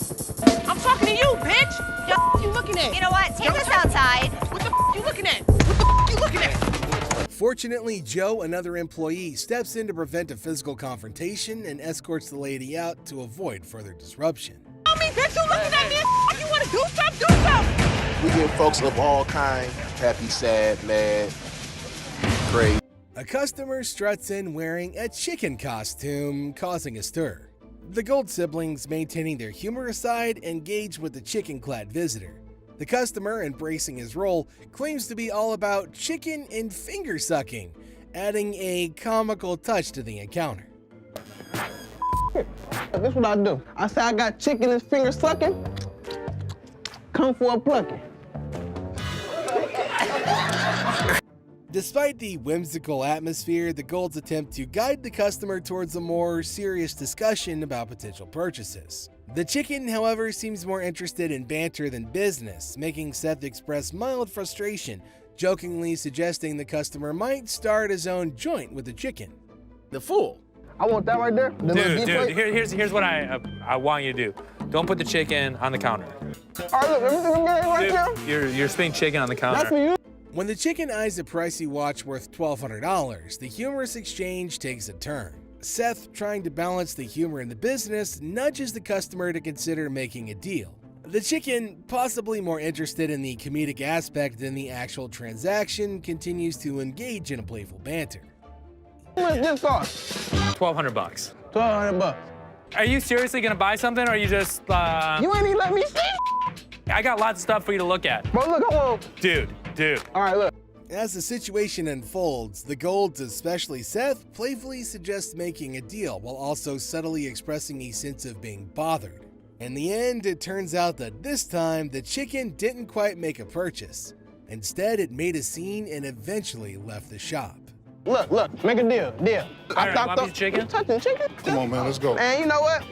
I'm talking to you, bitch! What you looking at? You know what? Take us outside. What the you looking at? What the you looking at? Fortunately, Joe, another employee, steps in to prevent a physical confrontation and escorts the lady out to avoid further disruption. Tell me, bitch, you looking at me? You want to do something? Do something! We get folks of all kinds, happy, sad, mad, crazy. A customer struts in wearing a chicken costume, causing a stir. The Gold siblings, maintaining their humorous side, engage with the chicken-clad visitor. The customer, embracing his role, claims to be all about chicken and finger-sucking, adding a comical touch to the encounter. This what I do. I say I got chicken and finger sucking. Come for a plucking. Despite the whimsical atmosphere, the Golds attempt to guide the customer towards a more serious discussion about potential purchases. The chicken, however, seems more interested in banter than business, making Seth express mild frustration, jokingly suggesting the customer might start his own joint with the chicken. The fool. I want that right there. Dude, here's what I want you to do. Don't put the chicken on the counter. All right, look, everything I'm getting right there. You're spitting chicken on the counter. That's for you. When the chicken eyes a pricey watch worth $1,200, the humorous exchange takes a turn. Seth, trying to balance the humor in the business, nudges the customer to consider making a deal. The chicken, possibly more interested in the comedic aspect than the actual transaction, continues to engage in a playful banter. How much this cost? $1,200. $1,200. Are you seriously gonna buy something, or are you just? You ain't even let me see. I got lots of stuff for you to look at. Bro, look, I want. Dude. All right, look. As the situation unfolds, the Golds, especially Seth, playfully suggest making a deal while also subtly expressing a sense of being bothered. In the end, it turns out that this time, the chicken didn't quite make a purchase. Instead, it made a scene and eventually left the shop. Look, make a deal. I stopped up. Chicken? You touching chicken? Come on, man, let's go. Man, you know what?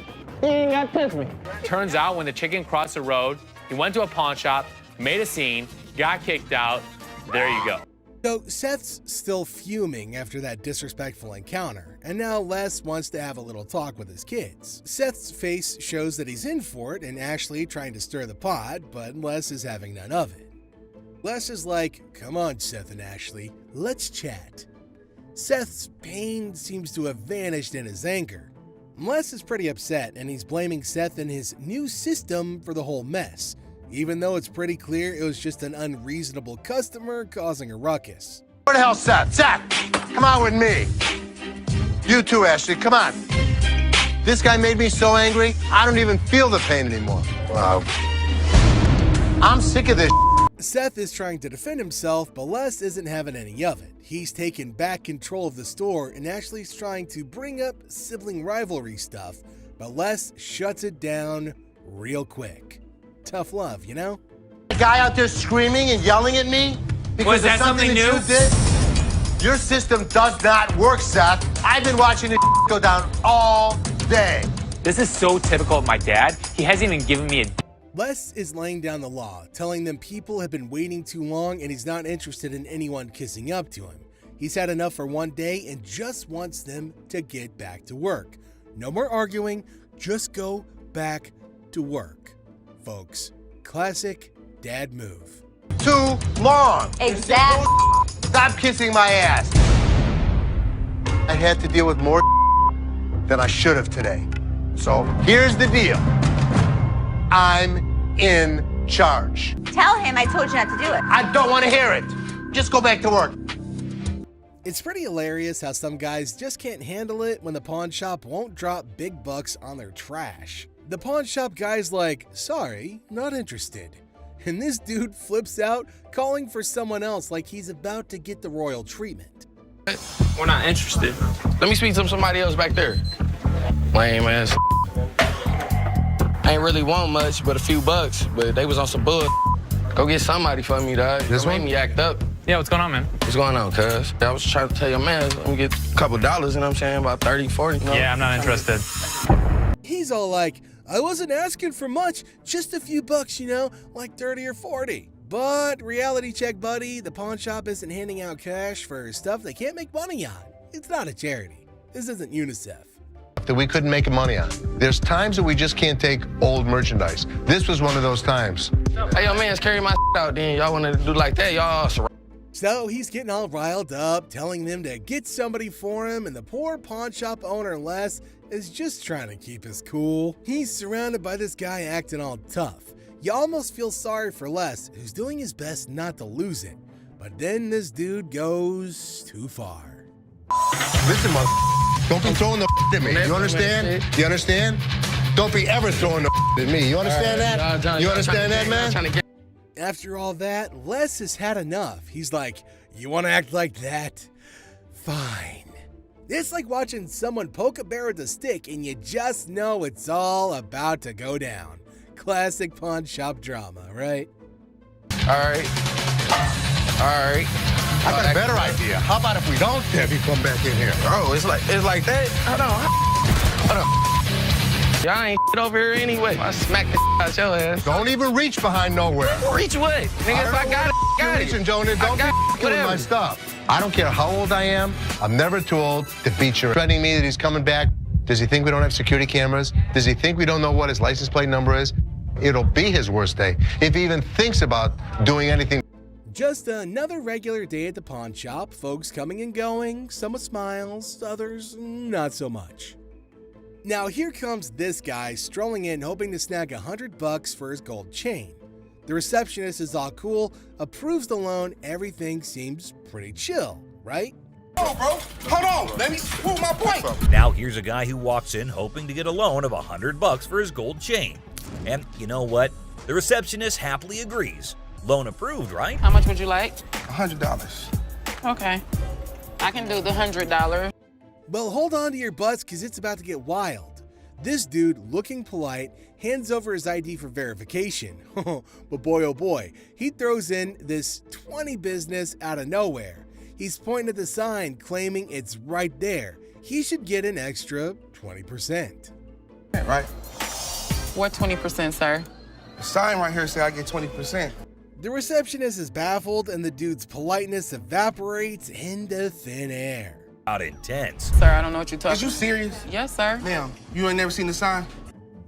You ain't got to touch me. Turns out when the chicken crossed the road, he went to a pawn shop, made a scene, got kicked out. There you go. So Seth's still fuming after that disrespectful encounter, and now Les wants to have a little talk with his kids. Seth's face shows that he's in for it, and Ashley trying to stir the pot, but Les is having none of it. Les is like, "Come on, Seth and Ashley, let's chat." Seth's pain seems to have vanished in his anger. Les is pretty upset, and he's blaming Seth and his new system for the whole mess, even though it's pretty clear it was just an unreasonable customer causing a ruckus. Where the hell's Seth? Seth, come on with me. You too, Ashley, come on. This guy made me so angry, I don't even feel the pain anymore. Wow. I'm sick of this. Seth is trying to defend himself, but Les isn't having any of it. He's taken back control of the store and Ashley's trying to bring up sibling rivalry stuff, but Les shuts it down real quick. Tough love, you know? The guy out there screaming and yelling at me because Was of that something something that you did? Your system does not work, Seth. I've been watching it go down all day. This is so typical of my dad. He hasn't even given me a... Les is laying down the law, telling them people have been waiting too long and he's not interested in anyone kissing up to him. He's had enough for one day and just wants them to get back to work. No more arguing, just go back to work. Folks, classic dad move. Too long. Exactly. Stop kissing my ass. I had to deal with more than I should have today. So here's the deal. I'm in charge. Tell him I told you not to do it. I don't want to hear it. Just go back to work. It's pretty hilarious how some guys just can't handle it when the pawn shop won't drop big bucks on their trash. The pawn shop guy's like, sorry, not interested. And this dude flips out, calling for someone else like he's about to get the royal treatment. We're not interested. Let me speak to somebody else back there. Lame ass. I ain't really want much but a few bucks, but they was on some bull. Go get somebody for me, dog. This made me act up. Yeah, what's going on, man? What's going on, cuz? I was trying to tell your man, let me get a couple dollars, you know what I'm saying? About 30, 40. You know? Yeah, I'm not interested. He's all like, I wasn't asking for much, just a few bucks, you know, like 30 or 40. But reality check, buddy, the pawn shop isn't handing out cash for stuff they can't make money on. It's not a charity. This isn't UNICEF. That we couldn't make money on. There's times that we just can't take old merchandise. This was one of those times. Hey, yo, man's carry my out then. Y'all want to do like that, y'all. So he's getting all riled up, telling them to get somebody for him, and the poor pawn shop owner, Les, is just trying to keep his cool. He's surrounded by this guy acting all tough. You almost feel sorry for Les, who's doing his best not to lose it. But then this dude goes too far. Listen, don't be throwing the at me. You understand? You understand? Don't be ever throwing the at me. You understand that? You understand that, man? After all that, Les has had enough. He's like, you want to act like that? Fine. It's like watching someone poke a bear with a stick and you just know it's all about to go down. Classic pawn shop drama, right? All right. I got a better idea. How about if we don't have you come back in here? Bro, it's like that. Hold on. Y'all ain't over here anyway. I smack the out your ass. Don't even reach behind nowhere. Reach what? Nigga, if I got it, You're reaching, Jonah. Don't be killing my stuff. I don't care how old I am. I'm never too old to beat you. Threatening me that he's coming back. Does he think we don't have security cameras? Does he think we don't know what his license plate number is? It'll be his worst day if he even thinks about doing anything. Just another regular day at the pawn shop, folks coming and going, some with smiles, others not so much. Now here comes this guy strolling in hoping to snag $100 for his gold chain. The receptionist is all cool, approves the loan, everything seems pretty chill, right? Oh, bro, hold on, let me prove my point. Now here's a guy who walks in hoping to get a loan of $100 for his gold chain. And you know what? The receptionist happily agrees. Loan approved, right? How much would you like? $100. Okay. I can do the $100. Well, hold on to your butts because it's about to get wild. This dude, looking polite, hands over his ID for verification. But boy, oh boy, he throws in this 20 business out of nowhere. He's pointing at the sign, claiming it's right there. He should get an extra 20%. Right? What 20%, sir? The sign right here says I get 20%. The receptionist is baffled and the dude's politeness evaporates into thin air. Not intense. Sir, I don't know what you're talking about. Is you serious? Yes, sir. Ma'am, you ain't never seen the sign?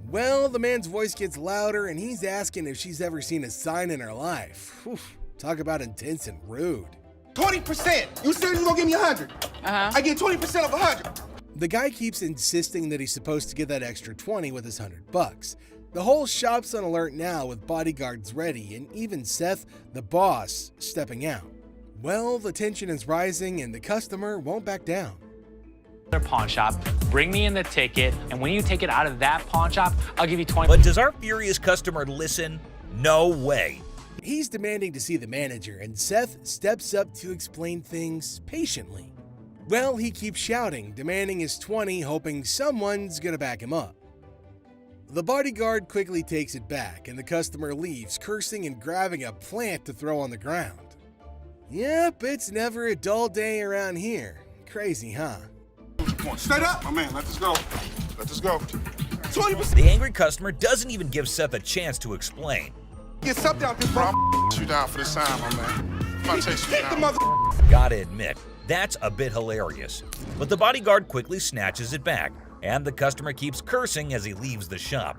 Well, the man's voice gets louder and he's asking if she's ever seen a sign in her life. Whew, talk about intense and rude. 20%! You said you gonna give me 100. I get 20% of 100. The guy keeps insisting that he's supposed to get that extra 20 with his $100. The whole shop's on alert now with bodyguards ready and even Seth, the boss, stepping out. Well, the tension is rising and the customer won't back down. Their pawn shop, bring me in the ticket, and when you take it out of that pawn shop, I'll give you 20. But does our furious customer listen? No way. He's demanding to see the manager, and Seth steps up to explain things patiently. Well, he keeps shouting, demanding his 20, hoping someone's gonna back him up. The bodyguard quickly takes it back, and the customer leaves, cursing and grabbing a plant to throw on the ground. Yep, it's never a dull day around here. Crazy, huh? Straight up, my man. Let this go. Let this go. 20%. The angry customer doesn't even give Seth a chance to explain. Get something out this, bro. You down for this time, my man. I'm gonna chase you down. Gotta admit, that's a bit hilarious. But the bodyguard quickly snatches it back, and the customer keeps cursing as he leaves the shop.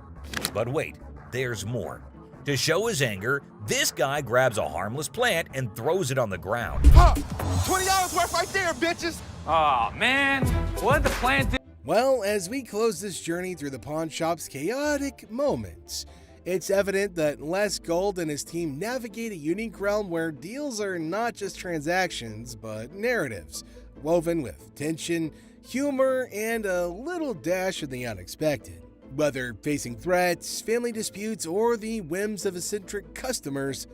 But wait, there's more. To show his anger, this guy grabs a harmless plant and throws it on the ground. Huh, $20 worth right there, bitches. Oh man, what the plant do? Well, as we close this journey through the pawn shop's chaotic moments, it's evident that Les Gold and his team navigate a unique realm where deals are not just transactions, but narratives, woven with tension, humor, and a little dash of the unexpected. Whether facing threats, family disputes, or the whims of eccentric customers,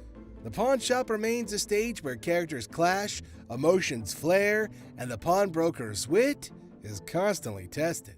the pawn shop remains a stage where characters clash, emotions flare, and the pawnbroker's wit is constantly tested.